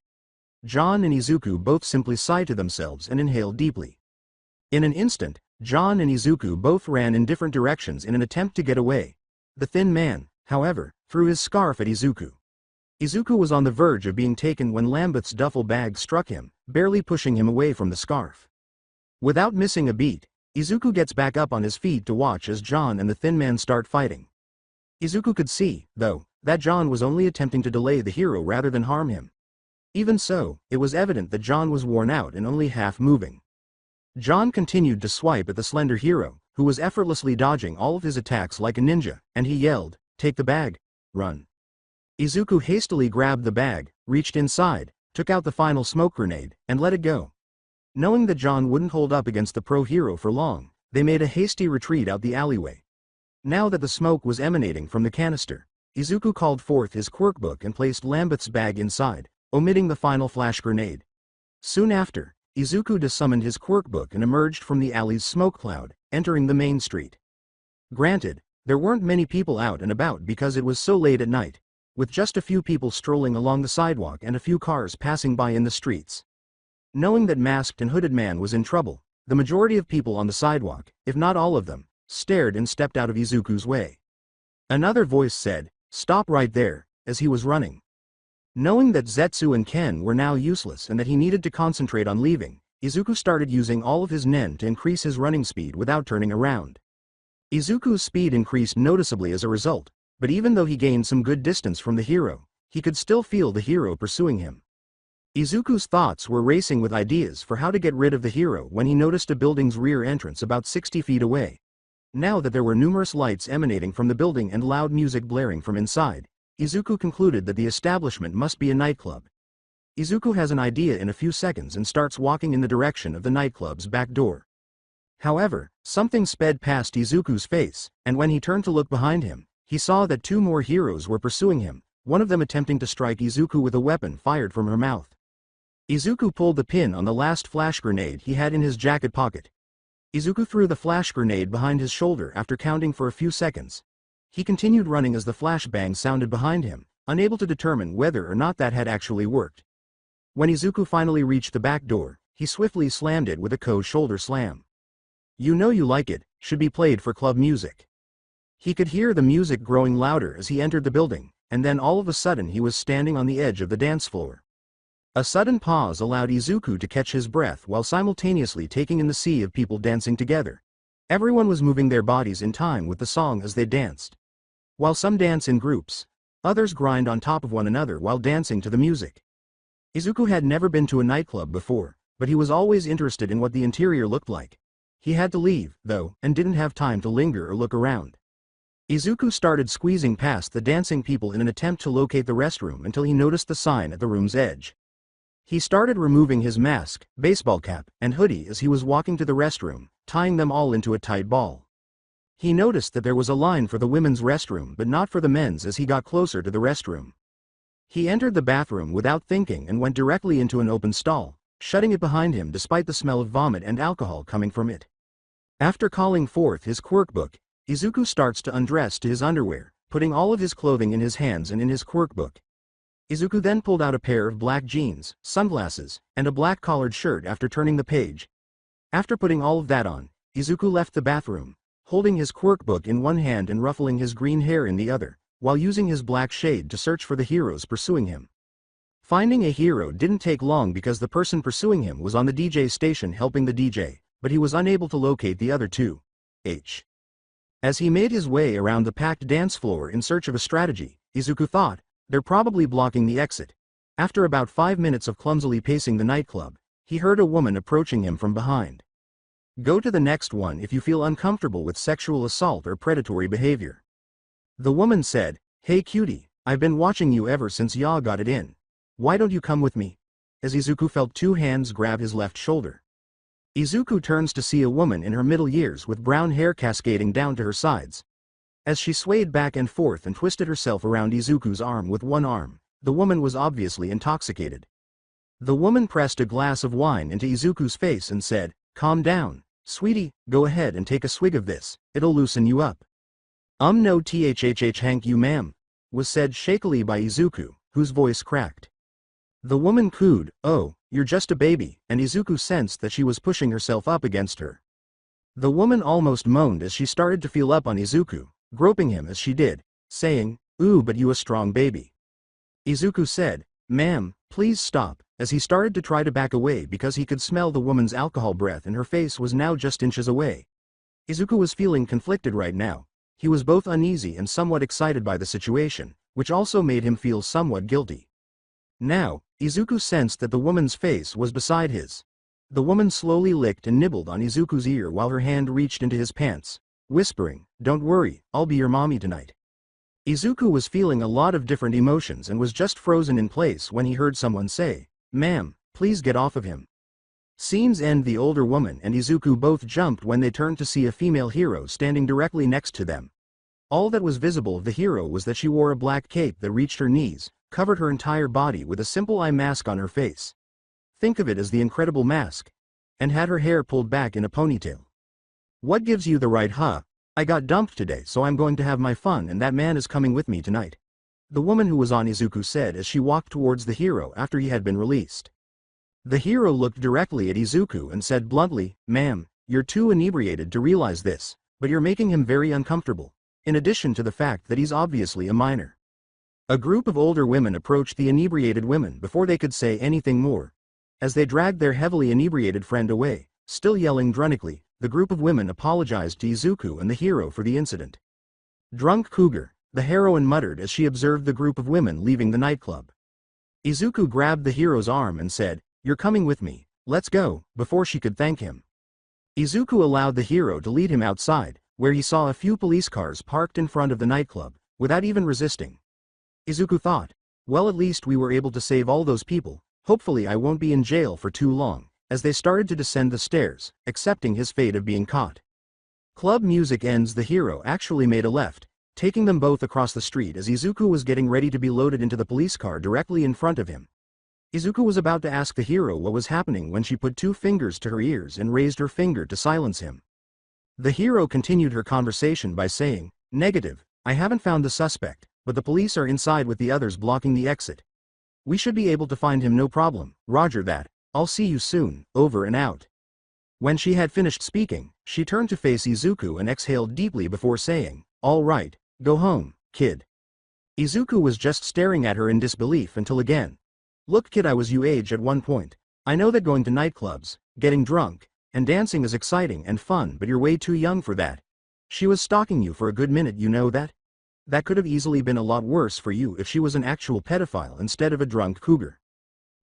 John and Izuku both simply sigh to themselves and inhale deeply. In an instant, John and Izuku both ran in different directions in an attempt to get away. The thin man, however, threw his scarf at Izuku. Izuku was on the verge of being taken when Lambeth's duffel bag struck him, barely pushing him away from the scarf. Without missing a beat, Izuku gets back up on his feet to watch as John and the thin man start fighting. Izuku could see, though, that John was only attempting to delay the hero rather than harm him. Even so, it was evident that John was worn out and only half moving. John continued to swipe at the slender hero, who was effortlessly dodging all of his attacks like a ninja, and he yelled, take the bag, run. Izuku hastily grabbed the bag, reached inside, took out the final smoke grenade, and let it go. Knowing that John wouldn't hold up against the pro-hero for long, they made a hasty retreat out the alleyway. Now that the smoke was emanating from the canister, Izuku called forth his quirk book and placed Lambeth's bag inside, omitting the final flash grenade. Soon after, Izuku desummoned his quirk book and emerged from the alley's smoke cloud, entering the main street. Granted, there weren't many people out and about because it was so late at night, with just a few people strolling along the sidewalk and a few cars passing by in the streets. Knowing that masked and hooded man was in trouble, the majority of people on the sidewalk, if not all of them, stared and stepped out of Izuku's way. Another voice said, stop right there, as he was running. Knowing that Zetsu and Ken were now useless and that he needed to concentrate on leaving, Izuku started using all of his nen to increase his running speed without turning around. Izuku's speed increased noticeably as a result, but even though he gained some good distance from the hero, he could still feel the hero pursuing him. Izuku's thoughts were racing with ideas for how to get rid of the hero when he noticed a building's rear entrance about 60 feet away. Now that there were numerous lights emanating from the building and loud music blaring from inside, Izuku concluded that the establishment must be a nightclub. Izuku has an idea in a few seconds and starts walking in the direction of the nightclub's back door. However, something sped past Izuku's face, and when he turned to look behind him, he saw that two more heroes were pursuing him, one of them attempting to strike Izuku with a weapon fired from her mouth. Izuku pulled the pin on the last flash grenade he had in his jacket pocket. Izuku threw the flash grenade behind his shoulder after counting for a few seconds. He continued running as the flashbang sounded behind him, unable to determine whether or not that had actually worked. When Izuku finally reached the back door, he swiftly slammed it with a cold shoulder slam. You know you like it, should be played for club music. He could hear the music growing louder as he entered the building, and then all of a sudden he was standing on the edge of the dance floor. A sudden pause allowed Izuku to catch his breath while simultaneously taking in the sea of people dancing together. Everyone was moving their bodies in time with the song as they danced. While some dance in groups, others grind on top of one another while dancing to the music. Izuku had never been to a nightclub before, but he was always interested in what the interior looked like. He had to leave, though, and didn't have time to linger or look around. Izuku started squeezing past the dancing people in an attempt to locate the restroom until he noticed the sign at the room's edge. He started removing his mask, baseball cap, and hoodie as he was walking to the restroom, tying them all into a tight ball. He noticed that there was a line for the women's restroom but not for the men's as he got closer to the restroom. He entered the bathroom without thinking and went directly into an open stall, shutting it behind him despite the smell of vomit and alcohol coming from it. After calling forth his Quirk book, Izuku starts to undress to his underwear, putting all of his clothing in his hands and in his Quirk book. Izuku then pulled out a pair of black jeans, sunglasses, and a black collared shirt after turning the page. After putting all of that on, Izuku left the bathroom, holding his Quirk book in one hand and ruffling his green hair in the other, while using his black shade to search for the heroes pursuing him. Finding a hero didn't take long because the person pursuing him was on the DJ station helping the DJ, but he was unable to locate the other two. As he made his way around the packed dance floor in search of a strategy, Izuku thought, they're probably blocking the exit. After about 5 minutes of clumsily pacing the nightclub, he heard a woman approaching him from behind. Go to the next one if you feel uncomfortable with sexual assault or predatory behavior. The woman said, hey cutie, I've been watching you ever since Ya got it in. Why don't you come with me? As Izuku felt two hands grab his left shoulder. Izuku turns to see a woman in her middle years with brown hair cascading down to her sides. As she swayed back and forth and twisted herself around Izuku's arm with one arm, the woman was obviously intoxicated. The woman pressed a glass of wine into Izuku's face and said, calm down, sweetie, go ahead and take a swig of this, it'll loosen you up. No thank you ma'am, was said shakily by Izuku, whose voice cracked. The woman cooed, oh, you're just a baby, and Izuku sensed that she was pushing herself up against her. The woman almost moaned as she started to feel up on Izuku, groping him as she did, saying, ooh but you a strong baby. Izuku said, ma'am, please stop, as he started to try to back away because he could smell the woman's alcohol breath and her face was now just inches away. Izuku was feeling conflicted right now. He was both uneasy and somewhat excited by the situation, which also made him feel somewhat guilty. Now, Izuku sensed that the woman's face was beside his. The woman slowly licked and nibbled on Izuku's ear while her hand reached into his pants, whispering, don't worry, I'll be your mommy tonight. Izuku was feeling a lot of different emotions and was just frozen in place when he heard someone say, ma'am, please get off of him. Scenes end. The older woman and Izuku both jumped when they turned to see a female hero standing directly next to them. All that was visible of the hero was that she wore a black cape that reached her knees, covered her entire body with a simple eye mask on her face. Think of it as the Incredible Mask. And had her hair pulled back in a ponytail. What gives you the right, huh? I got dumped today so I'm going to have my fun and that man is coming with me tonight. The woman who was on Izuku said as she walked towards the hero after he had been released. The hero looked directly at Izuku and said bluntly, ma'am, you're too inebriated to realize this, but you're making him very uncomfortable, in addition to the fact that he's obviously a minor. A group of older women approached the inebriated women before they could say anything more. As they dragged their heavily inebriated friend away, still yelling drunkenly, the group of women apologized to Izuku and the hero for the incident. Drunk cougar, the heroine muttered as she observed the group of women leaving the nightclub. Izuku grabbed the hero's arm and said, you're coming with me, let's go, before she could thank him. Izuku allowed the hero to lead him outside, where he saw a few police cars parked in front of the nightclub, without even resisting. Izuku thought, well at least we were able to save all those people, hopefully I won't be in jail for too long, as they started to descend the stairs, accepting his fate of being caught. Club music ends. The hero actually made a left, taking them both across the street as Izuku was getting ready to be loaded into the police car directly in front of him. Izuku was about to ask the hero what was happening when she put two fingers to her ears and raised her finger to silence him. The hero continued her conversation by saying, negative, I haven't found the suspect, but the police are inside with the others blocking the exit. We should be able to find him no problem, roger that, I'll see you soon, over and out. When she had finished speaking, she turned to face Izuku and exhaled deeply before saying, all right, go home, kid. Izuku was just staring at her in disbelief until again. Look kid, I was your age at one point. I know that going to nightclubs, getting drunk, and dancing is exciting and fun, but you're way too young for that. She was stalking you for a good minute, you know that? That could have easily been a lot worse for you if she was an actual pedophile instead of a drunk cougar.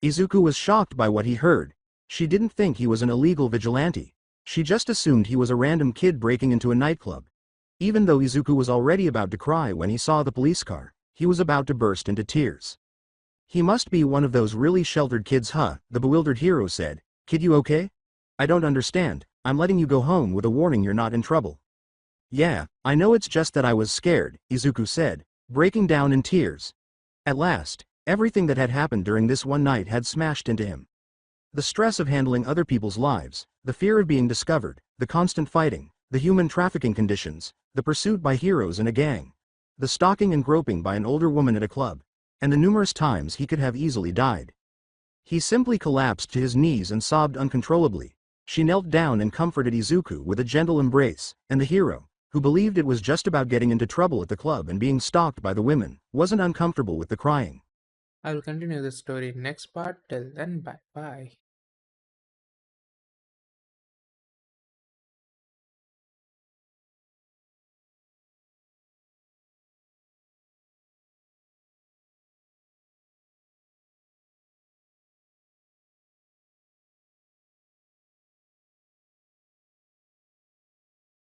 Izuku was shocked by what he heard. She didn't think he was an illegal vigilante. She just assumed he was a random kid breaking into a nightclub. Even though Izuku was already about to cry when he saw the police car, he was about to burst into tears. He must be one of those really sheltered kids, huh? The bewildered hero said. Kid, you okay? I don't understand. I'm letting you go home with a warning you're not in trouble. Yeah, I know, it's just that I was scared, Izuku said, breaking down in tears. At last, everything that had happened during this one night had smashed into him. The stress of handling other people's lives, the fear of being discovered, the constant fighting, the human trafficking conditions, the pursuit by heroes in a gang, the stalking and groping by an older woman at a club, and the numerous times he could have easily died. He simply collapsed to his knees and sobbed uncontrollably. She knelt down and comforted Izuku with a gentle embrace, and the hero, who believed it was just about getting into trouble at the club and being stalked by the women, wasn't uncomfortable with the crying. I will continue the story next part. Till then, bye bye.